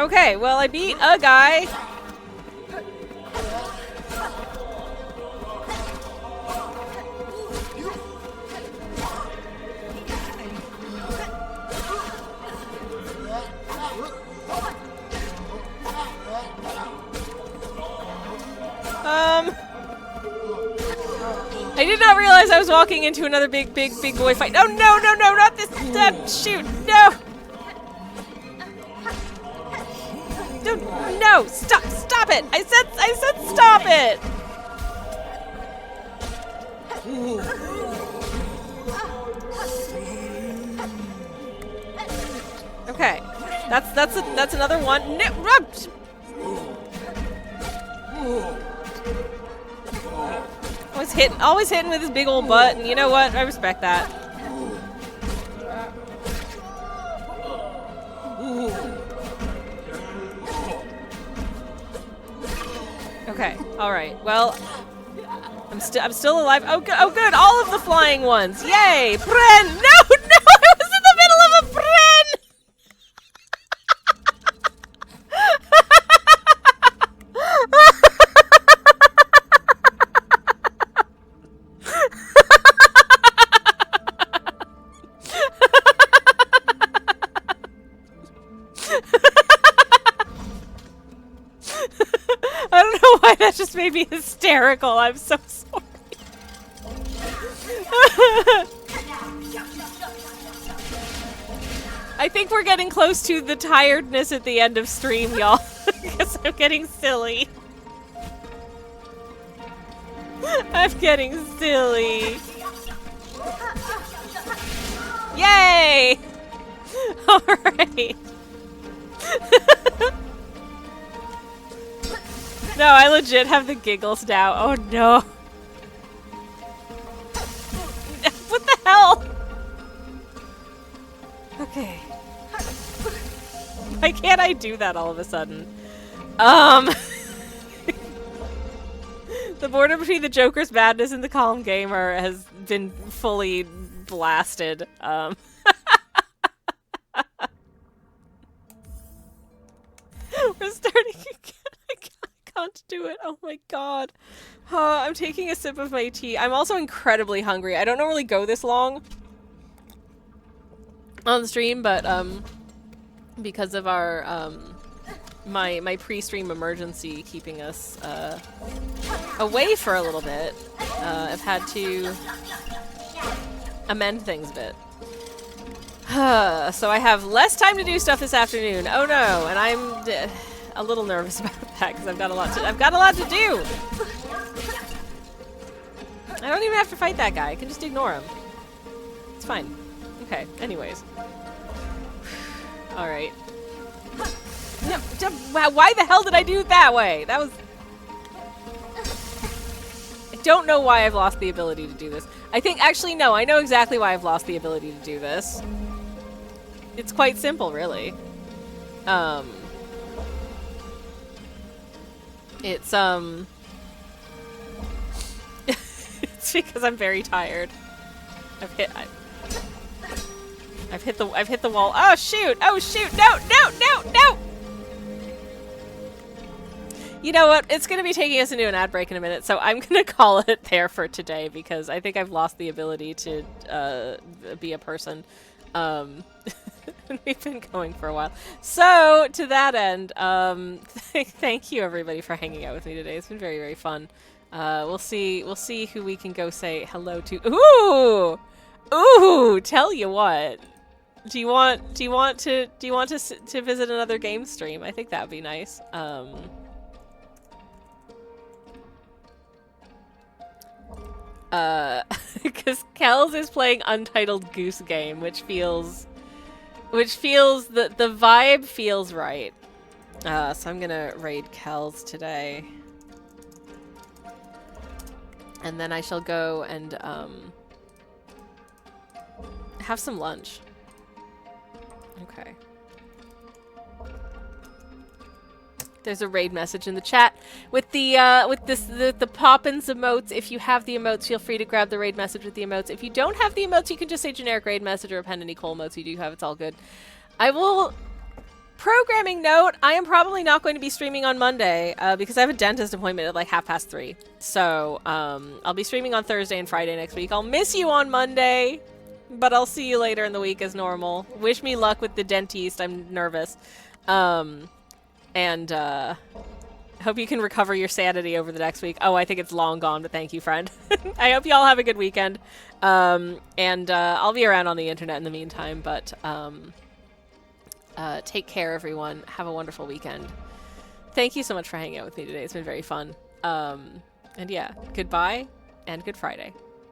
S1: Okay, well, I beat a guy. I did not realize I was walking into another big boy fight. Oh, no, no, no, not this. Shoot, no. No, stop it. I said stop it. Okay. That's another one. No, always hitting with his big old butt, and you know what? I respect that. Okay, all right. Well, I'm still alive. Oh, good. Oh, good. All of the flying ones. Yay! Pren! No, no! I was in the middle of a pren! I don't know why that just made me hysterical. I'm so sorry. I think we're getting close to the tiredness at the end of stream, y'all. Because I'm getting silly. I'm getting silly. Yay! Alright. No, I legit have the giggles now. Oh no. What the hell? Okay. Why can't I do that all of a sudden? The border between the Joker's madness and the calm gamer has been fully blasted. We're starting again. I can't do it. Oh my god. I'm taking a sip of my tea. I'm also incredibly hungry. I don't normally go this long on the stream, but because of our my pre-stream emergency keeping us away for a little bit, I've had to amend things a bit. So I have less time to do stuff this afternoon. Oh no, and I'm a little nervous about that because I've got a lot to do. I don't even have to fight that guy. I can just ignore him. It's fine. Okay. Anyways. All right. No, why the hell did I do it that way? That was. I don't know why I've lost the ability to do this. I think actually no. I know exactly why I've lost the ability to do this. It's quite simple, really. It's it's because I'm very tired. I've hit the wall. Oh shoot! Oh shoot! No! No! No! No! You know what? It's gonna be taking us into an ad break in a minute, so I'm gonna call it there for today because I think I've lost the ability to be a person. We've been going for a while. So, to that end, thank you everybody for hanging out with me today. It's been very, very fun. We'll see who we can go say hello to. Ooh! Ooh! Tell you what. Do you want to visit another game stream? I think that would be nice. Because Kels is playing Untitled Goose Game, which feels the vibe feels right. So I'm gonna raid Kels today. And then I shall go and have some lunch. Okay. There's a raid message in the chat with the Poppins emotes. If you have the emotes, feel free to grab the raid message with the emotes. If you don't have the emotes, you can just say generic raid message or append any cool emotes you do have. It's all good. I will Programming note, I am probably not going to be streaming on Monday because I have a dentist appointment at like 3:30. So I'll be streaming on Thursday and Friday next week. I'll miss you on Monday, but I'll see you later in the week as normal. Wish me luck with the dentiste. I'm nervous. And hope you can recover your sanity over the next week. Oh, I think it's long gone, but thank you, friend. I hope you all have a good weekend. And I'll be around on the internet in the meantime, but take care, everyone. Have a wonderful weekend. Thank you so much for hanging out with me today. It's been very fun. And yeah, goodbye and good Friday.